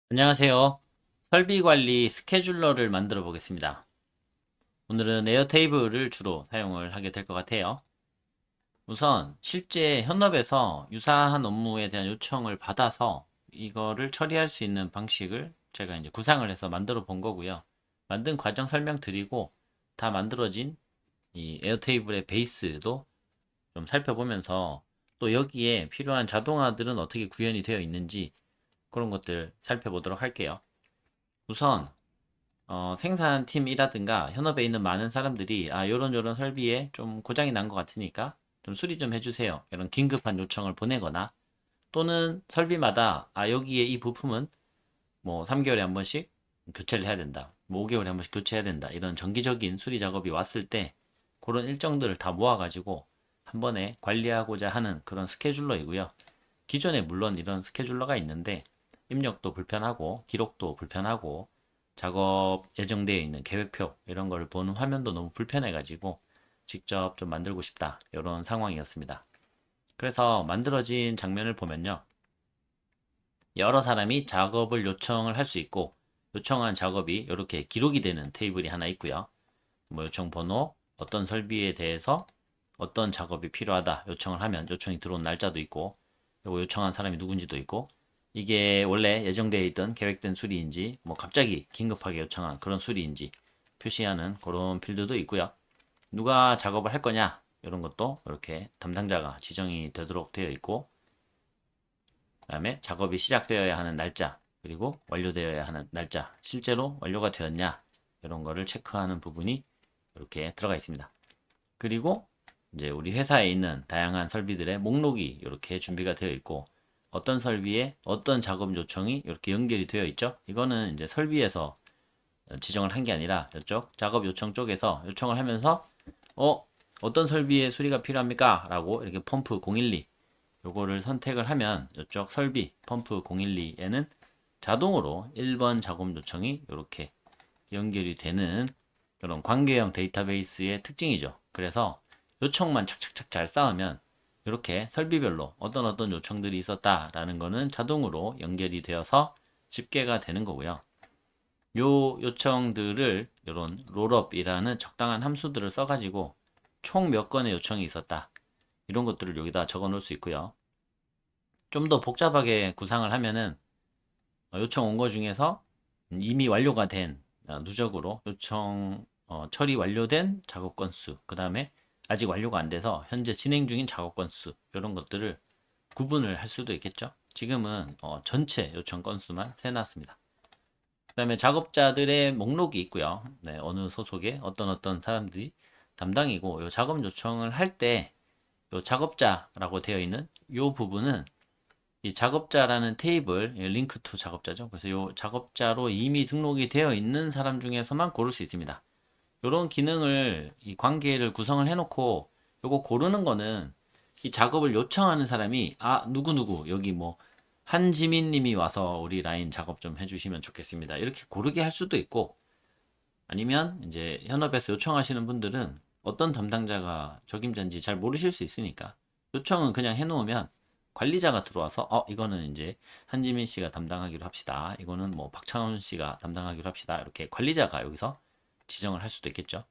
안녕하세요. 설비 관리 스케줄러를 만들어 보겠습니다. 오늘은 에어테이블을 주로 사용을 하게 될 것 같아요. 우선 실제 현업에서 유사한 업무에 대한 요청을 받아서 이거를 처리할 수 있는 방식을 제가 이제 구상을 해서 만들어 본 거고요. 만든 과정 설명드리고 다 만들어진 이 에어테이블의 베이스도 좀 살펴보면서 또 여기에 필요한 자동화들은 어떻게 구현이 되어 있는지 그런 것들 살펴보도록 할게요. 우선 생산팀이라든가 현업에 있는 많은 사람들이 요런 설비에 좀 고장이 난 것 같으니까 좀 수리 좀 해주세요. 이런 긴급한 요청을 보내거나 또는 설비마다 여기에 이 부품은 뭐 3개월에 한 번씩 교체를 해야 된다. 뭐 5개월에 한 번씩 교체해야 된다. 이런 정기적인 수리 작업이 왔을 때 그런 일정들을 다 모아가지고 한 번에 관리하고자 하는 그런 스케줄러이고요. 기존에 물론 이런 스케줄러가 있는데 입력도 불편하고 기록도 불편하고 작업 예정되어 있는 계획표 이런 걸 보는 화면도 너무 불편해가지고 직접 좀 만들고 싶다 이런 상황이었습니다. 그래서 만들어진 장면을 보면요. 여러 사람이 작업을 요청을 할 수 있고 요청한 작업이 이렇게 기록이 되는 테이블이 하나 있고요. 뭐 요청 번호, 어떤 설비에 대해서 어떤 작업이 필요하다 요청을 하면 요청이 들어온 날짜도 있고 그리고 요청한 사람이 누군지도 있고 이게 원래 예정되어 있던 계획된 수리인지 뭐 갑자기 긴급하게 요청한 그런 수리인지 표시하는 그런 필드도 있고요. 누가 작업을 할 거냐 이런 것도 이렇게 담당자가 지정이 되도록 되어 있고 그다음에 작업이 시작되어야 하는 날짜 그리고 완료되어야 하는 날짜 실제로 완료가 되었냐 이런 거를 체크하는 부분이 이렇게 들어가 있습니다. 그리고 이제 우리 회사에 있는 다양한 설비들의 목록이 이렇게 준비가 되어 있고 어떤 설비에 어떤 작업 요청이 이렇게 연결이 되어 있죠. 이거는 이제 설비에서 지정을 한 게 아니라 이쪽 작업 요청 쪽에서 요청을 하면서 어 어떤 설비에 수리가 필요합니까? 라고 이렇게 펌프 012 요거를 선택을 하면 이쪽 설비 펌프 012에는 자동으로 1번 작업 요청이 이렇게 연결이 되는 그런 관계형 데이터베이스의 특징이죠. 그래서 요청만 착착착 잘 쌓으면 이렇게 설비별로 어떤 요청들이 있었다라는 거는 자동으로 연결이 되어서 집계가 되는 거고요. 요 요청들을 이런 롤업이라는 적당한 함수들을 써가지고 총 몇 건의 요청이 있었다. 이런 것들을 여기다 적어 놓을 수 있고요. 좀 더 복잡하게 구상을 하면은 요청 온 거 중에서 이미 완료가 된 누적으로 요청 처리 완료된 작업 건수, 그 다음에 아직 완료가 안 돼서 현재 진행 중인 작업 건수 이런 것들을 구분을 할 수도 있겠죠. 지금은 전체 요청 건수만 세놨습니다. 그 다음에 작업자들의 목록이 있고요. 네, 어느 소속에 어떤 사람들이 담당이고 요 작업 요청을 할 때 요 작업자라고 되어 있는 요 부분은 이 작업자라는 테이블, 링크 투 작업자죠. 그래서 이 작업자로 이미 등록이 되어 있는 사람 중에서만 고를 수 있습니다. 이런 기능을 이 관계를 구성을 해놓고 요거 고르는 거는 이 작업을 요청하는 사람이 누구누구 여기 뭐 한지민 님이 와서 우리 라인 작업 좀 해주시면 좋겠습니다. 이렇게 고르게 할 수도 있고 아니면 이제 현업에서 요청하시는 분들은 어떤 담당자가 적임자인지 잘 모르실 수 있으니까 요청은 그냥 해놓으면 관리자가 들어와서 이거는 이제 한지민 씨가 담당하기로 합시다. 이거는 뭐 박찬원 씨가 담당하기로 합시다. 이렇게 관리자가 여기서 지정을 할 수도 있겠죠.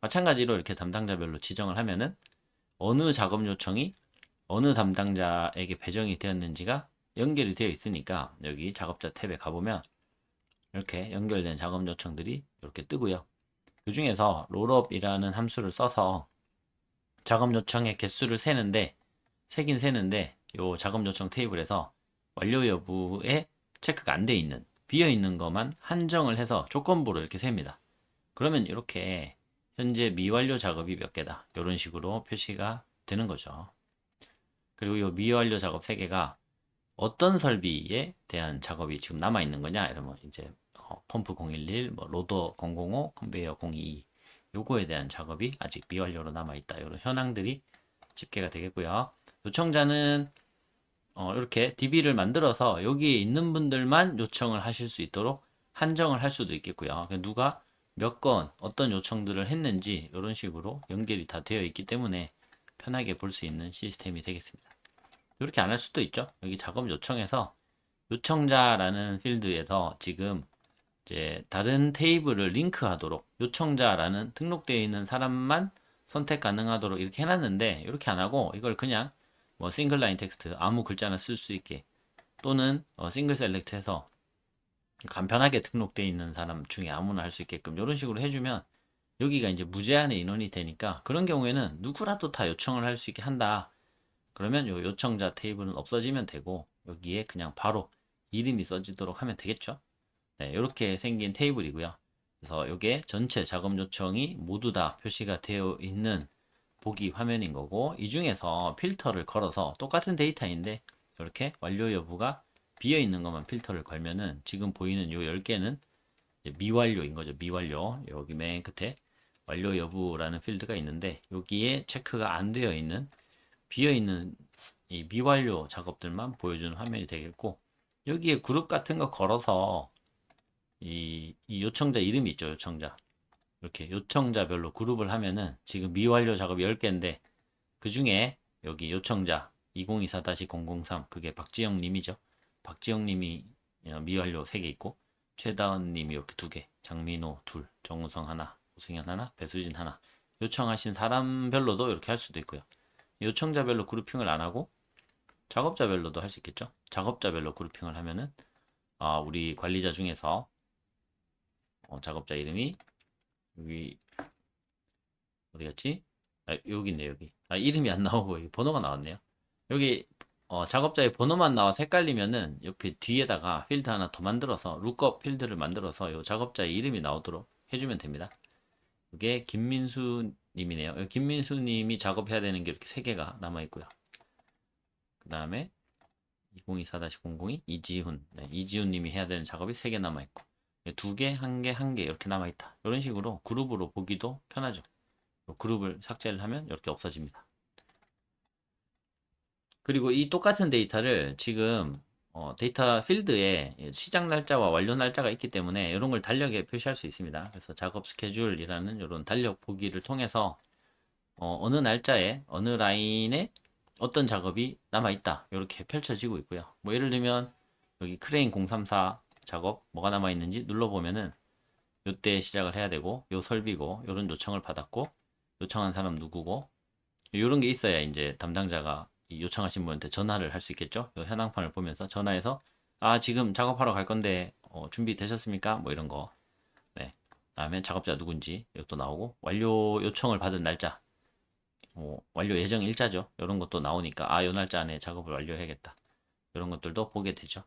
마찬가지로 이렇게 담당자별로 지정을 하면은 어느 작업 요청이 어느 담당자에게 배정이 되었는지가 연결이 되어 있으니까 여기 작업자 탭에 가보면 이렇게 연결된 작업 요청들이 이렇게 뜨고요. 그 중에서 롤업이라는 함수를 써서 작업 요청의 개수를 세긴 세는데 요 작업 요청 테이블에서 완료 여부에 체크가 안 돼 있는 비어 있는 것만 한정을 해서 조건부로 이렇게 셉니다. 그러면 이렇게 현재 미완료 작업이 몇 개다 이런 식으로 표시가 되는 거죠. 그리고 이 미완료 작업 3개가 어떤 설비에 대한 작업이 지금 남아 있는 거냐 이러면 이제 펌프 011, 뭐 로더 005, 컨베이어 022 요거에 대한 작업이 아직 미완료로 남아 있다. 이런 현황들이 집계가 되겠고요. 요청자는 이렇게 DB를 만들어서 여기에 있는 분들만 요청을 하실 수 있도록 한정을 할 수도 있겠고요. 누가 몇 건 어떤 요청들을 했는지 이런 식으로 연결이 다 되어 있기 때문에 편하게 볼 수 있는 시스템이 되겠습니다. 이렇게 안 할 수도 있죠. 여기 작업 요청에서 요청자라는 필드에서 지금 이제 다른 테이블을 링크하도록 요청자라는 등록되어 있는 사람만 선택 가능하도록 이렇게 해놨는데 이렇게 안 하고 이걸 그냥 뭐 싱글 라인 텍스트 아무 글자나 쓸 수 있게 또는 싱글 셀렉트해서 간편하게 등록되어 있는 사람 중에 아무나 할 수 있게끔 이런 식으로 해주면 여기가 이제 무제한의 인원이 되니까 그런 경우에는 누구라도 다 요청을 할 수 있게 한다. 그러면 요 요청자 테이블은 없어지면 되고 여기에 그냥 바로 이름이 써지도록 하면 되겠죠. 네, 이렇게 생긴 테이블이고요. 그래서 이게 전체 작업 요청이 모두 다 표시가 되어 있는 보기 화면인 거고 이 중에서 필터를 걸어서 똑같은 데이터인데 이렇게 완료 여부가 비어 있는 것만 필터를 걸면은 지금 보이는 요 10개는 미완료인 거죠. 미완료. 여기 맨 끝에 완료 여부라는 필드가 있는데 여기에 체크가 안 되어 있는 비어 있는 이 미완료 작업들만 보여주는 화면이 되겠고 여기에 그룹 같은 거 걸어서 이 요청자 이름이 있죠. 요청자. 이렇게 요청자별로 그룹을 하면은 지금 미완료 작업 10개인데 그 중에 여기 요청자 2024-003 그게 박지영 님이죠. 박지영 님이 미완료 3개 있고 최다은 님이 이렇게 2개, 장민호 둘, 정우성 하나, 오승현 하나, 배수진 하나 요청하신 사람별로도 이렇게 할 수도 있고요. 요청자별로 그룹핑을 안 하고 작업자별로도 할 수 있겠죠. 작업자별로 그룹핑을 하면은 우리 관리자 중에서 작업자 이름이 여기 어디 갔지? 여기 있네 여기. 이름이 안 나오고 여기 번호가 나왔네요. 여기 작업자의 번호만 나와서 헷갈리면은 옆에 뒤에다가 필드 하나 더 만들어서 룩업 필드를 만들어서 요 작업자의 이름이 나오도록 해주면 됩니다. 이게 김민수 님이네요. 김민수 님이 작업해야 되는 게 이렇게 3개가 남아 있고요. 그 다음에 2024-002 이지훈. 네, 이지훈 님이 해야 되는 작업이 3개 남아 있고 2개, 1개, 1개 이렇게 남아 있다. 이런 식으로 그룹으로 보기도 편하죠. 그룹을 삭제를 하면 이렇게 없어집니다. 그리고 이 똑같은 데이터를 지금 데이터 필드에 시작 날짜와 완료 날짜가 있기 때문에 이런 걸 달력에 표시할 수 있습니다. 그래서 작업 스케줄이라는 이런 달력 보기를 통해서 어느 날짜에 어느 라인에 어떤 작업이 남아 있다 이렇게 펼쳐지고 있고요. 뭐 예를 들면 여기 크레인 034 작업 뭐가 남아 있는지 눌러보면은 요때 시작을 해야 되고 요 설비고 요런 요청을 받았고 요청한 사람 누구고 이런 게 있어야 이제 담당자가 이 요청하신 분한테 전화를 할 수 있겠죠. 요 현황판을 보면서 전화해서 지금 작업하러 갈 건데 준비되셨습니까? 뭐 이런 거. 네. 다음에 작업자 누군지 이것도 나오고 완료 요청을 받은 날짜, 완료 예정 일자죠. 이런 것도 나오니까 요 날짜 안에 작업을 완료해야겠다. 이런 것들도 보게 되죠.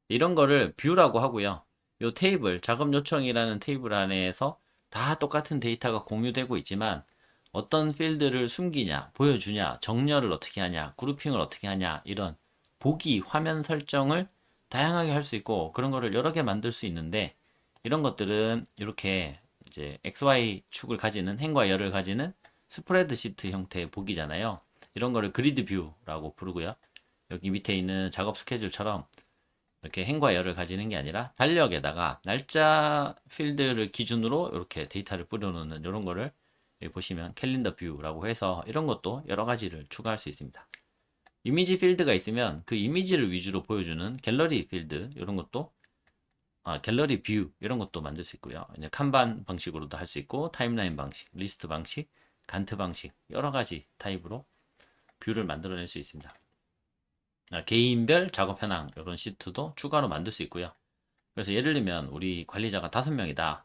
이런 거를 뷰라고 하고요. 요 테이블, 작업 요청이라는 테이블 안에서 다 똑같은 데이터가 공유되고 있지만 어떤 필드를 숨기냐, 보여주냐, 정렬을 어떻게 하냐, 그룹핑을 어떻게 하냐, 이런 보기, 화면 설정을 다양하게 할 수 있고 그런 거를 여러 개 만들 수 있는데 이런 것들은 이렇게 이제 XY 축을 가지는 행과 열을 가지는 스프레드시트 형태의 보기잖아요. 이런 거를 그리드 뷰라고 부르고요. 여기 밑에 있는 작업 스케줄처럼 이렇게 행과 열을 가지는 게 아니라 달력에다가 날짜 필드를 기준으로 이렇게 데이터를 뿌려놓는 이런 거를 여기 보시면 캘린더 뷰라고 해서 이런 것도 여러 가지를 추가할 수 있습니다. 이미지 필드가 있으면 그 이미지를 위주로 보여주는 갤러리 필드 이런 것도 갤러리 뷰 이런 것도 만들 수 있고요. 이제 칸반 방식으로도 할 수 있고 타임라인 방식, 리스트 방식, 간트 방식 여러 가지 타입으로 뷰를 만들어낼 수 있습니다. 개인별 작업 현황 이런 시트도 추가로 만들 수 있고요. 그래서 예를 들면 우리 관리자가 5명이다.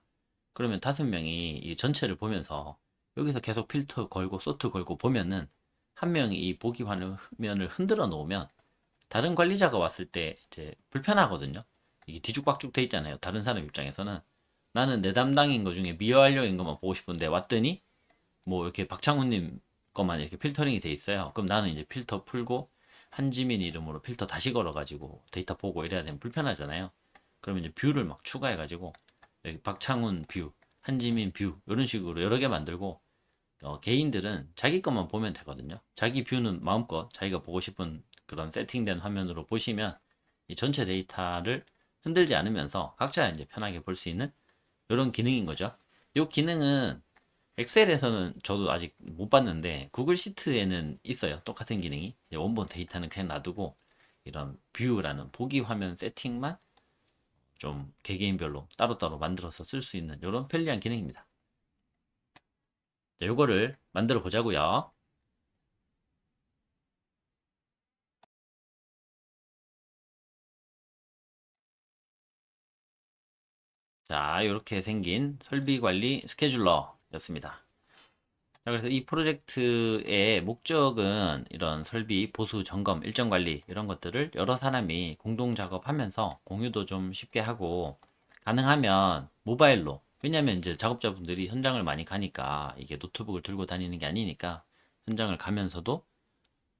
그러면 5명이 이 전체를 보면서 여기서 계속 필터 걸고 소트 걸고 보면은 한 명이 이 보기 화면을 흔들어 놓으면 다른 관리자가 왔을 때 이제 불편하거든요. 이게 뒤죽박죽 돼 있잖아요. 다른 사람 입장에서는 나는 내 담당인 거 중에 미완료인 것만 보고 싶은데 왔더니 뭐 이렇게 박창훈님 것만 이렇게 필터링이 돼 있어요. 그럼 나는 이제 필터 풀고 한지민 이름으로 필터 다시 걸어가지고 데이터 보고 이래야 되면 불편하잖아요. 그러면 이제 뷰를 막 추가해가지고 여기 박창훈 뷰, 한지민 뷰 이런 식으로 여러 개 만들고 개인들은 자기 것만 보면 되거든요. 자기 뷰는 마음껏 자기가 보고 싶은 그런 세팅된 화면으로 보시면 이 전체 데이터를 흔들지 않으면서 각자 이제 편하게 볼 수 있는 이런 기능인 거죠. 이 기능은 엑셀에서는 저도 아직 못 봤는데 구글 시트에는 있어요. 똑같은 기능이. 원본 데이터는 그냥 놔두고 이런 뷰라는 보기 화면 세팅만 좀 개개인별로 따로따로 만들어서 쓸 수 있는 이런 편리한 기능입니다. 자, 요거를 만들어 보자고요. 자, 이렇게 생긴 설비 관리 스케줄러였습니다. 자, 그래서 이 프로젝트의 목적은 이런 설비 보수 점검 일정 관리 이런 것들을 여러 사람이 공동 작업하면서 공유도 좀 쉽게 하고 가능하면 모바일로, 왜냐면 이제 작업자분들이 현장을 많이 가니까 이게 노트북을 들고 다니는 게 아니니까 현장을 가면서도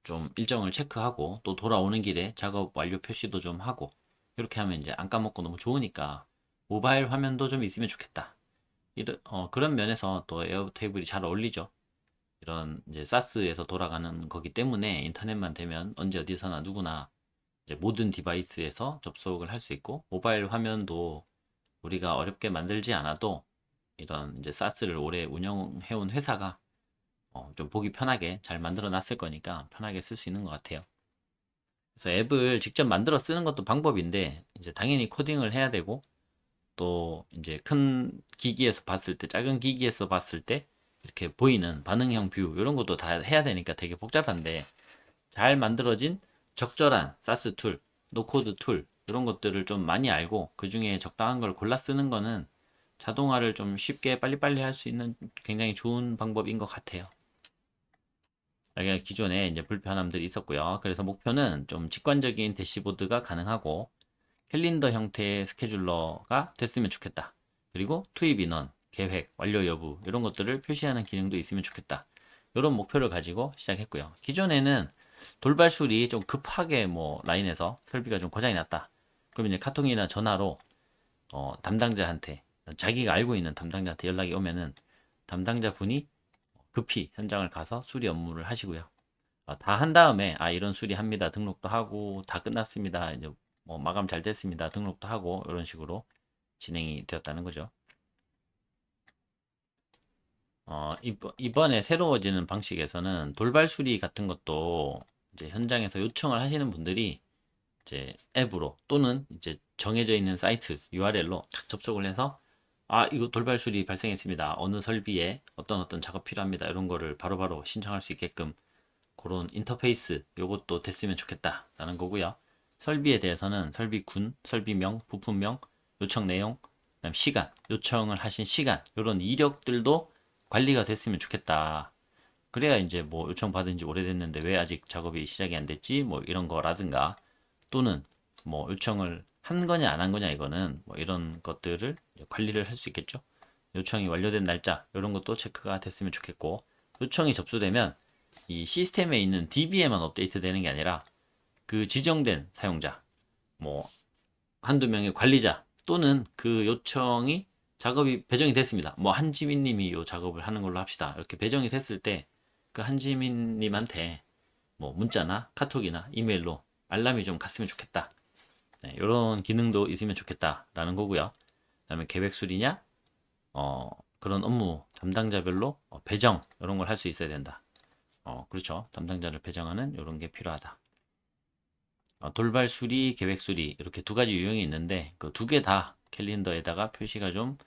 좀 일정을 체크하고 또 돌아오는 길에 작업 완료 표시도 좀 하고 이렇게 하면 이제 안 까먹고 너무 좋으니까 모바일 화면도 좀 있으면 좋겠다. 그런 면에서 또 에어테이블이 잘 어울리죠. 이런 이제 사스에서 돌아가는 거기 때문에 인터넷만 되면 언제 어디서나 누구나 이제 모든 디바이스에서 접속을 할 수 있고 모바일 화면도 우리가 어렵게 만들지 않아도 이런 이제 사스를 오래 운영해온 회사가 좀 보기 편하게 잘 만들어 놨을 거니까 편하게 쓸 수 있는 것 같아요. 그래서 앱을 직접 만들어 쓰는 것도 방법인데 이제 당연히 코딩을 해야 되고 또 이제 큰 기기에서 봤을 때 작은 기기에서 봤을 때 이렇게 보이는 반응형 뷰 이런 것도 다 해야 되니까 되게 복잡한데 잘 만들어진 적절한 사스 툴, 노코드 툴 이런 것들을 좀 많이 알고 그 중에 적당한 걸 골라 쓰는 거는 자동화를 좀 쉽게 빨리빨리 할 수 있는 굉장히 좋은 방법인 것 같아요. 여기가 기존에 이제 불편함들이 있었고요. 그래서 목표는 좀 직관적인 대시보드가 가능하고 캘린더 형태의 스케줄러가 됐으면 좋겠다. 그리고 투입 인원, 계획, 완료 여부 이런 것들을 표시하는 기능도 있으면 좋겠다. 이런 목표를 가지고 시작했고요. 기존에는 돌발술이 좀 급하게 뭐 라인에서 설비가 좀 고장이 났다. 그럼 이제 카톡이나 전화로 담당자한테 자기가 알고 있는 담당자한테 연락이 오면은 담당자 분이 급히 현장을 가서 수리 업무를 하시고요. 다 한 다음에 이런 수리합니다. 등록도 하고 다 끝났습니다. 이제 뭐 마감 잘 됐습니다. 등록도 하고 이런 식으로 진행이 되었다는 거죠. 이번에 새로워지는 방식에서는 돌발 수리 같은 것도 이제 현장에서 요청을 하시는 분들이 이제 앱으로 또는 이제 정해져 있는 사이트 URL로 탁 접속을 해서 이거 돌발 수리 발생했습니다. 어느 설비에 어떤 작업 필요합니다. 이런 거를 바로바로 신청할 수 있게끔 그런 인터페이스 요것도 됐으면 좋겠다라는 거고요. 설비에 대해서는 설비군, 설비명, 부품명, 요청 내용, 그다음 시간, 요청을 하신 시간 이런 이력들도 관리가 됐으면 좋겠다. 그래야 이제 뭐 요청 받은 지 오래됐는데 왜 아직 작업이 시작이 안 됐지? 뭐 이런 거라든가 또는 뭐 요청을 한 거냐 안 한 거냐 이거는 뭐 이런 것들을 관리를 할 수 있겠죠. 요청이 완료된 날짜 이런 것도 체크가 됐으면 좋겠고 요청이 접수되면 이 시스템에 있는 DB에만 업데이트 되는 게 아니라 그 지정된 사용자, 뭐 한두 명의 관리자 또는 그 요청이 작업이 배정이 됐습니다. 뭐 한지민님이 이 작업을 하는 걸로 합시다. 이렇게 배정이 됐을 때 그 한지민님한테 뭐 문자나 카톡이나 이메일로 알람이 좀 갔으면 좋겠다. 네, 이런 기능도 있으면 좋겠다라는 거고요. 그다음에 계획 수리냐, 그런 업무 담당자별로 배정 이런 걸 할 수 있어야 된다. 그렇죠. 담당자를 배정하는 이런 게 필요하다. 돌발 수리, 계획 수리 이렇게 두 가지 유형이 있는데 그 두 개 다 캘린더에다가 표시가 좀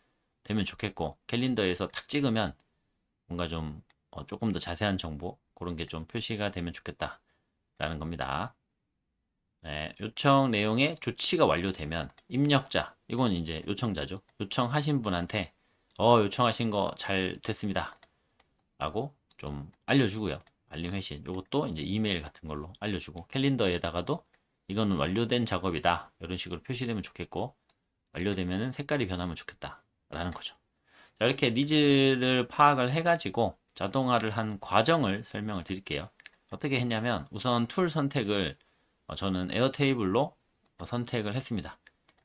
되면 좋겠고 캘린더에서 탁 찍으면 뭔가 좀 조금 더 자세한 정보 그런 게 좀 표시가 되면 좋겠다라는 겁니다. 네, 요청 내용의 조치가 완료되면 입력자 이건 이제 요청자죠. 요청하신 분한테 요청하신 거 잘 됐습니다. 라고 좀 알려주고요. 알림 회신. 이것도 이제 이메일 같은 걸로 알려주고 캘린더에다가도 이거는 완료된 작업이다. 이런 식으로 표시되면 좋겠고 완료되면은 색깔이 변하면 좋겠다. 라는 거죠. 자, 이렇게 니즈를 파악을 해가지고 자동화를 한 과정을 설명을 드릴게요. 어떻게 했냐면 우선 툴 선택을 저는 에어테이블로 선택을 했습니다.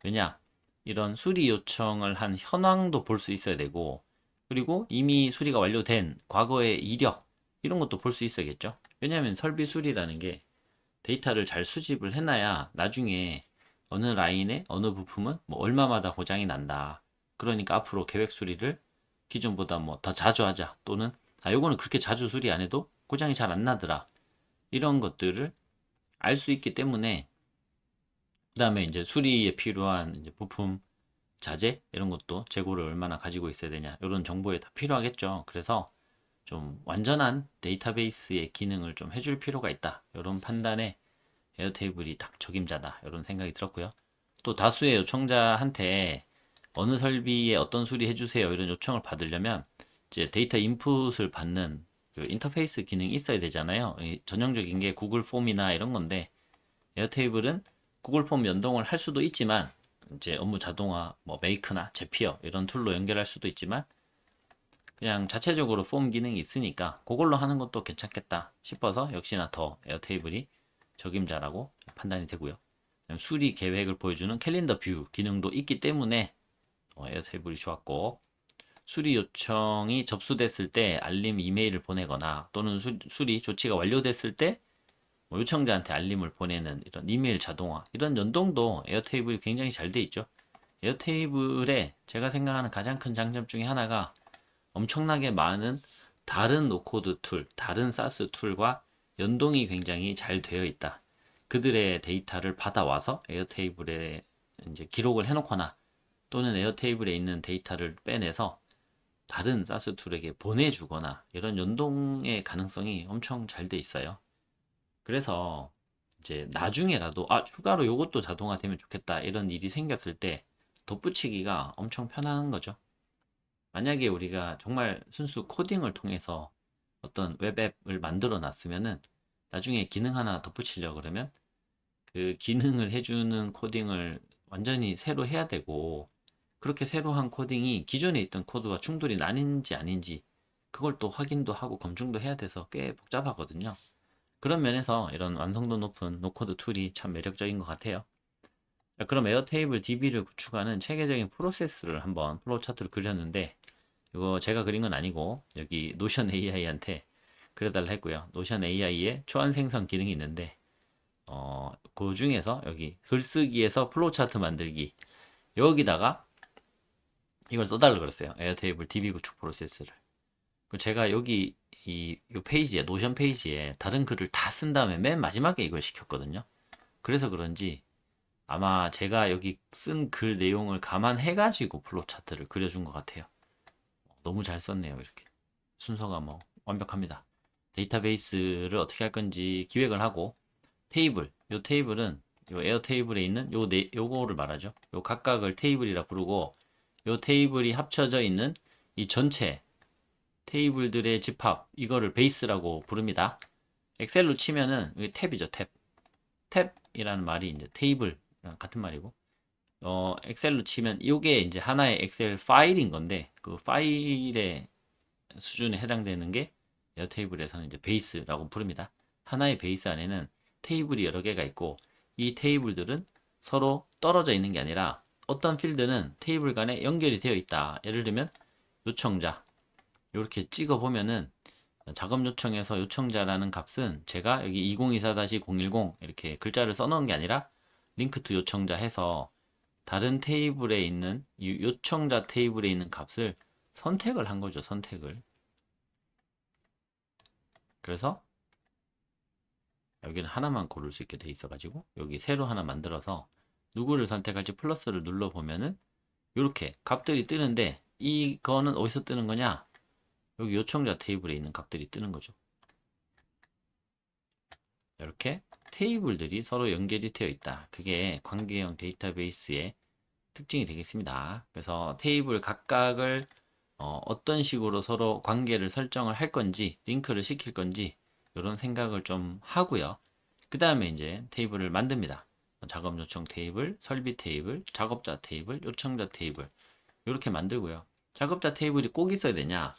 왜냐? 이런 수리 요청을 한 현황도 볼 수 있어야 되고 그리고 이미 수리가 완료된 과거의 이력 이런 것도 볼 수 있어야겠죠. 왜냐하면 설비 수리라는 게 데이터를 잘 수집을 해놔야 나중에 어느 라인에 어느 부품은 뭐 얼마마다 고장이 난다. 그러니까 앞으로 계획 수리를 기존보다 뭐 더 자주 하자 또는 요거는 그렇게 자주 수리 안 해도 고장이 잘 안 나더라. 이런 것들을 알 수 있기 때문에 그다음에 이제 수리에 필요한 이제 부품, 자재 이런 것도 재고를 얼마나 가지고 있어야 되냐 이런 정보에 다 필요하겠죠. 그래서 좀 완전한 데이터베이스의 기능을 좀 해줄 필요가 있다. 이런 판단에 에어테이블이 딱 적임자다. 이런 생각이 들었고요. 또 다수의 요청자한테 어느 설비에 어떤 수리 해주세요 이런 요청을 받으려면 이제 데이터 인풋을 받는 그 인터페이스 기능이 있어야 되잖아요. 전형적인 게 구글 폼이나 이런 건데 에어테이블은 구글 폼 연동을 할 수도 있지만 이제 업무 자동화, 뭐 메이크나 제피어 이런 툴로 연결할 수도 있지만 그냥 자체적으로 폼 기능이 있으니까 그걸로 하는 것도 괜찮겠다 싶어서 역시나 더 에어테이블이 적임자라고 판단이 되고요. 수리 계획을 보여주는 캘린더 뷰 기능도 있기 때문에 에어테이블이 좋았고 수리 요청이 접수됐을 때 알림 이메일을 보내거나 또는 수리 조치가 완료됐을 때 요청자한테 알림을 보내는 이런 이메일 자동화 이런 연동도 에어테이블이 굉장히 잘 돼 있죠. 에어테이블에 제가 생각하는 가장 큰 장점 중에 하나가 엄청나게 많은 다른 노코드 툴, 다른 사스 툴과 연동이 굉장히 잘 되어 있다. 그들의 데이터를 받아와서 에어테이블에 이제 기록을 해놓거나 또는 에어테이블에 있는 데이터를 빼내서 다른 사스 툴에게 보내주거나 이런 연동의 가능성이 엄청 잘 돼 있어요. 그래서 이제 나중에라도 추가로 이것도 자동화되면 좋겠다 이런 일이 생겼을 때 덧붙이기가 엄청 편한 거죠. 만약에 우리가 정말 순수 코딩을 통해서 어떤 웹앱을 만들어 놨으면은 나중에 기능 하나 덧붙이려 그러면 그 기능을 해주는 코딩을 완전히 새로 해야 되고 그렇게 새로 한 코딩이 기존에 있던 코드와 충돌이 나는지 아닌지 그걸 또 확인도 하고 검증도 해야 돼서 꽤 복잡하거든요. 그런 면에서 이런 완성도 높은 노코드 툴이 참 매력적인 것 같아요. 자, 그럼 에어테이블 DB를 구축하는 체계적인 프로세스를 한번 플로우 차트로 그렸는데 이거 제가 그린 건 아니고 여기 노션 AI한테 그려달라 했고요. 노션 AI에 초안 생성 기능이 있는데 그 중에서 여기 글쓰기에서 플로우 차트 만들기 여기다가 이걸 써달라 그랬어요. 에어테이블 DB 구축 프로세스를. 제가 여기 이 페이지에 노션 페이지에 다른 글을 다 쓴 다음에 맨 마지막에 이걸 시켰거든요. 그래서 그런지 아마 제가 여기 쓴 글 내용을 감안해가지고 플로우 차트를 그려준 것 같아요. 너무 잘 썼네요. 이렇게 순서가 뭐 완벽합니다. 데이터베이스를 어떻게 할 건지 기획을 하고 요 테이블은 요 에어 테이블에 있는 요거를 말하죠. 요 각각을 테이블이라 부르고 요 테이블이 합쳐져 있는 이 전체 테이블들의 집합 이거를 베이스라고 부릅니다. 엑셀로 치면은 이게 탭이죠. 탭이라는 말이 이제 테이블 같은 말이고 엑셀로 치면 이게 이제 하나의 엑셀 파일인 건데 그 파일의 수준에 해당되는 게 에어테이블에서는 이제 베이스라고 부릅니다. 하나의 베이스 안에는 테이블이 여러 개가 있고 이 테이블들은 서로 떨어져 있는 게 아니라 어떤 필드는 테이블 간에 연결이 되어 있다. 예를 들면 요청자 이렇게 찍어 보면은 작업 요청에서 요청자라는 값은 제가 여기 2024-010 이렇게 글자를 써놓은 게 아니라 링크 투 요청자 해서 다른 테이블에 있는 이 요청자 테이블에 있는 값을 선택을 한 거죠. 선택을. 그래서 여기는 하나만 고를 수 있게 돼 있어 가지고 여기 새로 하나 만들어서 누구를 선택할지 플러스를 눌러 보면은 이렇게 값들이 뜨는데 이거는 어디서 뜨는 거냐? 여기 요청자 테이블에 있는 값들이 뜨는 거죠. 이렇게 테이블들이 서로 연결이 되어 있다. 그게 관계형 데이터베이스의 특징이 되겠습니다. 그래서 테이블 각각을 어떤 식으로 서로 관계를 설정을 할 건지 링크를 시킬 건지 이런 생각을 좀 하고요. 그 다음에 이제 테이블을 만듭니다. 작업 요청 테이블, 설비 테이블, 작업자 테이블, 요청자 테이블 이렇게 만들고요. 작업자 테이블이 꼭 있어야 되냐?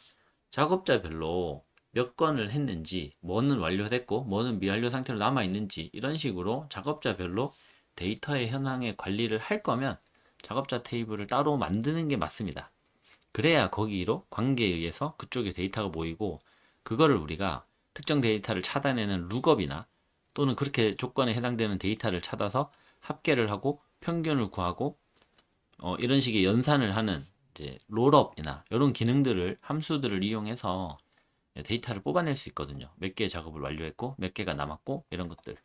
작업자별로 몇 건을 했는지, 뭐는 완료됐고, 뭐는 미완료 상태로 남아있는지, 이런 식으로 작업자별로 데이터의 현황의 관리를 할 거면 작업자 테이블을 따로 만드는 게 맞습니다. 그래야 거기로 관계에 의해서 그쪽에 데이터가 모이고, 그거를 우리가 특정 데이터를 찾아내는 룩업이나 또는 그렇게 조건에 해당되는 데이터를 찾아서 합계를 하고 평균을 구하고 이런 식의 연산을 하는 이제 롤업이나 이런 기능들을 함수들을 이용해서 데이터를 뽑아낼 수 있거든요. 몇 개의 작업을 완료했고 몇 개가 남았고 이런 것들.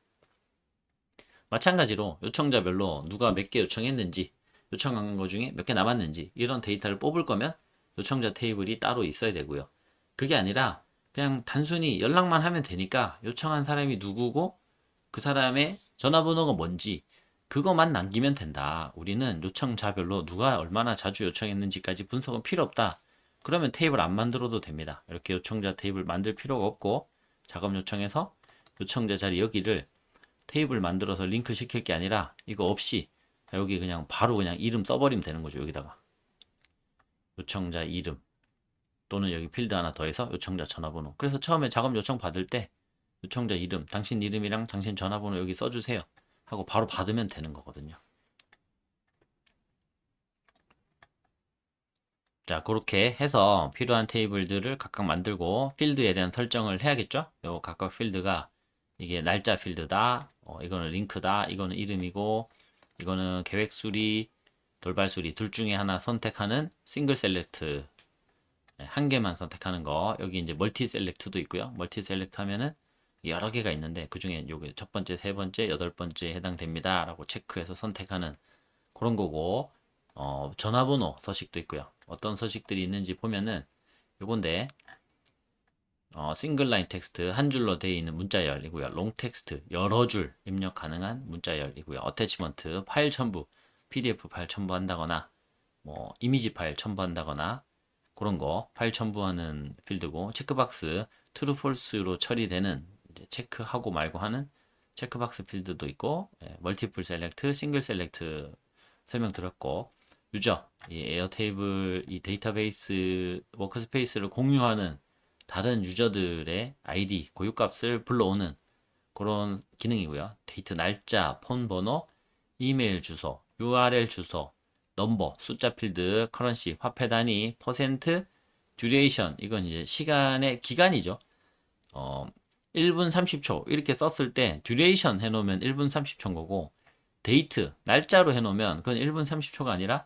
마찬가지로 요청자별로 누가 몇 개 요청했는지, 요청한 거 중에 몇 개 남았는지 이런 데이터를 뽑을 거면 요청자 테이블이 따로 있어야 되고요. 그게 아니라 그냥 단순히 연락만 하면 되니까 요청한 사람이 누구고 그 사람의 전화번호가 뭔지 그것만 남기면 된다. 우리는 요청자별로 누가 얼마나 자주 요청했는지까지 분석은 필요 없다. 그러면 테이블 안 만들어도 됩니다. 이렇게 요청자 테이블 만들 필요가 없고 작업 요청해서 요청자 자리 여기를 테이블 만들어서 링크 시킬 게 아니라 이거 없이 여기 그냥 바로 그냥 이름 써버리면 되는 거죠. 여기다가 요청자 이름 또는 여기 필드 하나 더해서 요청자 전화번호. 그래서 처음에 작업 요청 받을 때 요청자 이름, 당신 이름이랑 당신 전화번호 여기 써주세요 하고 바로 받으면 되는 거거든요. 자, 그렇게 해서 필요한 테이블들을 각각 만들고 필드에 대한 설정을 해야겠죠? 요 각각 필드가 이게 날짜 필드다, 이거는 링크다, 이거는 이름이고, 이거는 계획 수리, 돌발 수리 둘 중에 하나 선택하는 싱글 셀렉트 한 개만 선택하는 거. 여기 이제 멀티 셀렉트도 있고요. 멀티 셀렉트 하면은 여러 개가 있는데 그 중에 요게 첫 번째, 세 번째, 여덟 번째에 해당됩니다라고 체크해서 선택하는 그런 거고. 전화번호 서식도 있고요. 어떤 서식들이 있는지 보면은 요건데 싱글 라인 텍스트 한 줄로 되어 있는 문자열이고요. 롱 텍스트 여러 줄 입력 가능한 문자열이고요. 어태치먼트 파일 첨부 PDF 파일 첨부한다거나 뭐 이미지 파일 첨부한다거나 그런 거 파일 첨부하는 필드고 체크박스 true false로 처리되는 이제 체크하고 말고 하는 체크박스 필드도 있고 멀티플 셀렉트 싱글 셀렉트 설명 드렸고 유저 이 에어테이블 이 데이터베이스 워크스페이스를 공유하는 다른 유저들의 아이디 고유값을 불러오는 그런 기능이고요. 데이트 날짜, 폰 번호, 이메일 주소, URL 주소, 넘버, 숫자 필드, 커런시, 화폐 단위, 퍼센트, 듀레이션 이건 이제 시간의 기간이죠. 어, 1분 30초 이렇게 썼을 때 듀레이션 해놓으면 1분 30초인 거고 데이트 날짜로 해놓으면 그건 1분 30초가 아니라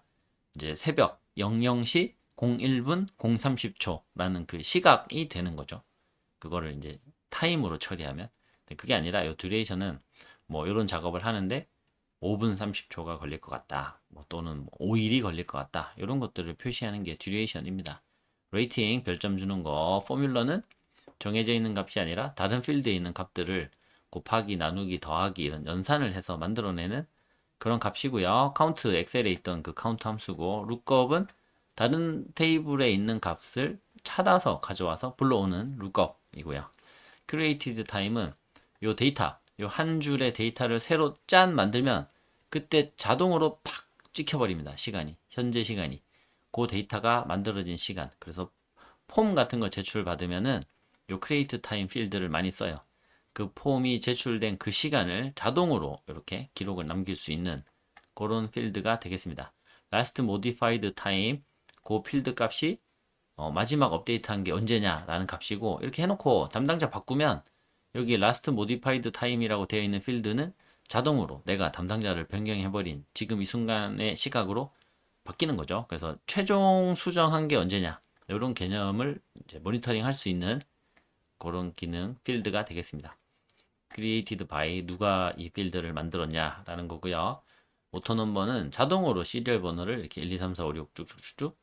이제 새벽 00시 01분 030초라는 그 시각이 되는 거죠. 그거를 이제 타임으로 처리하면 그게 아니라 이 듀레이션은 뭐 이런 작업을 하는데 5분 30초가 걸릴 것 같다. 뭐 또는 5일이 걸릴 것 같다. 이런 것들을 표시하는 게 듀레이션입니다. 레이팅 별점 주는 거 포뮬러는 정해져 있는 값이 아니라 다른 필드에 있는 값들을 곱하기, 나누기, 더하기 이런 연산을 해서 만들어내는 그런 값이고요. 카운트 엑셀에 있던 그 카운트 함수고 룩업은 다른 테이블에 있는 값을 찾아서 가져와서 불러오는 룩업이고요. 크리에이티드 타임은 요 데이터, 요 한 줄의 데이터를 새로 짠 만들면 그때 자동으로 팍 찍혀버립니다. 시간이 현재 시간이 그 데이터가 만들어진 시간. 그래서 폼 같은 거 제출 받으면은 요 크리에이트 타임 필드를 많이 써요. 그 폼이 제출된 그 시간을 자동으로 이렇게 기록을 남길 수 있는 그런 필드가 되겠습니다. last modified time 그 필드 값이 마지막 업데이트한 게 언제냐라는 값이고 이렇게 해놓고 담당자 바꾸면 여기 last modified time이라고 되어 있는 필드는 자동으로 내가 담당자를 변경해버린 지금 이 순간의 시각으로 바뀌는 거죠. 그래서 최종 수정한 게 언제냐 이런 개념을 이제 모니터링 할 수 있는 그런 기능 필드가 되겠습니다. created by 누가 이 필드를 만들었냐라는 거고요. 오토 넘버는 자동으로 시리얼 번호를 이렇게 1, 2, 3, 4, 5, 6 쭉쭉쭉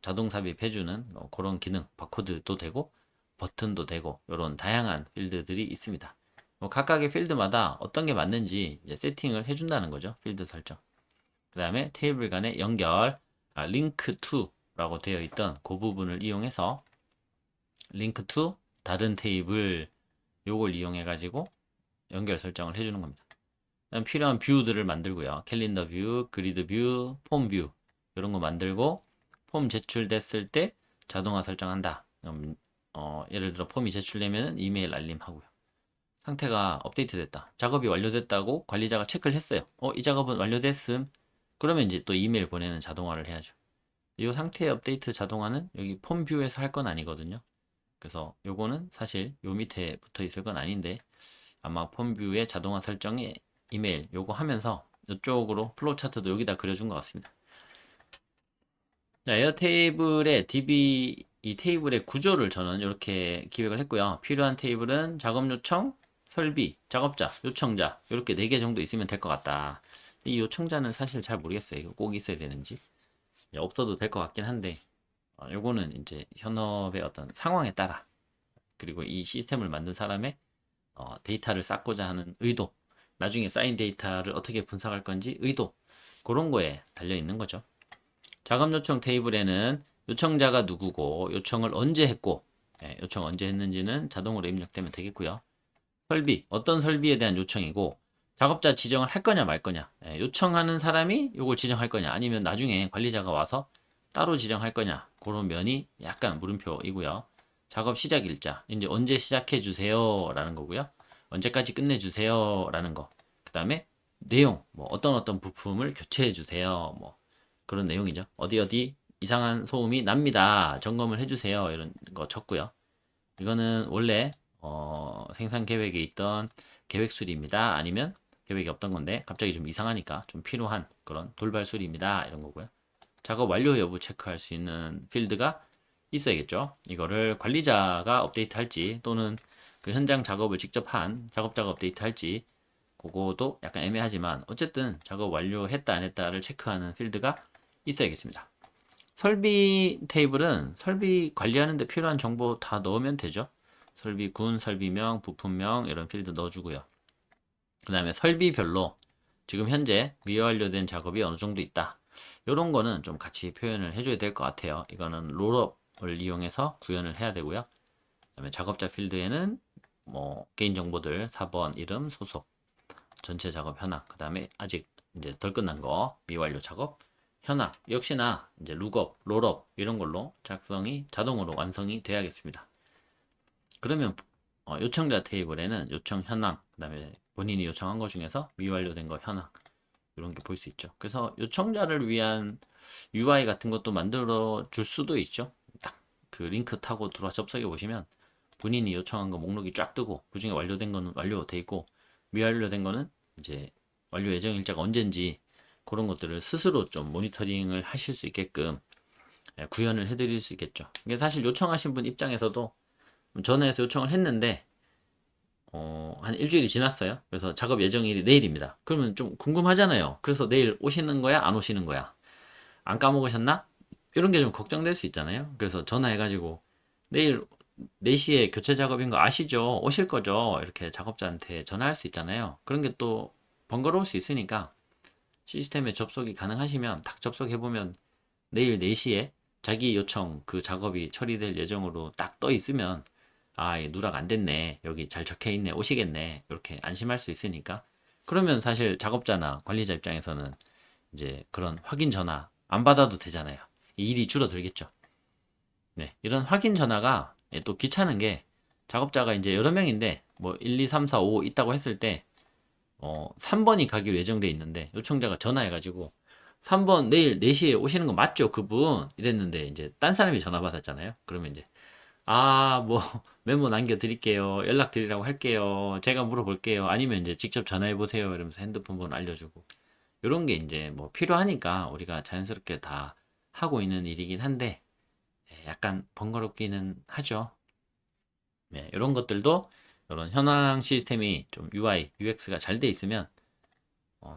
자동 삽입해주는 그런 기능 바코드도 되고 버튼도 되고 이런 다양한 필드들이 있습니다. 각각의 필드마다 어떤 게 맞는지 이제 세팅을 해준다는 거죠. 필드 설정. 그 다음에 테이블 간의 연결, link to라고 되어 있던 그 부분을 이용해서 link to 다른 테이블 요걸 이용해 가지고 연결 설정을 해주는 겁니다. 그다음 필요한 뷰들을 만들고요. 캘린더 뷰, 그리드 뷰, 폼 뷰 이런 거 만들고 폼 제출됐을 때 자동화 설정한다. 예를 들어 폼이 제출되면 이메일 알림하고요. 상태가 업데이트 됐다. 작업이 완료됐다고 관리자가 체크를 했어요. 이 작업은 완료됐음. 그러면 이제 또 이메일 보내는 자동화를 해야죠. 이 상태의 업데이트 자동화는 여기 폼 뷰에서 할 건 아니거든요. 그래서 요거는 사실 요 밑에 붙어 있을 건 아닌데 아마 폼 뷰의 자동화 설정에 이메일 요거 하면서 이쪽으로 플로우 차트도 여기다 그려준 것 같습니다. 자, 에어테이블의 DB 이 테이블의 구조를 저는 이렇게 기획을 했고요. 필요한 테이블은 작업 요청, 설비, 작업자, 요청자 이렇게 4개 정도 있으면 될 것 같다. 이 요청자는 사실 잘 모르겠어요. 이거 꼭 있어야 되는지. 없어도 될 것 같긴 한데 요거는 이제 현업의 어떤 상황에 따라 그리고 이 시스템을 만든 사람의 데이터를 쌓고자 하는 의도, 나중에 쌓인 데이터를 어떻게 분석할 건지 의도, 그런 거에 달려 있는 거죠. 작업 요청 테이블에는 요청자가 누구고 요청을 언제 했고 요청 언제 했는지는 자동으로 입력되면 되겠고요. 설비, 어떤 설비에 대한 요청이고 작업자 지정을 할 거냐 말 거냐, 요청하는 사람이 이걸 지정할 거냐 아니면 나중에 관리자가 와서 따로 지정할 거냐, 그런 면이 약간 물음표이고요. 작업 시작 일자, 이제 언제 시작해 주세요 라는 거고요. 언제까지 끝내 주세요 라는 거. 그 다음에 내용, 뭐 어떤 부품을 교체해 주세요, 뭐 그런 내용이죠. 어디 어디 이상한 소음이 납니다, 점검을 해주세요, 이런 거 적고요. 이거는 원래 생산 계획에 있던 계획 수리입니다. 아니면 계획이 없던 건데 갑자기 좀 이상하니까 좀 필요한 그런 돌발 수리입니다, 이런 거고요. 작업 완료 여부 체크할 수 있는 필드가 있어야겠죠. 이거를 관리자가 업데이트 할지 또는 그 현장 작업을 직접 한 작업자가 업데이트 할지 그거도 약간 애매하지만 어쨌든 작업 완료했다 안 했다를 체크하는 필드가 있어야겠습니다. 설비 테이블은 설비 관리하는 데 필요한 정보 다 넣으면 되죠. 설비군, 설비명, 부품명 이런 필드 넣어주고요. 그 다음에 설비별로 지금 현재 미완료된 작업이 어느 정도 있다, 이런 거는 좀 같이 표현을 해줘야 될 것 같아요. 이거는 롤업을 이용해서 구현을 해야 되고요. 그다음에 작업자 필드에는 뭐 개인정보들 4번 이름, 소속, 전체 작업 현황, 그 다음에 아직 이제 덜 끝난 거 미완료 작업 현황, 역시나 이제 룩업, 롤업 이런 걸로 작성이 자동으로 완성이 돼야겠습니다. 그러면 요청자 테이블에는 요청 현황, 그 다음에 본인이 요청한 것 중에서 미완료된 거 현황 이런 게 볼 수 있죠. 그래서 요청자를 위한 UI 같은 것도 만들어 줄 수도 있죠. 딱 그 링크 타고 들어와 접속해 보시면 본인이 요청한 거 목록이 쫙 뜨고 그 중에 완료된 거는 완료돼 있고 미완료된 거는 이제 완료 예정 일자가 언젠지 그런 것들을 스스로 좀 모니터링을 하실 수 있게끔 구현을 해드릴 수 있겠죠. 이게 사실 요청하신 분 입장에서도 전화해서 요청을 했는데 한 일주일이 지났어요. 그래서 작업 예정일이 내일입니다. 그러면 좀 궁금하잖아요. 그래서 내일 오시는 거야, 안 오시는 거야? 안 까먹으셨나? 이런 게 좀 걱정될 수 있잖아요. 그래서 전화해가지고 내일 4시에 교체 작업인 거 아시죠? 오실 거죠? 이렇게 작업자한테 전화할 수 있잖아요. 그런 게 또 번거로울 수 있으니까 시스템에 접속이 가능하시면 딱 접속해보면 내일 4시에 자기 요청 그 작업이 처리될 예정으로 딱 떠 있으면 아, 이 누락 안 됐네. 여기 잘 적혀 있네. 오시겠네. 이렇게 안심할 수 있으니까. 그러면 사실 작업자나 관리자 입장에서는 이제 그런 확인 전화 안 받아도 되잖아요. 이 일이 줄어들겠죠. 네. 이런 확인 전화가 또 귀찮은 게 작업자가 이제 여러 명인데 뭐 1, 2, 3, 4, 5 있다고 했을 때 3번이 가기로 예정돼 있는데 요청자가 전화해가지고 3번 내일 4시에 오시는 거 맞죠? 그분 이랬는데 이제 딴 사람이 전화 받았잖아요. 그러면 이제 뭐 메모 남겨드릴게요. 연락드리라고 할게요. 제가 물어볼게요. 아니면 이제 직접 전화해보세요. 이러면서 핸드폰 번호 알려주고. 이런 게 이제 뭐 필요하니까 우리가 자연스럽게 다 하고 있는 일이긴 한데 약간 번거롭기는 하죠. 네, 이런 것들도 이런 현황 시스템이 좀 UI, UX가 잘 돼 있으면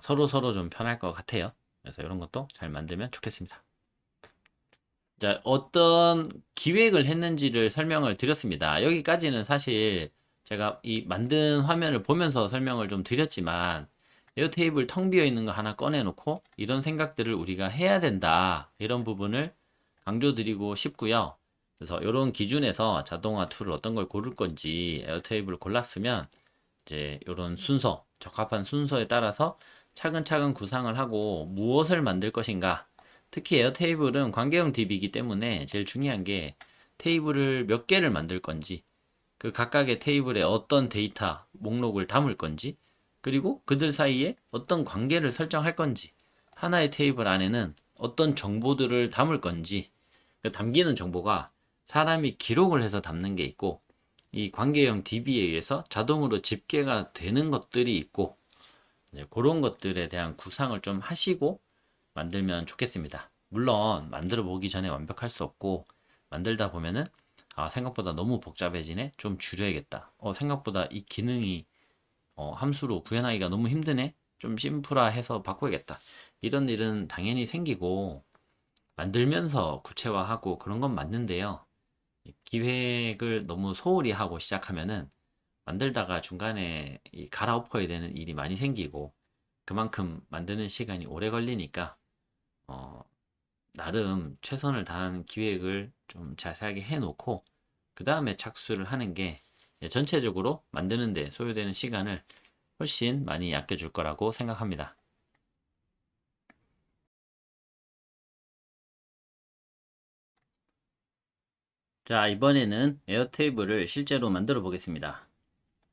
서로 좀 편할 것 같아요. 그래서 이런 것도 잘 만들면 좋겠습니다. 자, 어떤 기획을 했는지를 설명을 드렸습니다. 여기까지는 사실 제가 이 만든 화면을 보면서 설명을 좀 드렸지만 에어테이블 텅 비어 있는 거 하나 꺼내놓고 이런 생각들을 우리가 해야 된다. 이런 부분을 강조드리고 싶고요. 그래서 이런 기준에서 자동화 툴을 어떤 걸 고를 건지 에어테이블을 골랐으면 이제 이런 순서, 적합한 순서에 따라서 차근차근 구상을 하고 무엇을 만들 것인가. 특히 에어테이블은 관계형 DB이기 때문에 제일 중요한 게 테이블을 몇 개를 만들 건지, 그 각각의 테이블에 어떤 데이터 목록을 담을 건지, 그리고 그들 사이에 어떤 관계를 설정할 건지, 하나의 테이블 안에는 어떤 정보들을 담을 건지, 그 담기는 정보가 사람이 기록을 해서 담는 게 있고, 이 관계형 DB에 의해서 자동으로 집계가 되는 것들이 있고, 그런 것들에 대한 구상을 좀 하시고 만들면 좋겠습니다. 물론 만들어 보기 전에 완벽할 수 없고 만들다 보면은 생각보다 너무 복잡해지네. 좀 줄여야겠다. 생각보다 이 기능이 함수로 구현하기가 너무 힘드네. 좀 심플화해서 바꿔야겠다. 이런 일은 당연히 생기고 만들면서 구체화하고 그런 건 맞는데요. 기획을 너무 소홀히 하고 시작하면은 만들다가 중간에 갈아엎어야 되는 일이 많이 생기고 그만큼 만드는 시간이 오래 걸리니까 어, 나름 최선을 다한 기획을 좀 자세하게 해놓고 그 다음에 착수를 하는 게 전체적으로 만드는데 소요되는 시간을 훨씬 많이 아껴줄 거라고 생각합니다. 자, 이번에는 에어 테이블을 실제로 만들어 보겠습니다.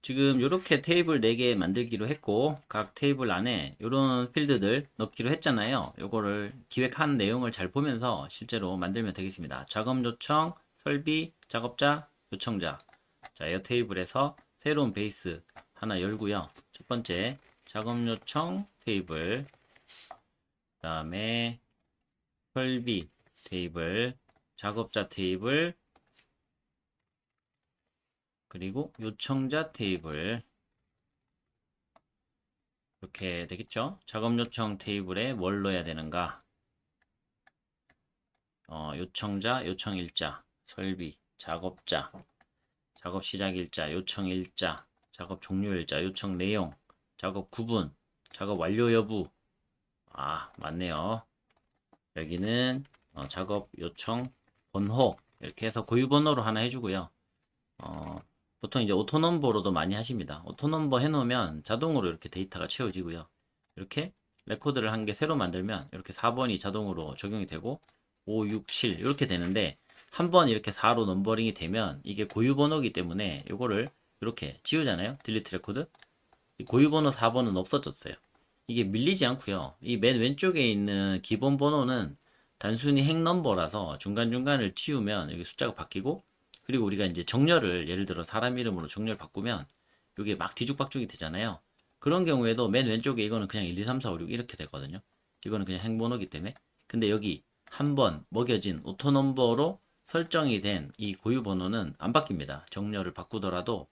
지금 이렇게 테이블 4개 만들기로 했고 각 테이블 안에 이런 필드들 넣기로 했잖아요. 요거를 기획한 내용을 잘 보면서 실제로 만들면 되겠습니다. 작업 요청, 설비, 작업자, 요청자. 자, 에어 테이블에서 새로운 베이스 하나 열고요. 첫 번째 작업 요청 테이블, 그다음에 설비 테이블, 작업자 테이블, 그리고 요청자 테이블 이렇게 되겠죠? 작업 요청 테이블에 뭘 넣어야 되는가? 요청자, 요청 일자, 설비, 작업자, 작업 시작 일자, 요청 일자, 작업 종료 일자, 요청 내용, 작업 구분, 작업 완료 여부. 아, 맞네요. 여기는 작업 요청 번호 이렇게 해서 고유 번호로 하나 해주고요. 어, 보통 이제 오토넘버로도 많이 하십니다. 오토넘버 해놓으면 자동으로 이렇게 데이터가 채워지고요. 이렇게 레코드를 한 개 새로 만들면 이렇게 4번이 자동으로 적용이 되고 5, 6, 7 이렇게 되는데 한 번 이렇게 4로 넘버링이 되면 이게 고유 번호이기 때문에 이거를 이렇게 지우잖아요. 딜리트 레코드. 이 고유 번호 4번은 없어졌어요. 이게 밀리지 않고요. 이 맨 왼쪽에 있는 기본 번호는 단순히 행 넘버라서 중간중간을 지우면 여기 숫자가 바뀌고 그리고 우리가 이제 정렬을 예를 들어 사람 이름으로 정렬 바꾸면 이게 막 뒤죽박죽이 되잖아요. 그런 경우에도 맨 왼쪽에 이거는 그냥 1, 2, 3, 4, 5, 6 이렇게 되거든요. 이거는 그냥 행번호기 때문에. 근데 여기 한 번 먹여진 오토 넘버로 설정이 된 이 고유 번호는 안 바뀝니다. 정렬을 바꾸더라도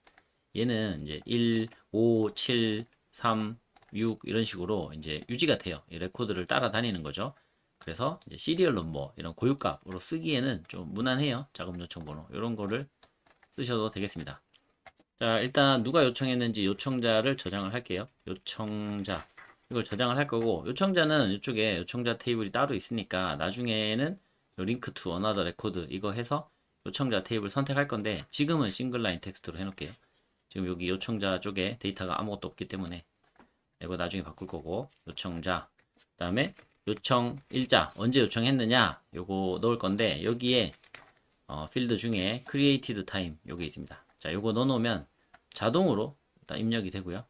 얘는 이제 1, 5, 7, 3, 6 이런 식으로 이제 유지가 돼요. 이 레코드를 따라다니는 거죠. 그래서 이제 시리얼 넘버 이런 고유값으로 쓰기에는 좀 무난해요. 작업 요청 번호 이런 거를 쓰셔도 되겠습니다. 자, 일단 누가 요청했는지 요청자를 저장을 할게요. 요청자 이걸 저장을 할 거고 요청자는 이쪽에 요청자 테이블이 따로 있으니까 나중에는 링크 투 어나더 레코드 이거 해서 요청자 테이블 선택할 건데 지금은 싱글 라인 텍스트로 해놓을게요. 지금 여기 요청자 쪽에 데이터가 아무것도 없기 때문에 이거 나중에 바꿀 거고 요청자 그다음에 요청 일자 언제 요청했느냐 요거 넣을 건데 여기에 필드 중에 created time 여기 있습니다. 자 요거 넣어 놓으면 자동으로 일단 입력이 되고요.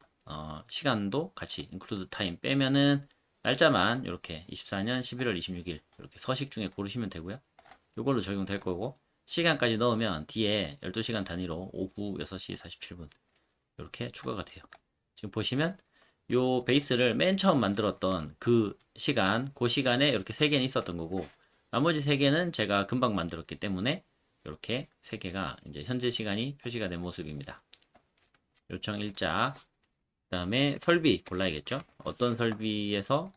시간도 같이 include time 빼면은 날짜만 이렇게 24년 11월 26일 이렇게 서식 중에 고르시면 되고요. 요걸로 적용될 거고 시간까지 넣으면 뒤에 12시간 단위로 오후 6시 47분 이렇게 추가가 돼요. 지금 보시면 요 베이스를 맨 처음 만들었던 그 시간에 이렇게 3개는 있었던 거고 나머지 3개는 제가 금방 만들었기 때문에 이렇게 3개가 이제 현재 시간이 표시가 된 모습입니다. 요청 일자 그 다음에 설비 골라야겠죠. 어떤 설비에서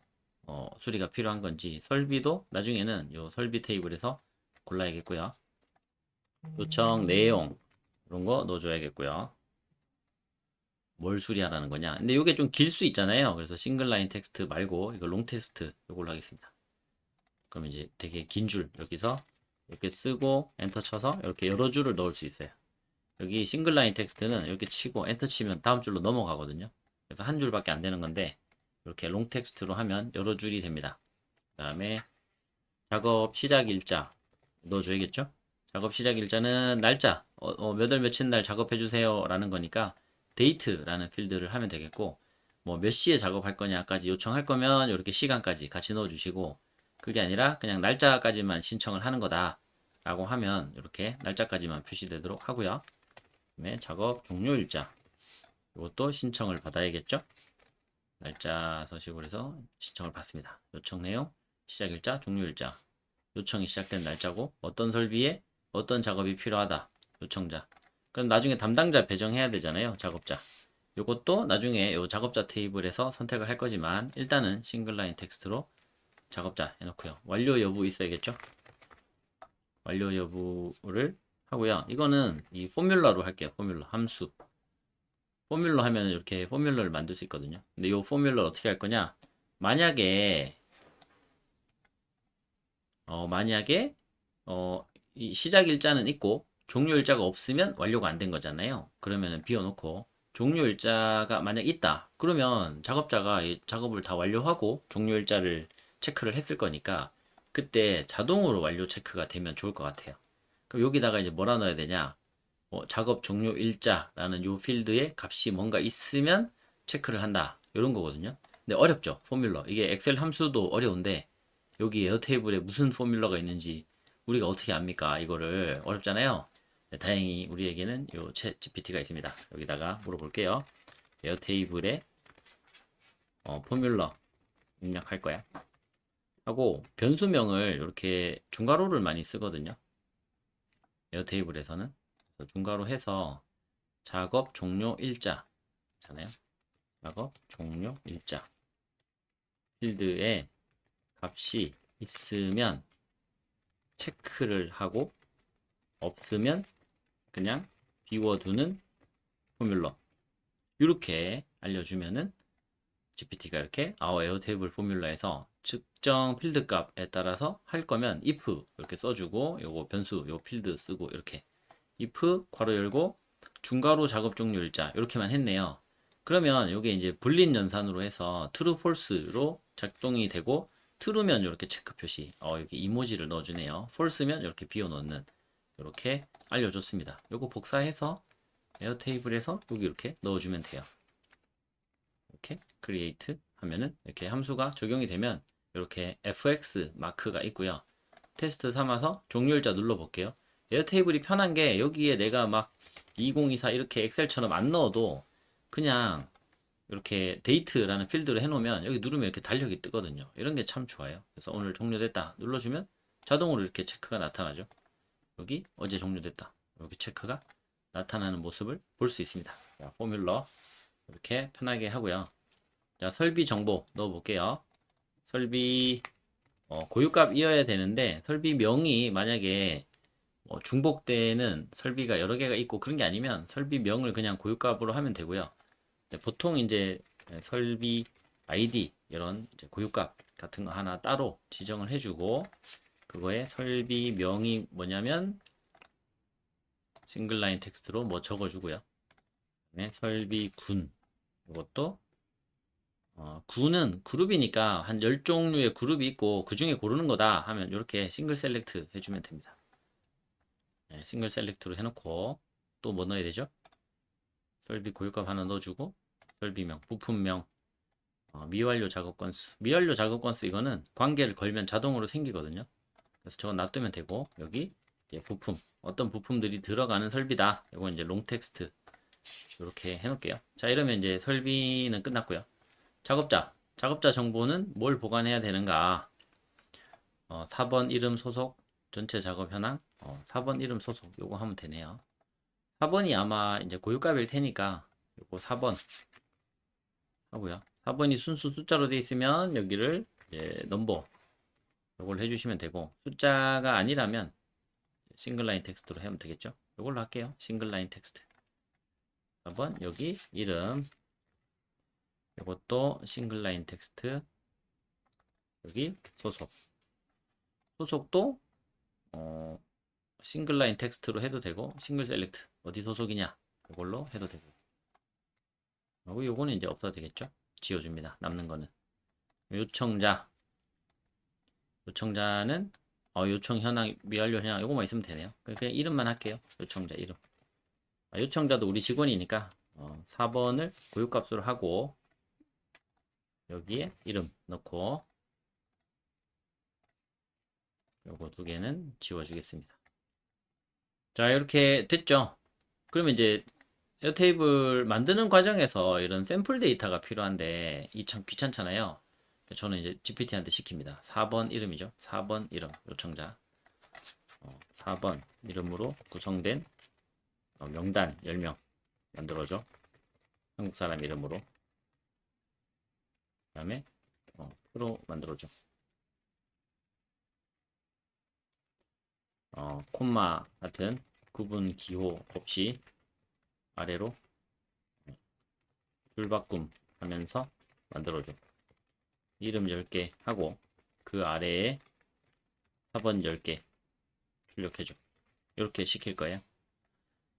수리가 필요한 건지 설비도 나중에는 요 설비 테이블에서 골라야겠고요. 요청 내용 이런 거 넣어줘야겠고요. 뭘 수리하라는 거냐. 근데 이게 좀 길 수 있잖아요. 그래서 싱글 라인 텍스트 말고 이거 롱 텍스트 이걸로 하겠습니다. 그럼 이제 되게 긴 줄 여기서 이렇게 쓰고 엔터 쳐서 이렇게 여러 줄을 넣을 수 있어요. 여기 싱글 라인 텍스트는 이렇게 치고 엔터 치면 다음 줄로 넘어가거든요. 그래서 한 줄밖에 안 되는 건데 이렇게 롱 텍스트로 하면 여러 줄이 됩니다. 그 다음에 작업 시작 일자 넣어줘야겠죠? 작업 시작 일자는 날짜, 몇 월 며칠 날 작업해 주세요 라는 거니까 데이트라는 필드를 하면 되겠고 뭐 몇 시에 작업할 거냐까지 요청할 거면 이렇게 시간까지 같이 넣어 주시고 그게 아니라 그냥 날짜까지만 신청을 하는 거다 라고 하면 이렇게 날짜까지만 표시되도록 하고요. 그다음에 작업 종료 일자 이것도 신청을 받아야겠죠? 날짜 서식으로 해서 신청을 받습니다. 요청 내용, 시작 일자, 종료 일자 요청이 시작된 날짜고 어떤 설비에 어떤 작업이 필요하다 요청자 그럼 나중에 담당자 배정해야 되잖아요 작업자 요것도 나중에 요 작업자 테이블에서 선택을 할 거지만 일단은 싱글 라인 텍스트로 작업자 해놓고요. 완료 여부 있어야겠죠? 완료 여부를 하고요. 이거는 이 포뮬러로 할게요. 포뮬러 함수. 포뮬러 하면 이렇게 포뮬러를 만들 수 있거든요. 근데 이 포뮬러 어떻게 할 거냐? 만약에 만약에 이 시작 일자는 있고 종료 일자가 없으면 완료가 안 된 거잖아요. 그러면은 비워놓고 종료 일자가 만약 있다. 그러면 작업자가 이 작업을 다 완료하고 종료 일자를 체크를 했을 거니까 그때 자동으로 완료 체크가 되면 좋을 것 같아요. 그럼 여기다가 이제 뭐라 넣어야 되냐? 작업 종료 일자라는 요 필드에 값이 뭔가 있으면 체크를 한다. 이런 거거든요. 근데 어렵죠. 포뮬러. 이게 엑셀 함수도 어려운데 여기 에어 테이블에 무슨 포뮬러가 있는지 우리가 어떻게 압니까? 이거를 어렵잖아요. 네, 다행히 우리에게는 요 챗 GPT가 있습니다. 여기다가 물어볼게요. 에어 테이블에 포뮬러 입력할 거야. 하고 변수명을 이렇게 중괄호를 많이 쓰거든요. 에어 테이블에서는 그래서 중괄호 해서 작업 종료 일자잖아요. 작업 종료 일자 필드에 값이 있으면 체크를 하고 없으면 그냥 비워두는 포뮬러 이렇게 알려주면은 GPT가 이렇게 our airtable 포뮬러에서 측정 필드 값에 따라서 할 거면 if 이렇게 써주고 요거 변수 요 필드 쓰고 이렇게 if 괄호 열고 중괄호 작업 종료 일자 이렇게만 했네요. 그러면 이게 이제 불린 연산으로 해서 true false로 작동이 되고 true면 이렇게 체크 표시 여기 이모지를 넣어주네요. false면 이렇게 비워놓는 이렇게 알려줬습니다. 요거 복사해서 에어 테이블에서 여기 이렇게 넣어주면 돼요. 이렇게 create 하면은 이렇게 함수가 적용이 되면 이렇게 fx 마크가 있고요. 테스트 삼아서 종료일자 눌러볼게요. 에어 테이블이 편한 게 여기에 내가 막 2024 이렇게 엑셀처럼 안 넣어도 그냥 이렇게 데이트라는 필드를 해놓으면 여기 누르면 이렇게 달력이 뜨거든요. 이런 게 참 좋아요. 그래서 오늘 종료됐다 눌러주면 자동으로 이렇게 체크가 나타나죠. 여기 어제 종료됐다. 여기 체크가 나타나는 모습을 볼 수 있습니다. 자, 포뮬러 이렇게 편하게 하고요. 자, 설비 정보 넣어볼게요. 설비 고유값이어야 되는데 설비명이 만약에 중복되는 설비가 여러 개가 있고 그런 게 아니면 설비명을 그냥 고유값으로 하면 되고요. 네, 보통 이제 설비 아이디 이런 이제 고유값 같은 거 하나 따로 지정을 해주고 그거에 설비명이 뭐냐면 싱글 라인 텍스트로 뭐 적어주고요. 네, 설비군 이것도 군은 그룹이니까 한 10종류의 그룹이 있고 그 중에 고르는 거다 하면 이렇게 싱글 셀렉트 해주면 됩니다. 네, 싱글 셀렉트로 해놓고 또 뭐 넣어야 되죠? 설비 고유값 하나 넣어주고 설비명, 부품명, 미완료 작업 건수. 미완료 작업 건수 이거는 관계를 걸면 자동으로 생기거든요. 그래서 저건 놔두면 되고 여기 부품 어떤 부품들이 들어가는 설비다. 이거 이제 롱 텍스트 이렇게 해놓을게요. 자 이러면 이제 설비는 끝났고요. 작업자 정보는 뭘 보관해야 되는가? 4번 이름 소속 전체 작업 현황 4번 이름 소속 요거 하면 되네요. 4번이 아마 이제 고유값일 테니까 요거 4번 하고요. 4번이 순수 숫자로 되어 있으면 여기를 넘버 요걸 해주시면 되고 숫자가 아니라면 싱글라인 텍스트로 하면 되겠죠. 요걸로 할게요. 싱글라인 텍스트 4번 여기 이름 요것도 싱글라인 텍스트 여기 소속도 싱글라인 텍스트로 해도 되고 싱글 셀렉트 어디 소속이냐 이걸로 해도 되고 그리고 요거는 이제 없어도 되겠죠. 지워줍니다. 남는 거는 요청자는 요청 현황 미완료 현황 요거만 있으면 되네요. 그냥 이름만 할게요. 요청자 이름 요청자도 우리 직원이니까 4번을 고유값으로 하고 여기에 이름 넣고 요거 두 개는 지워주겠습니다. 자 이렇게 됐죠. 그러면 이제 에어테이블 만드는 과정에서 이런 샘플 데이터가 필요한데 이 참 귀찮잖아요. 저는 이제 GPT한테 시킵니다. 4번 이름이죠. 4번 이름 요청자 4번 이름으로 구성된 명단 10명 만들어줘. 한국 사람 이름으로. 그다음에 프로 만들어줘. 콤마 같은 구분 기호 없이 아래로 줄바꿈 하면서 만들어줘. 이름 10개 하고 그 아래에 4번 10개 출력해줘. 이렇게 시킬 거예요.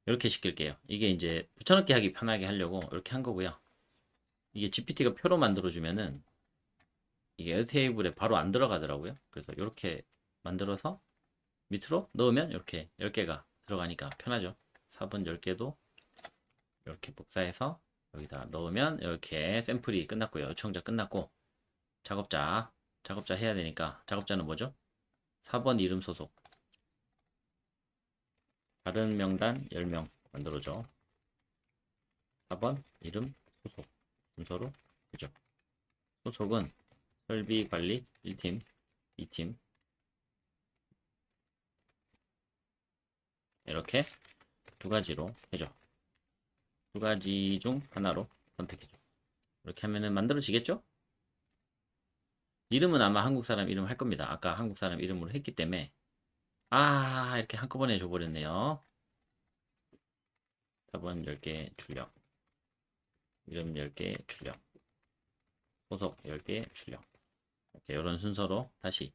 이렇게 시킬게요. 이게 이제 붙여넣기 하기 편하게 하려고 이렇게 한 거고요. 이게 GPT가 표로 만들어주면은 이게 에어테이블에 바로 안 들어가더라고요. 그래서 이렇게 만들어서 밑으로 넣으면 이렇게 10개가 들어가니까 편하죠. 4번 10개도 이렇게 복사해서 여기다 넣으면 이렇게 샘플이 끝났고요. 요청자 끝났고 작업자 해야 되니까 작업자는 뭐죠? 4번 이름 소속 다른 명단 10명 만들어줘. 4번 이름 소속 순서로 그죠? 소속은 설비 관리 1팀, 2팀 이렇게 두 가지로 해줘. 두 가지 중 하나로 선택해줘. 이렇게 하면은 만들어지겠죠? 이름은 아마 한국 사람 이름 할 겁니다. 아까 한국 사람 이름으로 했기 때문에 이렇게 한꺼번에 줘버렸네요. 4번 10개 출력 이름 10개 출력 소속 10개 출력 이렇게 이런 순서로 다시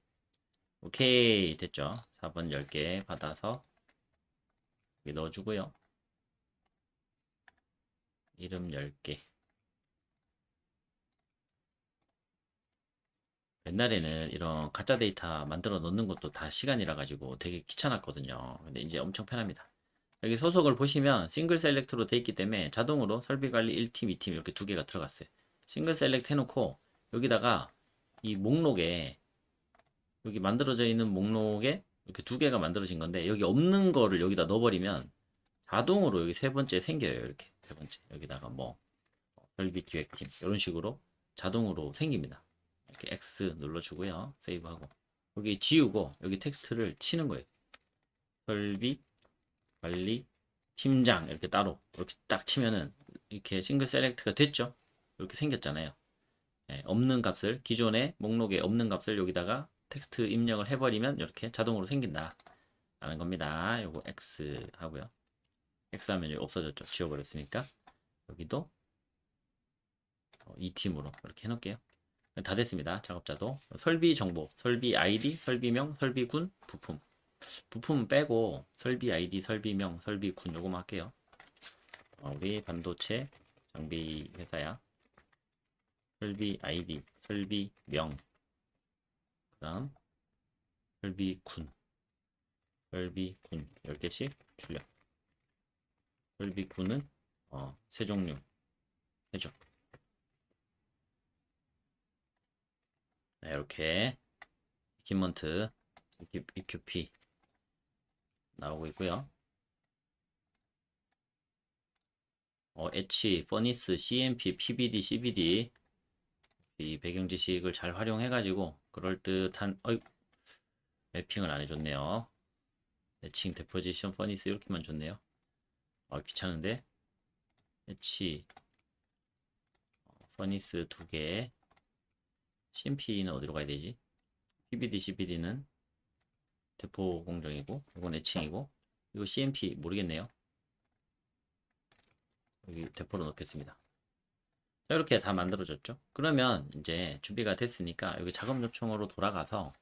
오케이 됐죠. 4번 10개 받아서 여기 넣어주고요. 이름 10개 옛날에는 이런 가짜 데이터 만들어 놓는 것도 다 시간이라 가지고 되게 귀찮았거든요. 근데 이제 엄청 편합니다. 여기 소속을 보시면 싱글 셀렉트로 돼 있기 때문에 자동으로 설비 관리 1팀, 2팀 이렇게 두 개가 들어갔어요. 싱글 셀렉트 해놓고 여기다가 이 목록에 여기 만들어져 있는 목록에 이렇게 두 개가 만들어진 건데 여기 없는 거를 여기다 넣어버리면 자동으로 여기 세 번째 생겨요. 이렇게 세 번째 여기다가 뭐 설비 기획팀 이런 식으로 자동으로 생깁니다. 이렇게 X 눌러주고요. 세이브하고 여기 지우고 여기 텍스트를 치는 거예요. 설비 관리 팀장 이렇게 따로 이렇게 딱 치면은 이렇게 싱글 셀렉트가 됐죠. 이렇게 생겼잖아요. 없는 값을 기존의 목록에 없는 값을 여기다가 텍스트 입력을 해버리면 이렇게 자동으로 생긴다 라는 겁니다. 요거 X 하고요. X 하면 여기 없어졌죠. 지워버렸으니까 여기도 이 팀으로 이렇게 해놓을게요. 다 됐습니다. 작업자도 설비 정보, 설비 아이디, 설비명, 설비군, 부품 빼고 설비 아이디, 설비명, 설비군 요거만 할게요. 우리 반도체 장비 회사야. 설비 아이디, 설비명, 그다음 설비군 10개씩 출력. 설비군은 세 종류 해줘. 네, 이렇게 이퀴먼트 EQP 나오고 있고요. H, 퍼니스, CMP, PBD, CBD 이 배경 지식을 잘 활용해가지고 그럴듯한 매핑을 안 해줬네요. 매칭, 데포지션, 퍼니스 이렇게만 줬네요. 귀찮은데 H, 퍼니스 2개 CMP는 어디로 가야 되지? PBD, CBD는 대포 공정이고 이건 애칭이고 이거 CMP 모르겠네요. 여기 대포로 넣겠습니다. 자, 이렇게 다 만들어졌죠. 그러면 이제 준비가 됐으니까 여기 작업 요청으로 돌아가서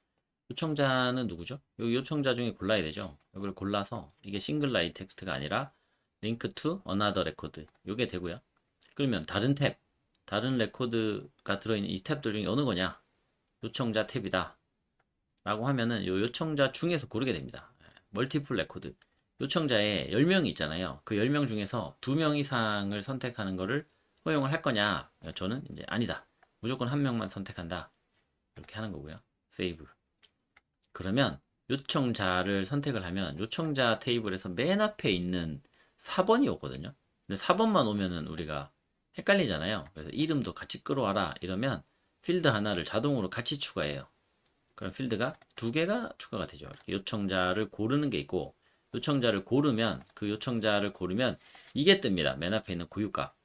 요청자는 누구죠? 여기 요청자 중에 골라야 되죠. 이걸 골라서 이게 싱글 라인 텍스트가 아니라 link to another record 이게 되고요. 그러면 다른 레코드가 들어있는 이 탭들 중에 어느 거냐? 요청자 탭이다. 라고 하면은 요 요청자 중에서 고르게 됩니다. 멀티플 레코드. 요청자에 10명이 있잖아요. 그 10명 중에서 2명 이상을 선택하는 거를 허용을 할 거냐? 저는 이제 아니다. 무조건 한 명만 선택한다. 이렇게 하는 거고요. 세이브. 그러면 요청자를 선택을 하면 요청자 테이블에서 맨 앞에 있는 4번이 오거든요. 근데 4번만 오면은 우리가 헷갈리잖아요. 그래서 이름도 같이 끌어와라 이러면 필드 하나를 자동으로 같이 추가해요. 그럼 필드가 2개가 추가가 되죠. 이렇게 요청자를 고르는 게 있고 요청자를 고르면 이게 뜹니다. 맨 앞에 있는 고유값.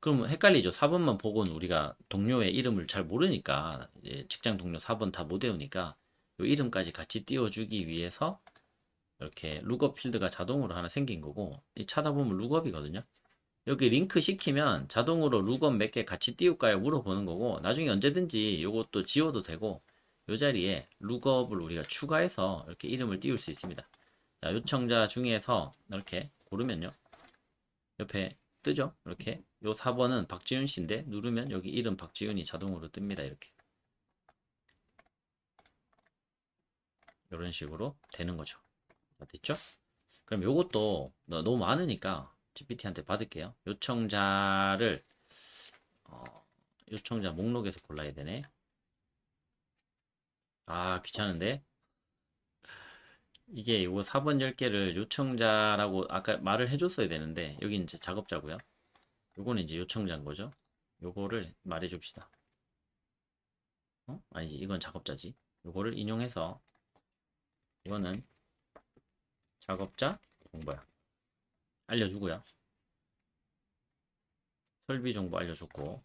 그럼 헷갈리죠. 4번만 보고는 우리가 동료의 이름을 잘 모르니까 이제 직장 동료 4번 다 못 외우니까 요 이름까지 같이 띄워주기 위해서 이렇게 룩업 필드가 자동으로 하나 생긴 거고 이 찾아보면 룩업이거든요. 여기 링크 시키면 자동으로 룩업 몇 개 같이 띄울까요? 물어보는 거고 나중에 언제든지 요것도 지워도 되고 요 자리에 룩업을 우리가 추가해서 이렇게 이름을 띄울 수 있습니다. 자, 요청자 중에서 이렇게 고르면요. 옆에 뜨죠? 이렇게 요 4번은 박지윤 씨인데 누르면 여기 이름 박지윤이 자동으로 뜹니다. 이렇게 이런 식으로 되는 거죠. 됐죠? 그럼 요것도 너무 많으니까 GPT한테 받을게요. 요청자를 요청자 목록에서 골라야 되네. 아 귀찮은데 이게 요거 4번 10개를 요청자라고 아까 말을 해줬어야 되는데 여기 이제 작업자고요. 요거는 이제 요청자인 거죠. 요거를 말해 줍시다. 아니지 이건 작업자지. 요거를 인용해서 이거는 작업자 정보야. 알려주고요. 설비 정보 알려줬고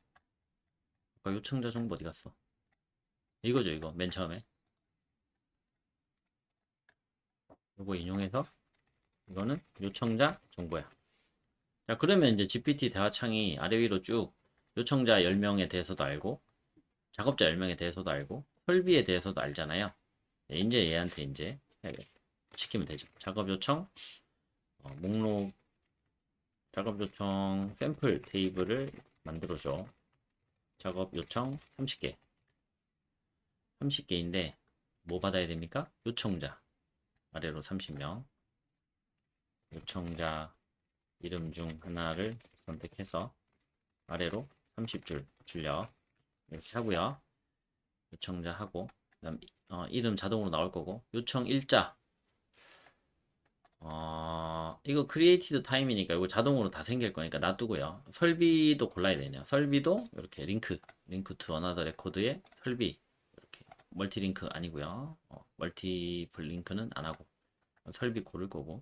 아까 요청자 정보 어디 갔어? 이거죠 이거 맨 처음에 요거 인용해서 이거는 요청자 정보야. 자 그러면 이제 GPT 대화창이 아래 위로 쭉 요청자 10명에 대해서도 알고 작업자 10명에 대해서도 알고 설비에 대해서도 알잖아요. 네, 이제 얘한테 이제 시키면 되죠. 작업 요청 목록 작업 요청 샘플 테이블을 만들어줘. 작업 요청 30개 30개인데 뭐 받아야 됩니까? 요청자 아래로 30명 요청자 이름 중 하나를 선택해서 아래로 30줄 줄여 이렇게 하고요. 요청자 하고 그다음 이름 자동으로 나올 거고 요청 일자 이거 크리에이티드 타임이니까 이거 자동으로 다 생길 거니까 놔두고요. 설비도 골라야 되네요. 설비도 이렇게 링크 투 어나더 레코드에 설비 이렇게 멀티 링크 아니고요. 멀티플 링크는 안 하고 설비 고를 거고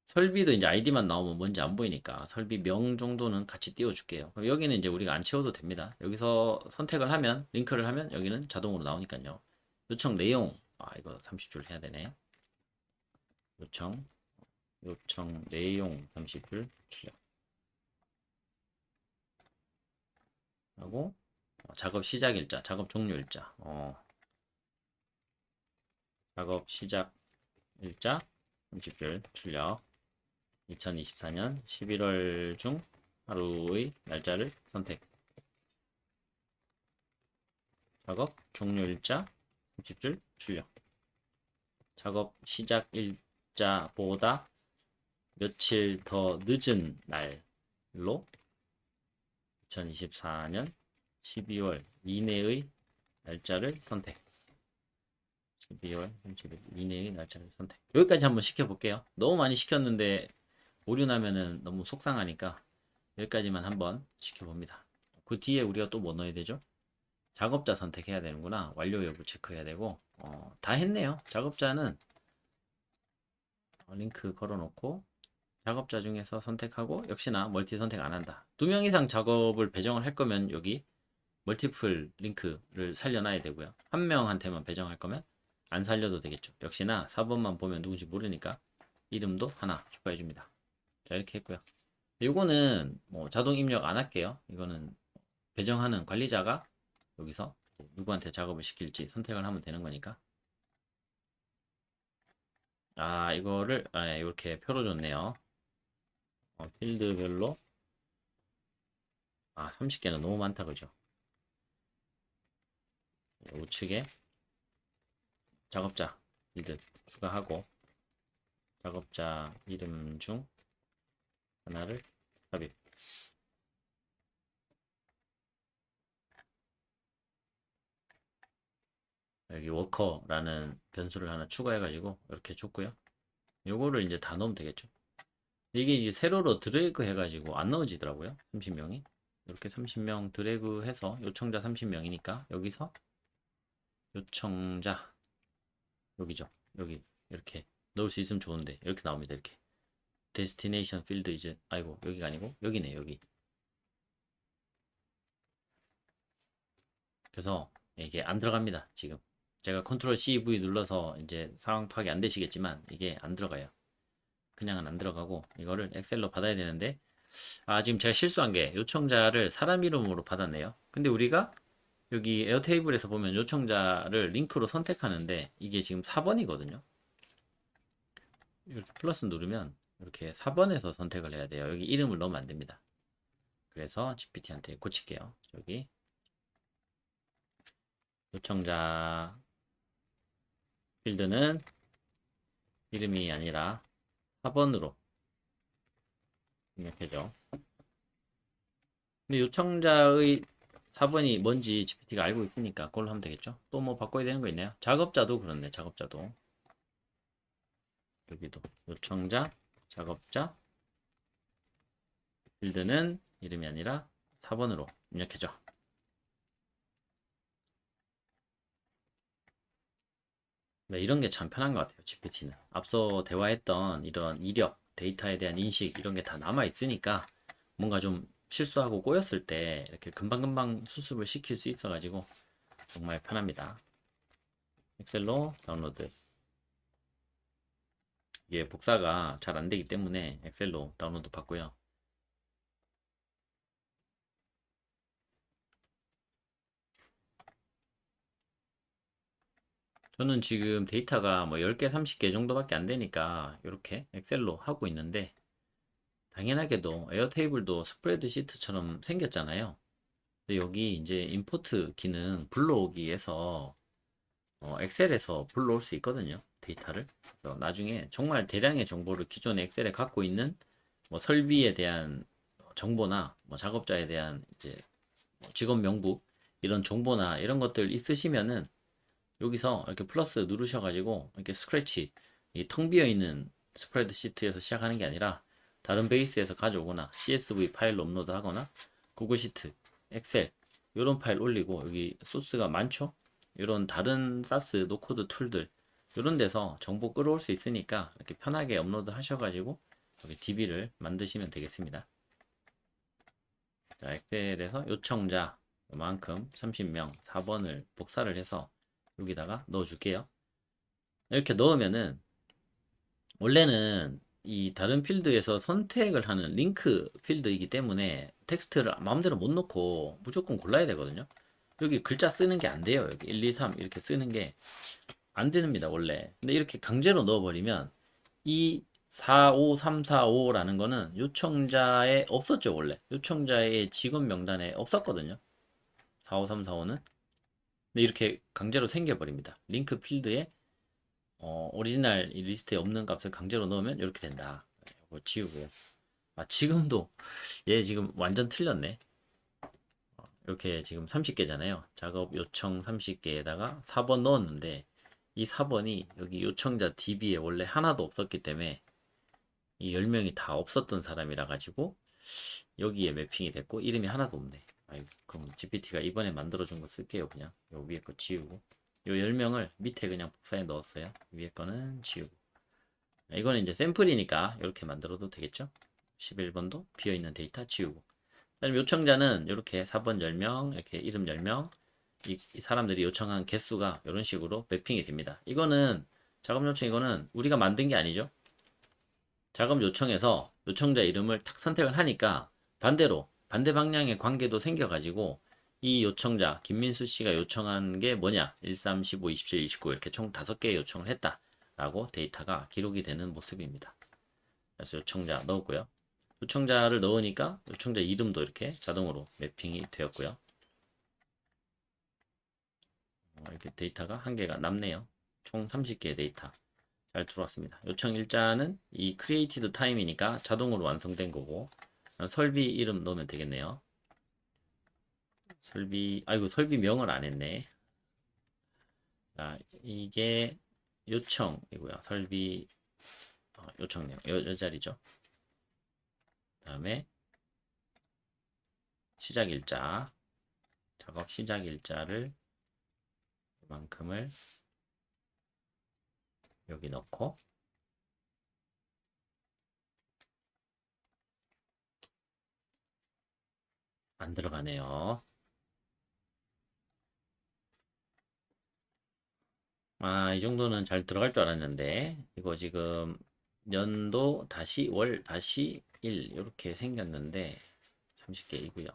설비도 이제 아이디만 나오면 뭔지 안 보이니까 설비 명 정도는 같이 띄워줄게요. 그럼 여기는 이제 우리가 안 채워도 됩니다. 여기서 선택을 하면 링크를 하면 여기는 자동으로 나오니까요. 요청 내용 이거 30줄 해야 되네. 요청 내용 30줄 출력 하고 작업 시작 일자 작업 종료 일자 작업 시작 일자 30줄 출력 2024년 11월 중 하루의 날짜를 선택 작업 종료 일자 30줄 출력 작업 시작 일자보다 며칠 더 늦은 날로 2024년 12월 이내의 날짜를 선택 12월 30일 이내의 날짜를 선택 여기까지 한번 시켜볼게요. 너무 많이 시켰는데 오류 나면은 너무 속상하니까 여기까지만 한번 시켜봅니다. 그 뒤에 우리가 또 뭐 넣어야 되죠? 작업자 선택해야 되는구나. 완료 여부 체크해야 되고 다 했네요. 작업자는 링크 걸어놓고 작업자 중에서 선택하고 역시나 멀티 선택 안 한다. 2명 이상 작업을 배정을 할 거면 여기 멀티플 링크를 살려놔야 되고요. 한 명한테만 배정할 거면 안 살려도 되겠죠. 역시나 4번만 보면 누군지 모르니까 이름도 하나 추가해 줍니다. 자 이렇게 했고요. 이거는 뭐 자동 입력 안 할게요. 이거는 배정하는 관리자가 여기서 누구한테 작업을 시킬지 선택을 하면 되는 거니까. 이거를 이렇게 표로 줬네요. 필드별로 30개는 너무 많다 그죠? 우측에 작업자 필드 추가하고 작업자 이름 중 하나를 삽입 여기 워커라는 변수를 하나 추가해 가지고 이렇게 줬고요. 요거를 이제 다 넣으면 되겠죠. 이게 이제 세로로 드래그 해 가지고 안 넣어지더라고요. 30명이 이렇게 30명 드래그 해서 요청자 30명이니까 여기서 요청자 여기죠. 여기 이렇게 넣을 수 있으면 좋은데 이렇게 나옵니다. 이렇게 destination field is 아이고 여기가 아니고 여기네 여기. 그래서 이게 안 들어갑니다. 지금 제가 컨트롤 CV 눌러서 이제 상황 파악이 안 되시겠지만 이게 안 들어가요. 그냥은 안 들어가고 이거를 엑셀로 받아야 되는데 지금 제가 실수한 게 요청자를 사람 이름으로 받았네요. 근데 우리가 여기 에어테이블에서 보면 요청자를 링크로 선택하는데 이게 지금 4번이거든요. 이렇게 플러스 누르면 이렇게 4번에서 선택을 해야 돼요. 여기 이름을 넣으면 안 됩니다. 그래서 GPT한테 고칠게요. 여기 요청자 필드는 이름이 아니라 4번으로 입력해줘. 근데 요청자의 4번이 뭔지 GPT가 알고 있으니까 그걸로 하면 되겠죠. 또 뭐 바꿔야 되는 거 있나요? 작업자도 그렇네. 작업자도 여기도 요청자 작업자 필드는 이름이 아니라 4번으로 입력해줘. 네, 이런 게 참 편한 것 같아요. GPT는 앞서 대화했던 이런 이력 데이터에 대한 인식 이런 게 다 남아 있으니까 뭔가 좀 실수하고 꼬였을 때 이렇게 금방금방 수습을 시킬 수 있어 가지고 정말 편합니다. 엑셀로 다운로드. 이게 복사가 잘 안 되기 때문에 엑셀로 다운로드 받고요. 저는 지금 데이터가 뭐 10개, 30개 정도밖에 안 되니까 이렇게 엑셀로 하고 있는데 당연하게도 에어테이블도 스프레드시트처럼 생겼잖아요. 근데 여기 이제 임포트 기능 불러오기에서 엑셀에서 불러올 수 있거든요. 데이터를. 그래서 나중에 정말 대량의 정보를 기존의 엑셀에 갖고 있는 뭐 설비에 대한 정보나 뭐 작업자에 대한 이제 뭐 직업 명부 이런 정보나 이런 것들 있으시면은 여기서 이렇게 플러스 누르셔가지고 이렇게 스크래치 이 텅 비어 있는 스프레드 시트에서 시작하는 게 아니라 다른 베이스에서 가져오거나 CSV 파일로 업로드하거나 구글 시트, 엑셀 이런 파일 올리고 여기 소스가 많죠? 이런 다른 사스 노코드 툴들 이런 데서 정보 끌어올 수 있으니까 이렇게 편하게 업로드 하셔가지고 여기 DB를 만드시면 되겠습니다. 자, 엑셀에서 요청자 만큼 30명 4번을 복사를 해서 여기다가 넣어 줄게요. 이렇게 넣으면은 원래는 이 다른 필드에서 선택을 하는 링크 필드이기 때문에 텍스트를 마음대로 못 넣고 무조건 골라야 되거든요. 여기 글자 쓰는 게 안 돼요. 여기 1, 2, 3 이렇게 쓰는 게 안 됩니다, 원래. 근데 이렇게 강제로 넣어버리면 이 4, 5, 3, 4, 5라는 거는 요청자에 없었죠, 원래. 요청자의 직원 명단에 없었거든요. 4, 5, 3, 4, 5는. 근데 이렇게 강제로 생겨버립니다. 링크 필드에 오리지널 이 리스트에 없는 값을 강제로 넣으면 이렇게 된다. 이거 지우고요. 지금도 얘 지금 완전 틀렸네. 이렇게 지금 30개잖아요. 작업 요청 30개에다가 4번 넣었는데 이 4번이 여기 요청자 DB에 원래 하나도 없었기 때문에 이 10명이 다 없었던 사람이라 가지고 여기에 매핑이 됐고 이름이 하나도 없네. 아이고, 그럼 GPT가 이번에 만들어준 거 쓸게요. 그냥 요 위에 거 지우고 요 10명을 밑에 그냥 복사해 넣었어요. 위에 거는 지우고 이거는 이제 샘플이니까 이렇게 만들어도 되겠죠? 11번도 비어있는 데이터 지우고 그다음 요청자는 이렇게 4번 10명 이렇게 이름 10명 이 사람들이 요청한 개수가 이런 식으로 매핑이 됩니다. 이거는 작업 요청 이거는 우리가 만든 게 아니죠. 작업 요청에서 요청자 이름을 탁 선택을 하니까 반대로 반대 방향의 관계도 생겨가지고 이 요청자 김민수 씨가 요청한 게 뭐냐 13, 15, 27, 29 이렇게 총 5개 요청을 했다 라고 데이터가 기록이 되는 모습입니다. 그래서 요청자 넣었고요. 요청자를 넣으니까 요청자 이름도 이렇게 자동으로 매핑이 되었고요. 이렇게 데이터가 한 개가 남네요. 총 30개의 데이터 잘 들어왔습니다. 요청 일자는 이 created time이니까 자동으로 완성된 거고 설비 이름 넣으면 되겠네요. 설비 아이고 설비명을 안 했네. 자, 이게 요청이고요. 설비 요청령 요 자리죠. 다음에 시작 일자 작업 시작 일자를 이만큼을 여기 넣고 안 들어가네요. 아, 이 정도는 잘 들어갈 줄 알았는데, 이거 지금 연도 다시 월 다시 일 이렇게 생겼는데 30개이고요.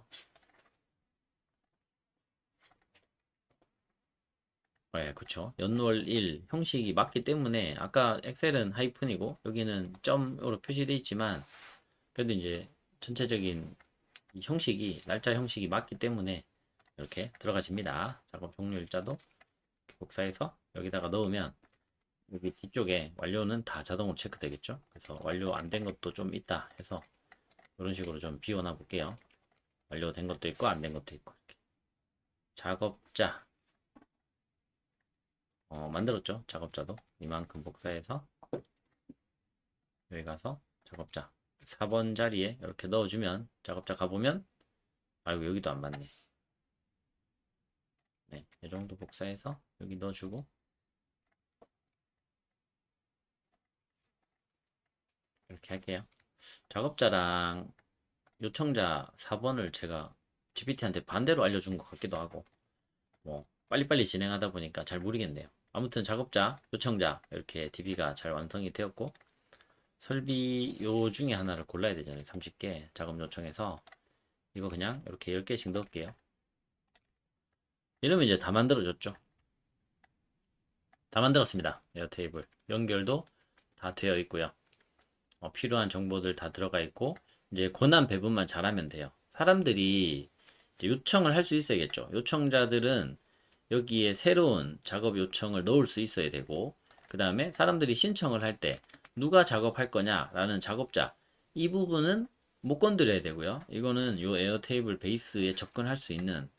네, 그쵸. 연월 일 형식이 맞기 때문에 아까 엑셀은 하이픈이고 여기는 점으로 표시되어 있지만 그래도 이제 전체적인 이 형식이 날짜 형식이 맞기 때문에 이렇게 들어가집니다. 작업 종료 일자도 복사해서 여기다가 넣으면 여기 뒤쪽에 완료는 다 자동으로 체크되겠죠. 그래서 완료 안 된 것도 좀 있다 해서 이런 식으로 좀 비워놔 볼게요. 완료된 것도 있고 안 된 것도 있고 이렇게. 작업자 만들었죠. 작업자도 이만큼 복사해서 여기 가서 작업자 4번 자리에 이렇게 넣어주면 작업자 가보면 아이고 여기도 안 맞네. 네, 이 정도 복사해서 여기 넣어주고 이렇게 할게요. 작업자랑 요청자 4번을 제가 GPT한테 반대로 알려준 것 같기도 하고 뭐 빨리빨리 진행하다 보니까 잘 모르겠네요. 아무튼 작업자, 요청자 이렇게 DB가 잘 완성이 되었고 설비 요 중에 하나를 골라야 되잖아요. 30개 작업 요청해서 이거 그냥 이렇게 10개씩 넣을게요. 이러면 이제 다 만들어졌죠. 다 만들었습니다. 에어 테이블 연결도 다 되어 있고요. 필요한 정보들 다 들어가 있고 이제 권한 배분만 잘하면 돼요. 사람들이 이제 요청을 할 수 있어야겠죠. 요청자들은 여기에 새로운 작업 요청을 넣을 수 있어야 되고 그 다음에 사람들이 신청을 할 때 누가 작업할 거냐라는 작업자 이 부분은 못 건드려야 되고요. 이거는 요 에어테이블 베이스에 접근할 수 있는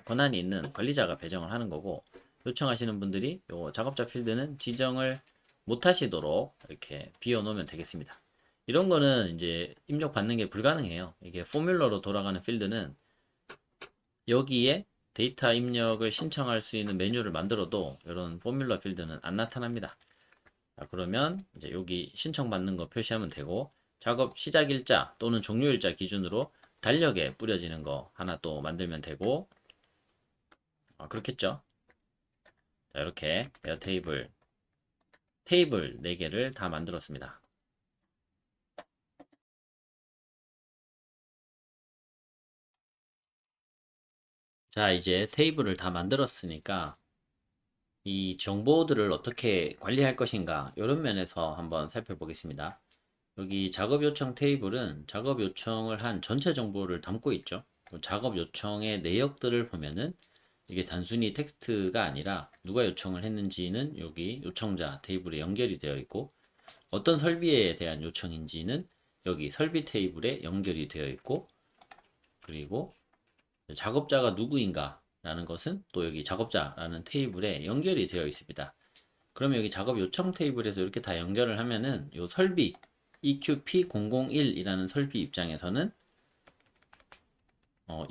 권한이 있는 관리자가 배정을 하는 거고 요청하시는 분들이 요 작업자 필드는 지정을 못 하시도록 이렇게 비워 놓으면 되겠습니다. 이런 거는 이제 입력받는 게 불가능해요. 이게 포뮬러로 돌아가는 필드는 여기에 데이터 입력을 신청할 수 있는 메뉴를 만들어도 이런 포뮬러 필드는 안 나타납니다. 자, 그러면 이제 여기 신청받는 거 표시하면 되고 작업 시작 일자 또는 종료 일자 기준으로 달력에 뿌려지는 거 하나 또 만들면 되고 그렇겠죠. 자, 이렇게 에어 테이블 4개를 다 만들었습니다. 자, 이제 테이블을 다 만들었으니까 이 정보들을 어떻게 관리할 것인가 이런 면에서 한번 살펴보겠습니다. 여기 작업 요청 테이블은 작업 요청을 한 전체 정보를 담고 있죠. 작업 요청의 내역들을 보면은 이게 단순히 텍스트가 아니라 누가 요청을 했는지는 여기 요청자 테이블에 연결이 되어 있고 어떤 설비에 대한 요청인지는 여기 설비 테이블에 연결이 되어 있고 그리고 작업자가 누구인가 라는 것은 또 여기 작업자라는 테이블에 연결이 되어 있습니다. 그러면 여기 작업 요청 테이블에서 이렇게 다 연결을 하면은 요 설비 EQP001이라는 설비 입장에서는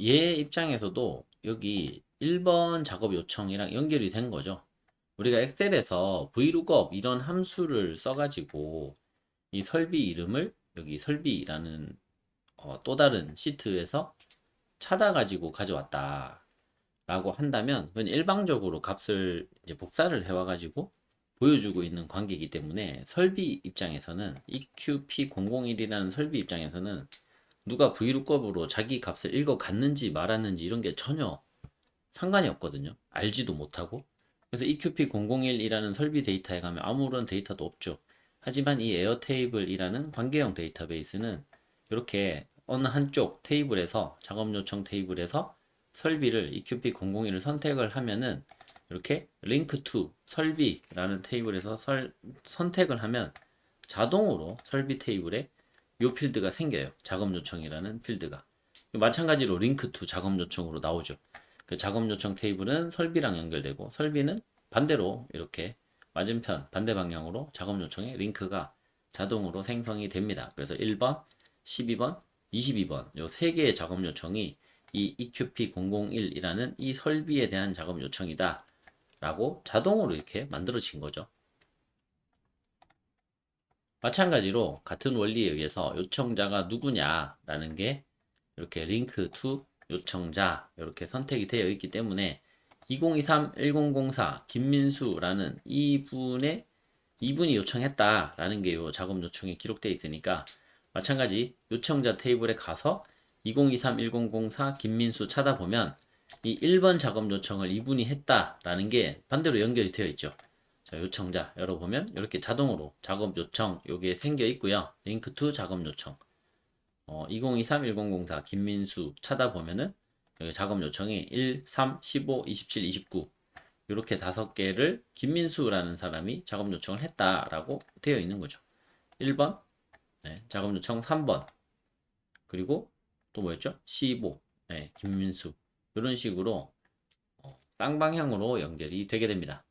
얘 입장에서도 여기 1번 작업 요청이랑 연결이 된 거죠. 우리가 엑셀에서 vlookup 이런 함수를 써가지고 이 설비 이름을 여기 설비라는 또 다른 시트에서 찾아가지고 가져왔다. 라고 한다면 그건 일방적으로 값을 이제 복사를 해와가지고 보여주고 있는 관계이기 때문에 설비 입장에서는 EQP001이라는 설비 입장에서는 누가 vlookup으로 자기 값을 읽어갔는지 말았는지 이런 게 전혀 상관이 없거든요. 알지도 못하고. 그래서 EQP001이라는 설비 데이터에 가면 아무런 데이터도 없죠. 하지만 이 에어테이블이라는 관계형 데이터베이스는 이렇게 어느 한쪽 테이블에서 작업 요청 테이블에서 설비를 EQP001을 선택을 하면은 이렇게 link to 설비라는 테이블에서 선택을 하면 자동으로 설비 테이블에 이 필드가 생겨요. 작업 요청이라는 필드가. 마찬가지로 link to 작업 요청으로 나오죠. 그 작업 요청 테이블은 설비랑 연결되고 설비는 반대로 이렇게 맞은편 반대 방향으로 작업 요청의 링크가 자동으로 생성이 됩니다. 그래서 1번, 12번, 22번 요 세 개의 작업 요청이 이 EQP001이라는 이 설비에 대한 작업 요청이다 라고 자동으로 이렇게 만들어진 거죠. 마찬가지로 같은 원리에 의해서 요청자가 누구냐라는 게 이렇게 link to 요청자 이렇게 선택이 되어 있기 때문에 2023-1004 김민수라는 이분이 요청했다라는 게 요 작업 요청에 기록되어 있으니까 마찬가지 요청자 테이블에 가서 2023-1004 김민수 찾아보면 이 1번 작업 요청을 이분이 했다라는 게 반대로 연결이 되어 있죠. 자, 요청자 열어보면 이렇게 자동으로 작업 요청 여기에 생겨 있고요. 링크 투 작업 요청 2023-1004 김민수 찾아보면은 여기 작업 요청이 1, 3, 15, 27, 29 이렇게 5개를 김민수라는 사람이 작업 요청을 했다라고 되어 있는 거죠. 1번 네, 작업 요청 3번 그리고 또 뭐였죠? 15 네, 김민수 이런 식으로 쌍방향으로 연결이 되게 됩니다.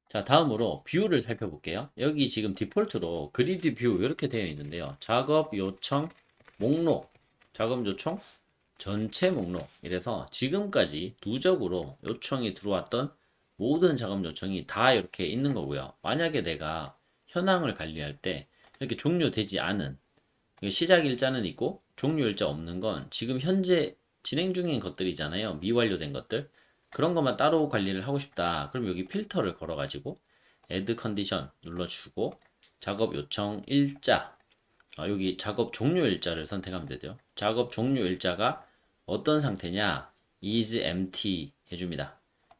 자, 다음으로 뷰를 살펴볼게요. 여기 지금 디폴트로 그리드 뷰 이렇게 되어 있는데요. 작업 요청 목록, 작업 요청 전체 목록. 이래서 지금까지 누적으로 요청이 들어왔던 모든 작업 요청이 다 이렇게 있는 거고요. 만약에 내가 현황을 관리할 때 이렇게 종료되지 않은 시작 일자는 있고 종료 일자 없는 건 지금 현재 진행 중인 것들이잖아요. 미완료된 것들. 그런 것만 따로 관리를 하고 싶다. 그럼 여기 필터를 걸어가지고 add condition 눌러주고 작업 요청 일자 여기 작업 종료 일자를 선택하면 되죠. 작업 종료 일자가 어떤 상태냐? is empty 해줍니다.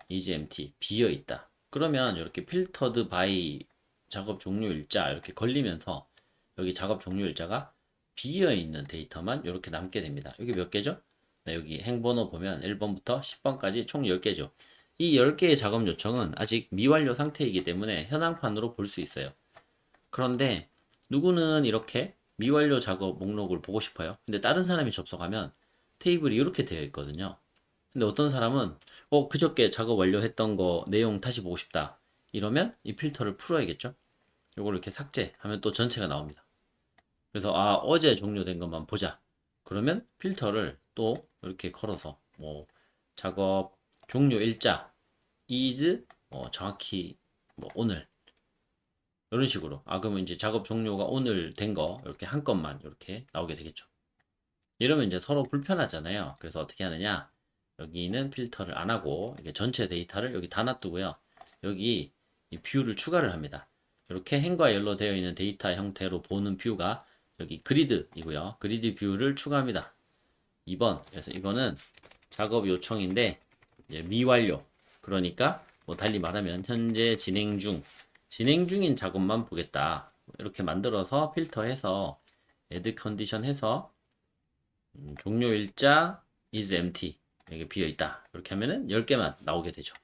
is empty 비어 있다. 그러면 이렇게 filtered by 작업 종료 일자 이렇게 걸리면서 여기 작업 종료 일자가 비어 있는 데이터만 이렇게 남게 됩니다. 여기 몇 개죠? 네, 여기 행번호 보면 1번부터 10번까지 총 10개죠. 이 10개의 작업 요청은 아직 미완료 상태이기 때문에 현황판으로 볼 수 있어요. 그런데 누구는 이렇게 미완료 작업 목록을 보고 싶어요. 근데 다른 사람이 접속하면 테이블이 이렇게 되어 있거든요. 근데 어떤 사람은 그저께 작업 완료했던 거 내용 다시 보고 싶다. 이러면 이 필터를 풀어야겠죠. 이걸 이렇게 삭제하면 또 전체가 나옵니다. 그래서 어제 종료된 것만 보자. 그러면 필터를 또 이렇게 걸어서 뭐 작업 종료 일자 is 정확히 뭐 오늘 이런 식으로 그러면 이제 작업 종료가 오늘 된 거 이렇게 한 건만 이렇게 나오게 되겠죠. 이러면 이제 서로 불편하잖아요. 그래서 어떻게 하느냐? 여기는 필터를 안 하고 이게 전체 데이터를 여기 다 놔두고요. 여기 이 뷰를 추가를 합니다. 이렇게 행과 열로 되어 있는 데이터 형태로 보는 뷰가 여기 그리드이고요. 그리드 뷰를 추가합니다. 2번. 그래서 이거는 작업 요청인데 미완료. 그러니까 뭐 달리 말하면 현재 진행 중인 작업만 보겠다. 이렇게 만들어서 필터해서 add condition 해서 종료 일자 is empty 여기 비어 있다. 이렇게 하면은 10개만 나오게 되죠.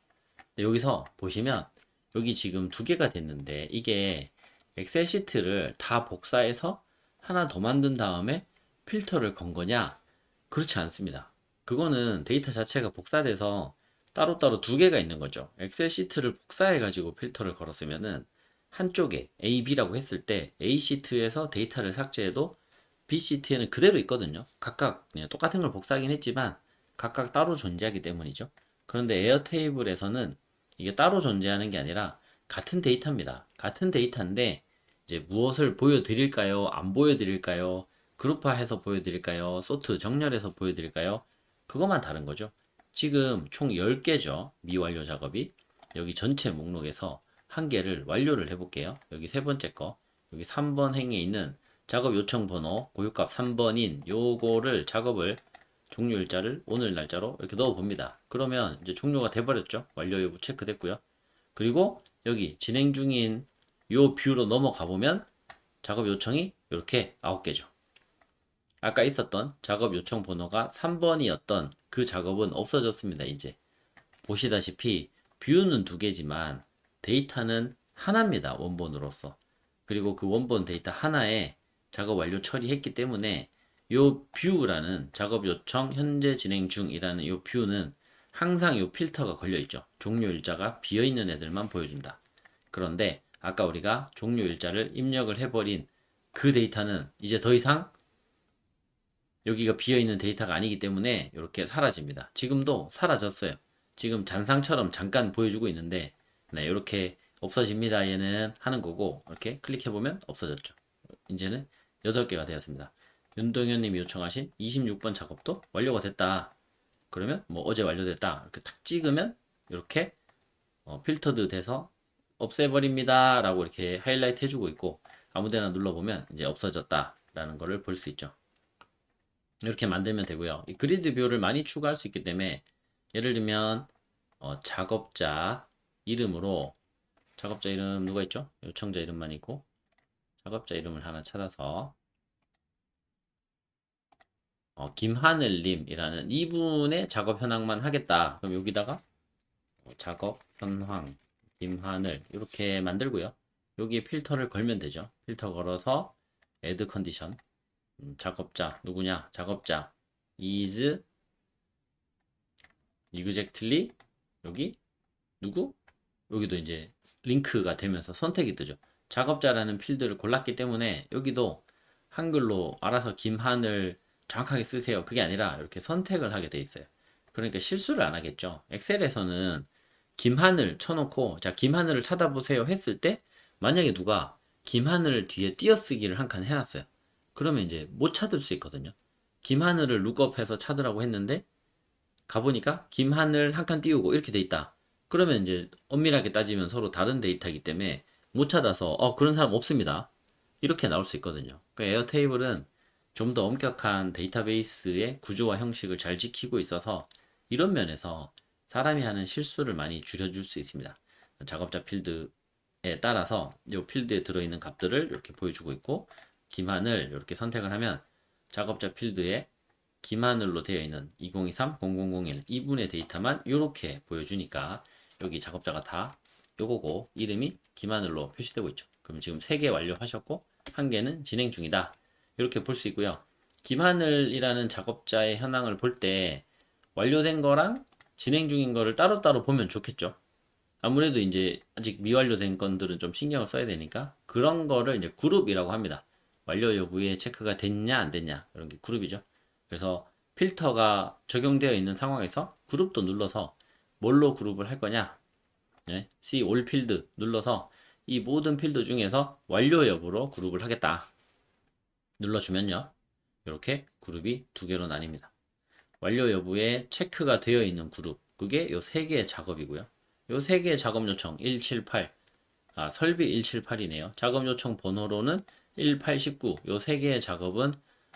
여기서 보시면 여기 지금 2개가 됐는데 이게 엑셀 시트를 다 복사해서 하나 더 만든 다음에 필터를 건 거냐? 그렇지 않습니다. 그거는 데이터 자체가 복사돼서 따로따로 2개가 있는 거죠. 엑셀 시트를 복사해 가지고 필터를 걸었으면은 한쪽에 A, B라고 했을 때 A 시트에서 데이터를 삭제해도 B 시트에는 그대로 있거든요. 각각 그냥 똑같은 걸 복사하긴 했지만 각각 따로 존재하기 때문이죠. 그런데 에어 테이블에서는 이게 따로 존재하는 게 아니라 같은 데이터입니다. 같은 데이터인데 이제 무엇을 보여드릴까요? 안 보여드릴까요? 그룹화해서 보여드릴까요? 소트 정렬해서 보여드릴까요? 그것만 다른 거죠. 지금 총 10개죠. 미완료 작업이. 여기 전체 목록에서 한 개를 완료를 해볼게요. 여기 세 번째 거. 여기 3번 행에 있는 작업 요청 번호 고유값 3번인 요거를 작업을 종료 일자를 오늘 날짜로 이렇게 넣어 봅니다. 그러면 이제 종료가 돼 버렸죠. 완료 여부 체크됐고요. 그리고 여기 진행 중인 요 뷰로 넘어가 보면 작업 요청이 이렇게 9개죠. 아까 있었던 작업 요청 번호가 3번이었던 그 작업은 없어졌습니다. 이제 보시다시피 뷰는 2개지만 데이터는 하나입니다. 원본으로서. 그리고 그 원본 데이터 하나에 작업 완료 처리했기 때문에 요 뷰라는 작업 요청 현재 진행 중이라는 요 뷰는 항상 요 필터가 걸려 있죠. 종료 일자가 비어 있는 애들만 보여준다. 그런데 아까 우리가 종료 일자를 입력을 해버린 그 데이터는 이제 더 이상 여기가 비어 있는 데이터가 아니기 때문에 이렇게 사라집니다. 지금도 사라졌어요. 지금 잔상처럼 잠깐 보여주고 있는데 네, 이렇게 없어집니다. 얘는 하는 거고 이렇게 클릭해 보면 없어졌죠. 이제는 8개가 되었습니다. 윤동현님이 요청하신 26번 작업도 완료가 됐다. 그러면 뭐 어제 완료됐다. 이렇게 탁 찍으면 이렇게 필터드 돼서 없애버립니다. 라고 이렇게 하이라이트 해주고 있고 아무데나 눌러보면 이제 없어졌다. 라는 거를 볼 수 있죠. 이렇게 만들면 되고요. 이 그리드 뷰를 많이 추가할 수 있기 때문에 예를 들면 작업자 이름으로 작업자 이름 누가 있죠? 요청자 이름만 있고 작업자 이름을 하나 찾아서 김하늘님이라는 이분의 작업 현황만 하겠다. 그럼 여기다가 작업 현황 김하늘 이렇게 만들고요. 여기에 필터를 걸면 되죠. 필터 걸어서 add 컨디션 작업자 누구냐? 작업자 is exactly 여기 누구? 여기도 이제 링크가 되면서 선택이 뜨죠. 작업자라는 필드를 골랐기 때문에 여기도 한글로 알아서 김하늘 정확하게 쓰세요. 그게 아니라 이렇게 선택을 하게 돼 있어요. 그러니까 실수를 안 하겠죠. 엑셀에서는 김하늘 쳐놓고 자 김하늘을 찾아보세요 했을 때 만약에 누가 김하늘 뒤에 띄어쓰기를 한 칸 해놨어요. 그러면 이제 못 찾을 수 있거든요. 김하늘을 룩업해서 찾으라고 했는데 가보니까 김하늘 한 칸 띄우고 이렇게 돼 있다. 그러면 이제 엄밀하게 따지면 서로 다른 데이터이기 때문에 못 찾아서 그런 사람 없습니다. 이렇게 나올 수 있거든요. 그러니까 에어테이블은 좀 더 엄격한 데이터베이스의 구조와 형식을 잘 지키고 있어서 이런 면에서 사람이 하는 실수를 많이 줄여줄 수 있습니다. 작업자 필드에 따라서 이 필드에 들어있는 값들을 이렇게 보여주고 있고 김하늘 이렇게 선택을 하면 작업자 필드에 김하늘로 되어 있는 2023-0001 이분의 데이터만 이렇게 보여주니까 여기 작업자가 다 요거고 이름이 김하늘로 표시되고 있죠. 그럼 지금 3개 완료하셨고 1개는 진행 중이다. 이렇게 볼 수 있고요. 김하늘이라는 작업자의 현황을 볼 때 완료된 거랑 진행 중인 거를 따로따로 보면 좋겠죠. 아무래도 이제 아직 미완료된 건들은 좀 신경을 써야 되니까 그런 거를 이제 그룹이라고 합니다. 완료 여부에 체크가 됐냐 안 됐냐 이런 게 그룹이죠. 그래서 필터가 적용되어 있는 상황에서 그룹도 눌러서 뭘로 그룹을 할 거냐 네, See All 필드 눌러서 이 모든 필드 중에서 완료 여부로 그룹을 하겠다 눌러주면요 이렇게 그룹이 2개로 나뉩니다. 완료 여부에 체크가 되어 있는 그룹 그게 요 3개의 작업이고요. 요 3개의 작업 요청 178 설비 178이네요. 작업 요청 번호로는 1819 요 3개의 작업은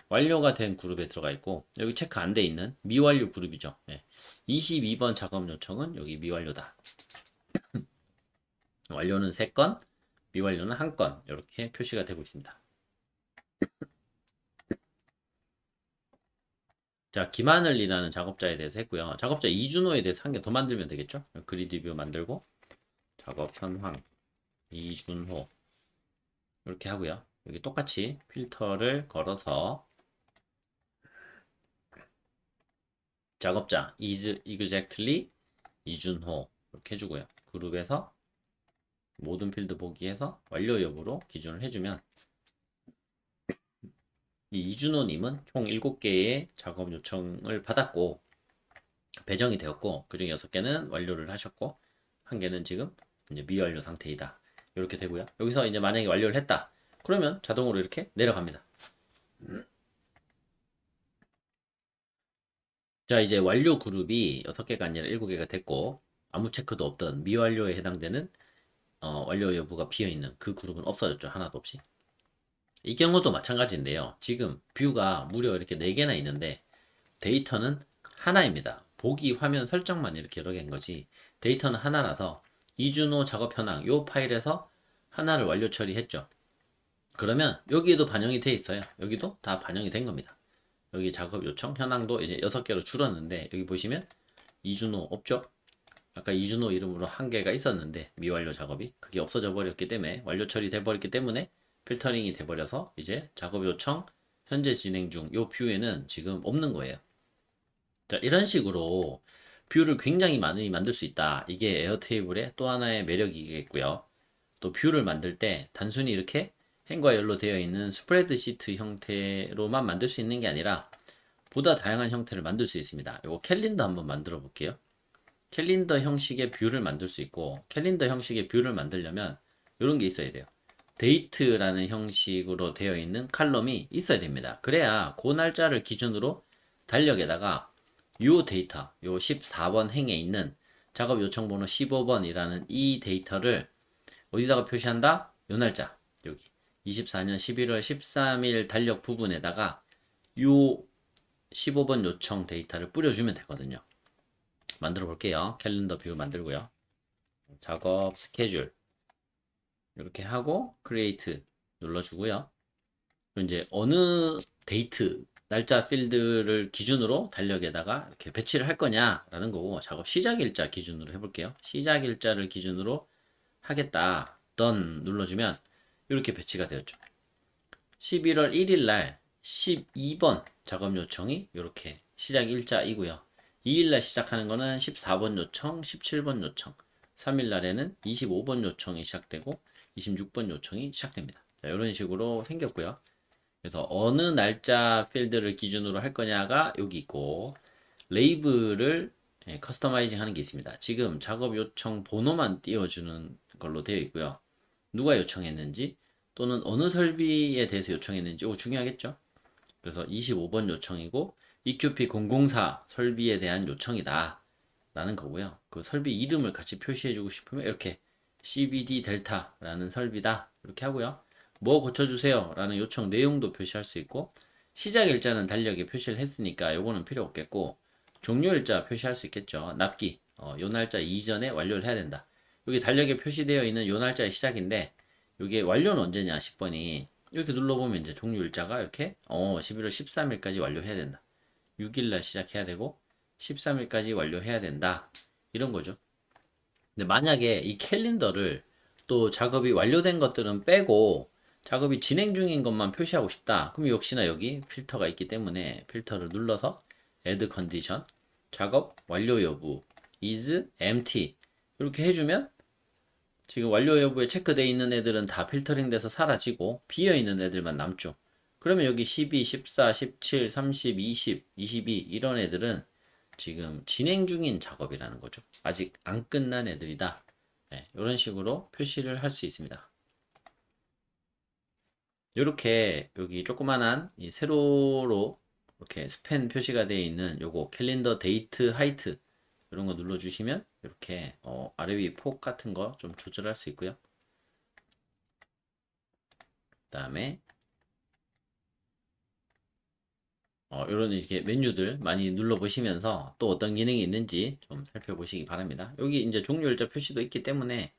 완료가 된 그룹에 들어가 있고 여기 체크 안 돼 있는 미완료 그룹이죠. 네. 22번 작업 요청은 여기 미완료다. 완료는 3건, 미완료는 1건 이렇게 표시가 되고 있습니다. 자, 김하늘이라는 작업자에 대해서 했고요. 작업자 이준호에 대해서 한 개 더 만들면 되겠죠? 그리드 뷰 만들고 작업 현황 이준호 이렇게 하고요. 여기 똑같이 필터를 걸어서 작업자 is exactly 이준호 이렇게 해주고요. 그룹에서 모든 필드 보기에서 완료 여부로 기준을 해주면 이 이준호님은 총 7개의 작업 요청을 받았고 배정이 되었고 그중 6개는 완료를 하셨고 1개는 지금 이제 미완료 상태이다. 이렇게 되고요. 여기서 이제 만약에 완료를 했다. 그러면 자동으로 이렇게 내려갑니다. 자, 이제 완료 그룹이 6개가 아니라 7개가 됐고 아무 체크도 없던 미완료에 해당되는 완료 여부가 비어있는 그 그룹은 없어졌죠. 하나도 없이. 이 경우도 마찬가지인데요. 지금 뷰가 무려 이렇게 4개나 있는데 데이터는 하나입니다. 보기 화면 설정만 이렇게 여러 개인 거지 데이터는 하나라서 이준호 작업 현황 요 파일에서 하나를 완료 처리했죠. 그러면 여기에도 반영이 돼 있어요. 여기도 다 반영이 된 겁니다. 여기 작업 요청 현황도 이제 6개로 줄었는데 여기 보시면 이준호 없죠? 아까 이준호 이름으로 1개가 있었는데 미완료 작업이 그게 없어져 버렸기 때문에 완료 처리돼 버렸기 때문에 필터링이 돼 버려서 이제 작업 요청 현재 진행 중 요 뷰에는 지금 없는 거예요. 자, 이런 식으로 뷰를 굉장히 많이 만들 수 있다. 이게 에어테이블의 또 하나의 매력이겠고요. 또 뷰를 만들 때 단순히 이렇게 행과 열로 되어 있는 스프레드시트 형태로만 만들 수 있는 게 아니라 보다 다양한 형태를 만들 수 있습니다. 이거 캘린더 한번 만들어 볼게요. 캘린더 형식의 뷰를 만들 수 있고 캘린더 형식의 뷰를 만들려면 이런 게 있어야 돼요. 데이트라는 형식으로 되어 있는 칼럼이 있어야 됩니다. 그래야 그 날짜를 기준으로 달력에다가 요 데이터, 요 14번 행에 있는 작업 요청 번호 15번이라는 이 데이터를 어디다가 표시한다? 요 날짜, 여기 24년 11월 13일 달력 부분에다가 요 15번 요청 데이터를 뿌려주면 되거든요. 만들어 볼게요. 캘린더 뷰 만들고요. 작업 스케줄 이렇게 하고 크리에이트 눌러주고요. 이제 어느 데이트 날짜 필드를 기준으로 달력에다가 이렇게 배치를 할 거냐라는 거고, 작업 시작 일자 기준으로 해볼게요. 시작 일자를 기준으로 하겠다. done 눌러주면 이렇게 배치가 되었죠. 11월 1일 날 12번 작업 요청이 이렇게 시작 일자이고요. 2일 날 시작하는 거는 14번 요청, 17번 요청, 3일 날에는 25번 요청이 시작되고 26번 요청이 시작됩니다. 자, 이런 식으로 생겼고요. 그래서 어느 날짜 필드를 기준으로 할 거냐가 여기 있고, 레이블을 커스터마이징 하는 게 있습니다. 지금 작업 요청 번호만 띄워주는 걸로 되어 있고요. 누가 요청했는지 또는 어느 설비에 대해서 요청했는지 이거 중요하겠죠. 그래서 25번 요청이고 EQP004 설비에 대한 요청이다 라는 거고요. 그 설비 이름을 같이 표시해 주고 싶으면 이렇게 CBD 델타라는 설비다 이렇게 하고요. 뭐 고쳐주세요 라는 요청 내용도 표시할 수 있고, 시작 일자는 달력에 표시를 했으니까 요거는 필요 없겠고, 종료 일자 표시할 수 있겠죠. 납기 요 날짜 이전에 완료를 해야 된다. 여기 달력에 표시되어 있는 요 날짜의 시작인데, 이게 완료는 언제냐 10번이 이렇게 눌러보면 이제 종료 일자가 이렇게 11월 13일까지 완료해야 된다. 6일날 시작해야 되고 13일까지 완료해야 된다. 이런 거죠. 근데 만약에 이 캘린더를 또 작업이 완료된 것들은 빼고 작업이 진행 중인 것만 표시하고 싶다. 그럼 역시나 여기 필터가 있기 때문에 필터를 눌러서 add condition 작업 완료 여부 is empty 이렇게 해주면 지금 완료 여부에 체크되어 있는 애들은 다 필터링 돼서 사라지고 비어 있는 애들만 남죠. 그러면 여기 12, 14, 17, 30, 20, 22 이런 애들은 지금 진행 중인 작업이라는 거죠. 아직 안 끝난 애들이다. 네, 이런 식으로 표시를 할 수 있습니다. 이렇게 여기 조그만한 이 세로로 이렇게 스팬 표시가 되어 있는 요거 캘린더 데이트 하이트 이런 거 눌러주시면 이렇게 아래 위 폭 같은 거 좀 조절할 수 있고요. 그다음에 이런 이렇게 메뉴들 많이 눌러보시면서 또 어떤 기능이 있는지 좀 살펴보시기 바랍니다. 여기 이제 종료일자 표시도 있기 때문에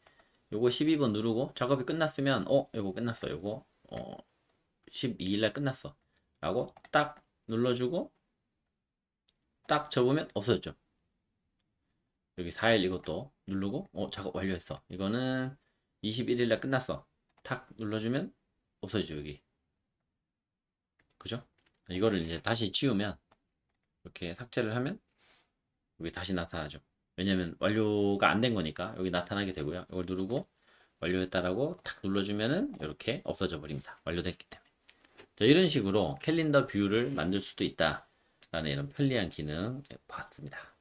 요거 12번 누르고 작업이 끝났으면 요거 끝났어. 요거 12일 날 끝났어. 라고 딱 눌러주고 딱 접으면 없어졌죠. 여기 4일 이것도 누르고 작업 완료했어. 이거는 21일 날 끝났어. 탁 눌러주면 없어지죠. 여기. 그죠? 이거를 이제 다시 지우면 이렇게 삭제를 하면 여기 다시 나타나죠. 왜냐면 완료가 안 된 거니까 여기 나타나게 되고요. 이걸 누르고 완료했다라고 탁 눌러주면은 이렇게 없어져 버립니다. 완료됐기 때문에. 자, 이런 식으로 캘린더 뷰를 만들 수도 있다 라는 이런 편리한 기능 봤습니다.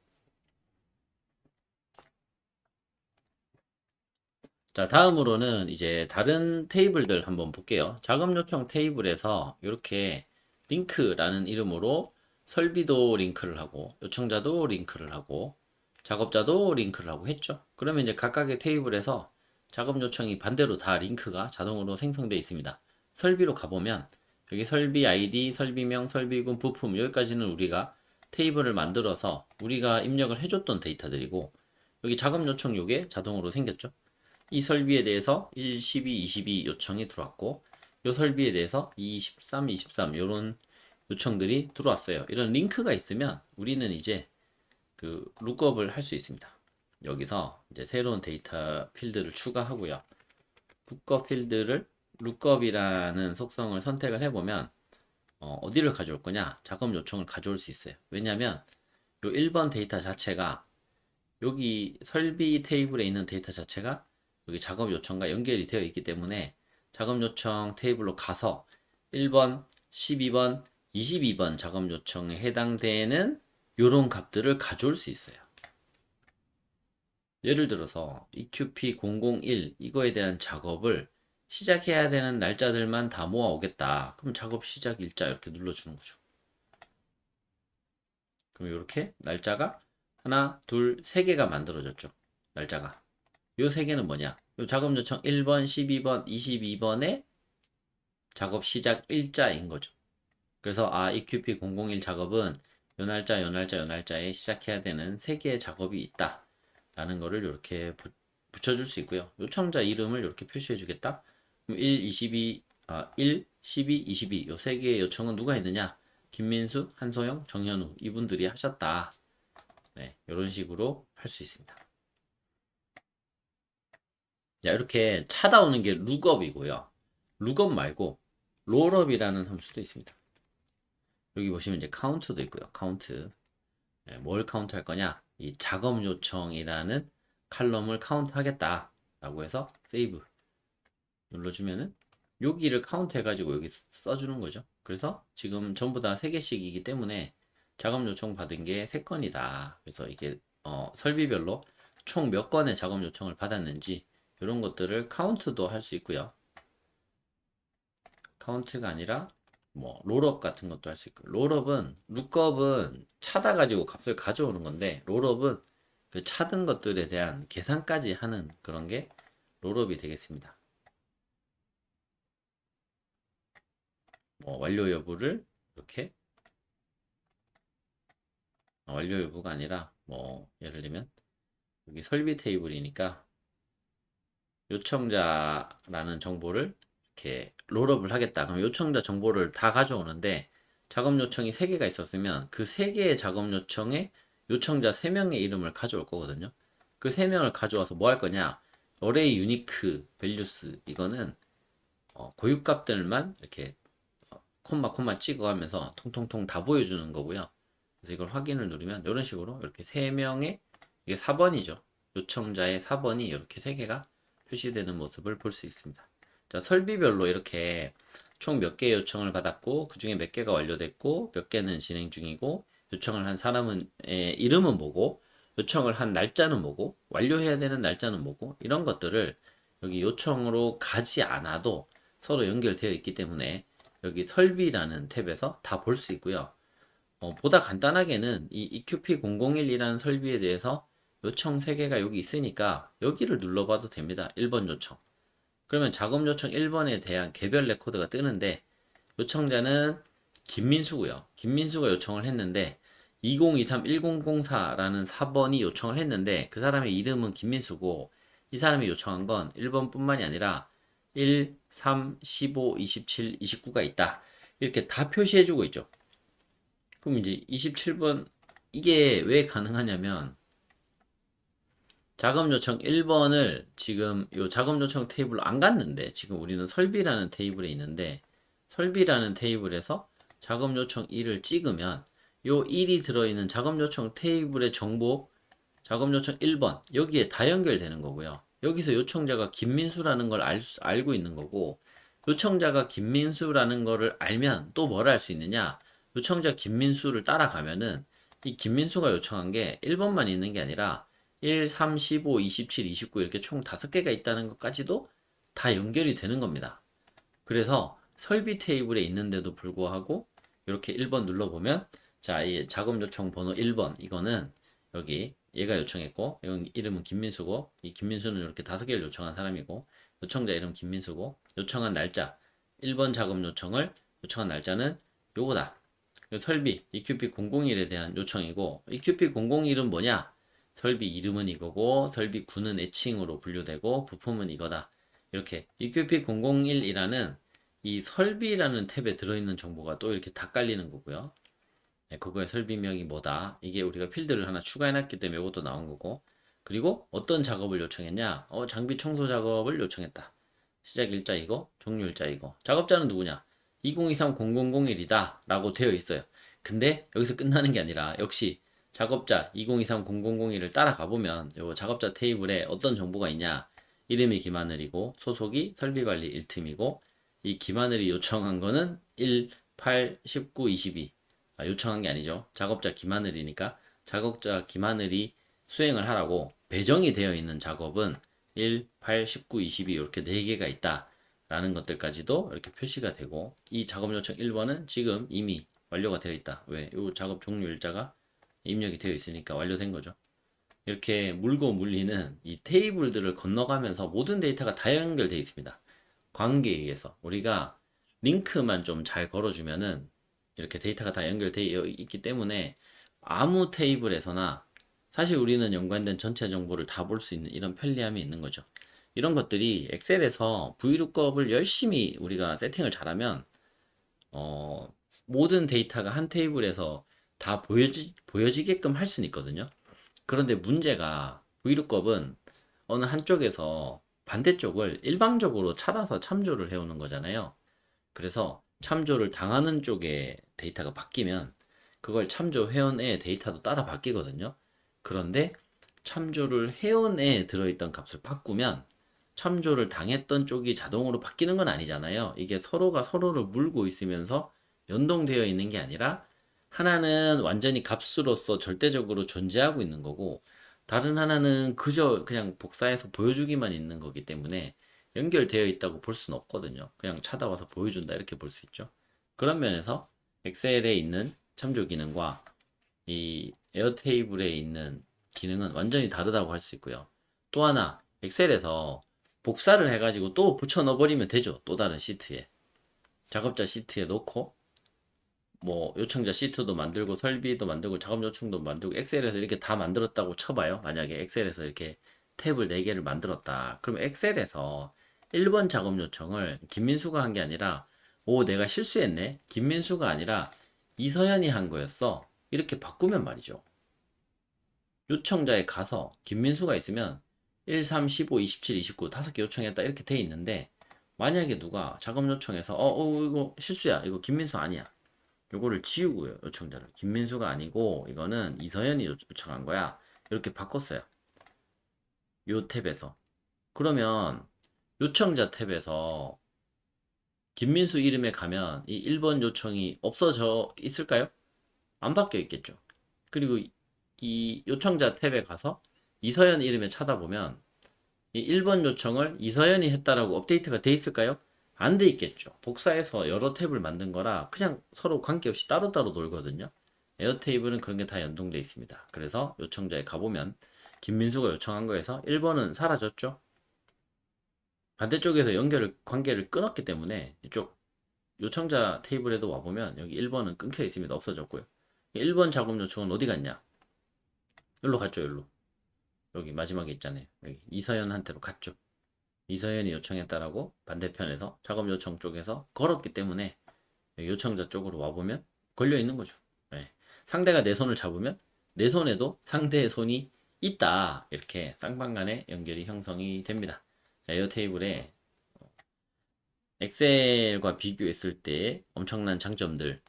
자, 다음으로는 이제 다른 테이블들 한번 볼게요. 작업 요청 테이블에서 이렇게 링크라는 이름으로 설비도 링크를 하고 요청자도 링크를 하고 작업자도 링크를 하고 했죠. 그러면 이제 각각의 테이블에서 작업 요청이 반대로 다 링크가 자동으로 생성되어 있습니다. 설비로 가보면 여기 설비 아이디, 설비명, 설비군, 부품 여기까지는 우리가 테이블을 만들어서 우리가 입력을 해줬던 데이터들이고, 여기 작업 요청 요게 자동으로 생겼죠. 이 설비에 대해서 1, 12, 22 요청이 들어왔고, 이 설비에 대해서 23, 23 이런 요청들이 들어왔어요. 이런 링크가 있으면 우리는 이제 그 룩업을 할 수 있습니다. 여기서 이제 새로운 데이터 필드를 추가하고요. 룩업 필드를 룩업이라는 속성을 선택을 해보면 어디를 가져올 거냐? 작업 요청을 가져올 수 있어요. 왜냐하면 요 1번 데이터 자체가 여기 설비 테이블에 있는 데이터 자체가 여기 작업 요청과 연결이 되어 있기 때문에 작업 요청 테이블로 가서 1번, 12번, 22번 작업 요청에 해당되는 이런 값들을 가져올 수 있어요. 예를 들어서 EQP001 이거에 대한 작업을 시작해야 되는 날짜들만 다 모아오겠다. 그럼 작업 시작 일자 이렇게 눌러주는 거죠. 그럼 이렇게 날짜가 하나, 둘, 세 개가 만들어졌죠. 날짜가. 요 세 개는 뭐냐? 요 작업 요청 1번, 12번, 22번의 작업 시작 일자인 거죠. 그래서 EQP001 작업은 요 날짜, 요 날짜, 요 날짜에 시작해야 되는 세 개의 작업이 있다. 라는 거를 이렇게 붙여줄 수 있고요. 요청자 이름을 이렇게 표시해 주겠다. 그럼 1, 22, 1, 12, 22. 요 세 개의 요청은 누가 했느냐? 김민수, 한소영, 정현우 이분들이 하셨다. 네, 이런 식으로 할 수 있습니다. 자, 이렇게 찾아오는 게 룩업이고요. 룩업 말고 롤업이라는 함수도 있습니다. 여기 보시면 이제 카운트도 있고요. 카운트. 네, 뭘 카운트 할 거냐? 이 작업 요청이라는 칼럼을 카운트 하겠다라고 해서 세이브 눌러주면은 여기를 카운트 해가지고 여기 써주는 거죠. 그래서 지금 전부 다 3개씩이기 때문에 작업 요청 받은 게 3건이다. 그래서 이게 설비별로 총 몇 건의 작업 요청을 받았는지 이런 것들을 카운트도 할 수 있고요. 카운트가 아니라 뭐 롤업 같은 것도 할 수 있고 롤업은 룩업은 찾아가지고 값을 가져오는 건데 롤업은 그 찾은 것들에 대한 계산까지 하는 그런 게 롤업이 되겠습니다. 뭐 완료 여부를 이렇게 완료 여부가 아니라 뭐 예를 들면 여기 설비 테이블이니까 요청자라는 정보를 이렇게 롤업을 하겠다. 그럼 요청자 정보를 다 가져오는데 작업 요청이 3개가 있었으면 그 3개의 작업 요청에 요청자 3명의 이름을 가져올 거거든요. 그 3명을 가져와서 뭐 할 거냐? 어레이 유니크 밸류스 이거는 고유값들만 이렇게 콤마 찍어가면서 통통통 다 보여주는 거고요. 그래서 이걸 확인을 누르면 이런 식으로 이렇게 3명의 이게 4번이죠. 요청자의 4번이 이렇게 3개가 표시되는 모습을 볼 수 있습니다. 자, 설비별로 이렇게 총 몇 개의 요청을 받았고 그 중에 몇 개가 완료됐고 몇 개는 진행 중이고 요청을 한 사람은 이름은 뭐고 요청을 한 날짜는 뭐고 완료해야 되는 날짜는 뭐고 이런 것들을 여기 요청으로 가지 않아도 서로 연결되어 있기 때문에 여기 설비라는 탭에서 다 볼 수 있고요. 보다 간단하게는 이 EQP001이라는 설비에 대해서 요청 3개가 여기 있으니까 여기를 눌러봐도 됩니다. 1번 요청. 그러면 작업 요청 1번에 대한 개별 레코드가 뜨는데 요청자는 김민수고요. 김민수가 요청을 했는데 2023-1004라는 4번이 요청을 했는데 그 사람의 이름은 김민수고 이 사람이 요청한 건 1번뿐만이 아니라 1, 3, 15, 27, 29가 있다. 이렇게 다 표시해주고 있죠. 그럼 이제 27번 이게 왜 가능하냐면 작업 요청 1번을 지금 요 작업 요청 테이블로 안 갔는데 지금 우리는 설비라는 테이블에 있는데 설비라는 테이블에서 작업 요청 1을 찍으면 요 1이 들어있는 작업 요청 테이블의 정보 작업 요청 1번 여기에 다 연결되는 거고요. 여기서 요청자가 김민수라는 걸 알고 있는 거고 요청자가 김민수라는 거를 알면 또 뭘 할 수 있느냐? 요청자 김민수를 따라가면은 이 김민수가 요청한 게 1번만 있는 게 아니라 1, 3, 15, 27, 29 이렇게 총 5개가 있다는 것까지도 다 연결이 되는 겁니다. 그래서 설비 테이블에 있는데도 불구하고 이렇게 1번 눌러보면 자, 이 작업 요청 번호 1번 이거는 여기 얘가 요청했고 이건 이름은 김민수고 이 김민수는 이렇게 5개를 요청한 사람이고 요청자 이름 김민수고 요청한 날짜 1번 작업 요청을 요청한 날짜는 요거다. 설비 EQP001에 대한 요청이고 EQP001은 뭐냐? 설비 이름은 이거고 설비 군은 애칭으로 분류되고 부품은 이거다. 이렇게 EQP001이라는 이 설비라는 탭에 들어있는 정보가 또 이렇게 다 깔리는 거고요. 네, 그거의 설비명이 뭐다. 이게 우리가 필드를 하나 추가해놨기 때문에 이것도 나온 거고. 그리고 어떤 작업을 요청했냐? 장비 청소 작업을 요청했다. 시작 일자 이거, 종료 일자 이거. 작업자는 누구냐? 2023-0001이다 라고 되어 있어요. 근데 여기서 끝나는 게 아니라 역시 작업자 2023-0001을 따라가 보면 요 작업자 테이블에 어떤 정보가 있냐? 이름이 김하늘이고 소속이 설비관리 1팀이고 이 김하늘이 요청한 거는 1, 8, 19, 22 요청한 게 아니죠. 작업자 김하늘이니까 작업자 김하늘이 수행을 하라고 배정이 되어 있는 작업은 1, 8, 19, 22 이렇게 4개가 있다. 라는 것들까지도 이렇게 표시가 되고, 이 작업 요청 1번은 지금 이미 완료가 되어 있다. 왜? 이 작업 종료 일자가 입력이 되어 있으니까 완료된 거죠. 이렇게 물고 물리는 이 테이블들을 건너가면서 모든 데이터가 다 연결되어 있습니다. 관계에 의해서 우리가 링크만 좀 잘 걸어주면은 이렇게 데이터가 다 연결되어 있기 때문에 아무 테이블에서나 사실 우리는 연관된 전체 정보를 다 볼 수 있는 이런 편리함이 있는 거죠. 이런 것들이 엑셀에서 VLOOKUP을 열심히 우리가 세팅을 잘하면 어, 모든 데이터가 한 테이블에서 다 보여지게끔 할 수는 있거든요. 그런데 문제가 VLOOKUP은 어느 한쪽에서 반대쪽을 일방적으로 찾아서 참조를 해오는 거잖아요. 그래서 참조를 당하는 쪽에 데이터가 바뀌면 그걸 참조해온 애의 데이터도 따라 바뀌거든요. 그런데 참조를 해온 애에 들어있던 값을 바꾸면 참조를 당했던 쪽이 자동으로 바뀌는 건 아니잖아요. 이게 서로가 서로를 물고 있으면서 연동되어 있는 게 아니라 하나는 완전히 값으로서 절대적으로 존재하고 있는 거고 다른 하나는 그저 그냥 복사해서 보여주기만 있는 거기 때문에 연결되어 있다고 볼 수는 없거든요. 그냥 찾아와서 보여준다 이렇게 볼 수 있죠. 그런 면에서 엑셀에 있는 참조 기능과 이 에어테이블에 있는 기능은 완전히 다르다고 할 수 있고요. 또 하나 엑셀에서 복사를 해가지고 또 붙여 넣어버리면 되죠. 또 다른 시트에 작업자 시트에 넣고 뭐 요청자 시트도 만들고 설비도 만들고 작업 요청도 만들고 엑셀에서 이렇게 다 만들었다고 쳐봐요. 만약에 엑셀에서 이렇게 탭을 4개를 만들었다. 그럼 엑셀에서 1번 작업 요청을 김민수가 한 게 아니라 오 내가 실수했네. 김민수가 아니라 이서연이 한 거였어. 이렇게 바꾸면 말이죠. 요청자에 가서 김민수가 있으면 1, 3, 15, 27, 29 5개 요청했다 이렇게 돼 있는데 만약에 누가 작업 요청해서 이거 실수야. 이거 김민수 아니야. 요거를 지우고요. 요청자를. 김민수가 아니고 이거는 이서연이 요청한 거야. 이렇게 바꿨어요. 요 탭에서. 그러면 요청자 탭에서 김민수 이름에 가면 이 1번 요청이 없어져 있을까요? 안 바뀌어 있겠죠. 그리고 이 요청자 탭에 가서 이서연 이름에 찾아보면 이 1번 요청을 이서연이 했다라고 업데이트가 돼 있을까요? 안 돼 있겠죠. 복사해서 여러 탭을 만든 거라 그냥 서로 관계없이 따로따로 놀거든요. 에어테이블은 그런 게 다 연동돼 있습니다. 그래서 요청자에 가보면 김민수가 요청한 거에서 1번은 사라졌죠. 반대쪽에서 관계를 끊었기 때문에 이쪽 요청자 테이블에도 와보면 여기 1번은 끊겨 있습니다. 없어졌고요. 1번 작업 요청은 어디 갔냐? 여기로 갔죠, 여기로. 여기 마지막에 있잖아요. 여기 이서연한테로 갔죠. 이서연이 요청했다라고 반대편에서 작업 요청 쪽에서 걸었기 때문에 요청자 쪽으로 와보면 걸려 있는 거죠. 네. 상대가 내 손을 잡으면 내 손에도 상대의 손이 있다. 이렇게 쌍방간의 연결이 형성이 됩니다. 에어테이블에 엑셀과 비교했을 때 엄청난 장점들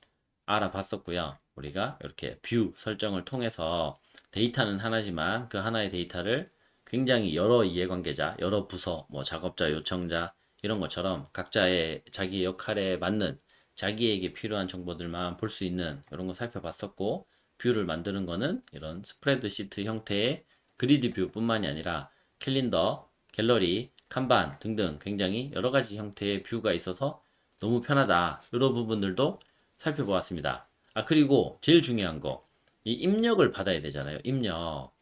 알아봤었고요. 우리가 이렇게 뷰 설정을 통해서 데이터는 하나지만 그 하나의 데이터를 굉장히 여러 이해관계자, 여러 부서, 뭐 작업자, 요청자 이런 것처럼 각자의 자기 역할에 맞는 자기에게 필요한 정보들만 볼 수 있는 이런 거 살펴봤었고 뷰를 만드는 거는 이런 스프레드시트 형태의 그리드 뷰뿐만이 아니라 캘린더, 갤러리, kanban 등등 굉장히 여러 가지 형태의 뷰가 있어서 너무 편하다. 이런 부분들도 살펴보았습니다. 아, 그리고 제일 중요한 거. 이 입력을 받아야 되잖아요. 입력.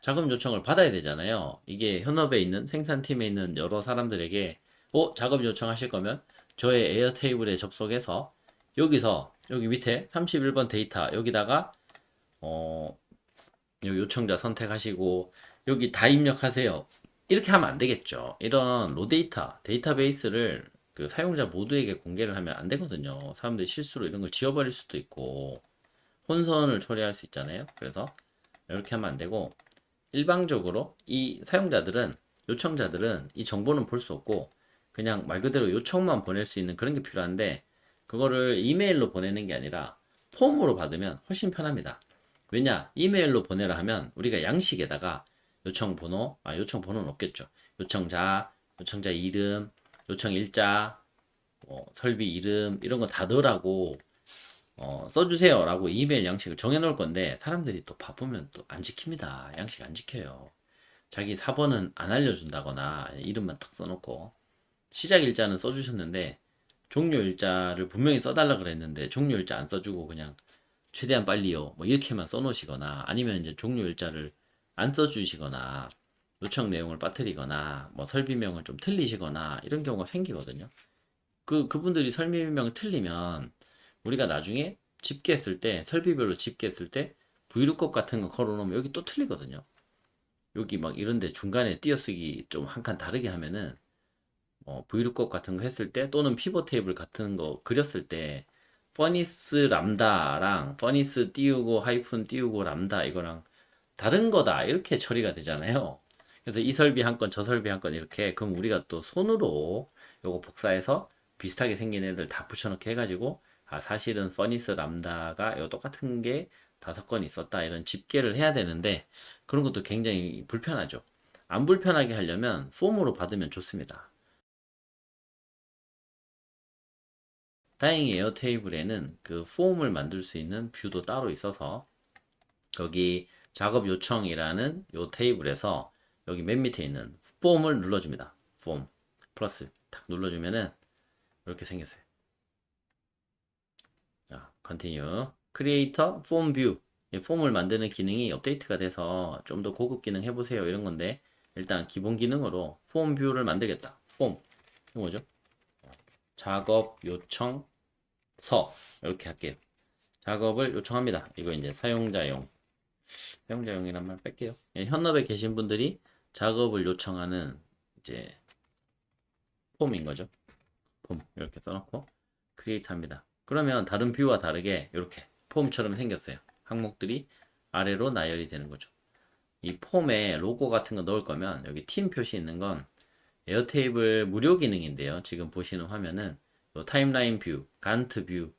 자금 요청을 받아야 되잖아요. 이게 현업에 있는 생산팀에 있는 여러 사람들에게 자금 요청하실 거면 저의 에어테이블에 접속해서 여기서 여기 밑에 31번 데이터 여기다가 어, 여기 요청자 선택하시고 여기 다 입력하세요. 이렇게 하면 안 되겠죠. 이런 로데이터, 데이터베이스를 그 사용자 모두에게 공개를 하면 안 되거든요. 사람들이 실수로 이런 걸 지워버릴 수도 있고 혼선을 초래할 수 있잖아요. 그래서 이렇게 하면 안 되고 일방적으로 이 사용자들은 요청자들은 이 정보는 볼 수 없고 그냥 말 그대로 요청만 보낼 수 있는 그런 게 필요한데 그거를 이메일로 보내는 게 아니라 폼으로 받으면 훨씬 편합니다. 왜냐? 이메일로 보내라 하면 우리가 양식에다가 요청 번호, 요청 번호는 없겠죠. 요청자, 요청자 이름, 요청 일자, 설비 이름 이런 거 다 넣으라고 써주세요 라고 이메일 양식을 정해 놓을 건데 사람들이 또 바쁘면 또 안 지킵니다. 양식 안 지켜요. 자기 4번은 안 알려준다거나 이름만 딱 써놓고 시작 일자는 써주셨는데 종료 일자를 분명히 써달라 그랬는데 종료 일자 안 써주고 그냥 최대한 빨리요 뭐 이렇게만 써놓으시거나 아니면 이제 종료 일자를 안 써주시거나 요청 내용을 빠뜨리거나 뭐 설비명을 좀 틀리시거나 이런 경우가 생기거든요. 그분들이 설비명을 틀리면 우리가 나중에 집계했을 때 설비별로 집계했을 때 브이루컵 같은 거 걸어놓으면 여기 또 틀리거든요. 여기 막 이런데 중간에 띄어쓰기 좀 한 칸 다르게 하면은 브이루컵 같은 거 했을 때 또는 피벗 테이블 같은 거 그렸을 때 퍼니스 람다랑 퍼니스 띄우고 하이픈 띄우고 람다 이거랑 다른 거다 이렇게 처리가 되잖아요. 그래서 이 설비 한 건, 저 설비 한 건 이렇게 그럼 우리가 또 손으로 요거 복사해서 비슷하게 생긴 애들 다 붙여넣기 해가지고 아 사실은 퍼니스 람다가 요 똑같은 게 5건 있었다 이런 집계를 해야 되는데 그런 것도 굉장히 불편하죠. 안 불편하게 하려면 폼으로 받으면 좋습니다. 다행히 에어테이블에는 그 폼을 만들 수 있는 뷰도 따로 있어서 여기 작업 요청이라는 요 테이블에서 여기 맨 밑에 있는 폼을 눌러줍니다. 폼 플러스 탁 눌러주면은 이렇게 생겼어요. 자, 컨티뉴 크리에이터 폼 뷰 폼을 만드는 기능이 업데이트가 돼서 좀 더 고급 기능 해보세요 이런 건데 일단 기본 기능으로 폼 뷰를 만들겠다. 폼 이거 뭐죠? 작업 요청 서 이렇게 할게요. 작업을 요청합니다. 이거 이제 사용자용이란 말 뺄게요. 예, 현업에 계신 분들이 작업을 요청하는 이제 폼인 거죠. 폼 이렇게 써놓고 크리에이트 합니다. 그러면 다른 뷰와 다르게 이렇게 폼처럼 생겼어요. 항목들이 아래로 나열이 되는 거죠. 이 폼에 로고 같은 거 넣을 거면 여기 팀 표시 있는 건 에어테이블 무료 기능인데요. 지금 보시는 화면은 타임라인 뷰, 간트 뷰,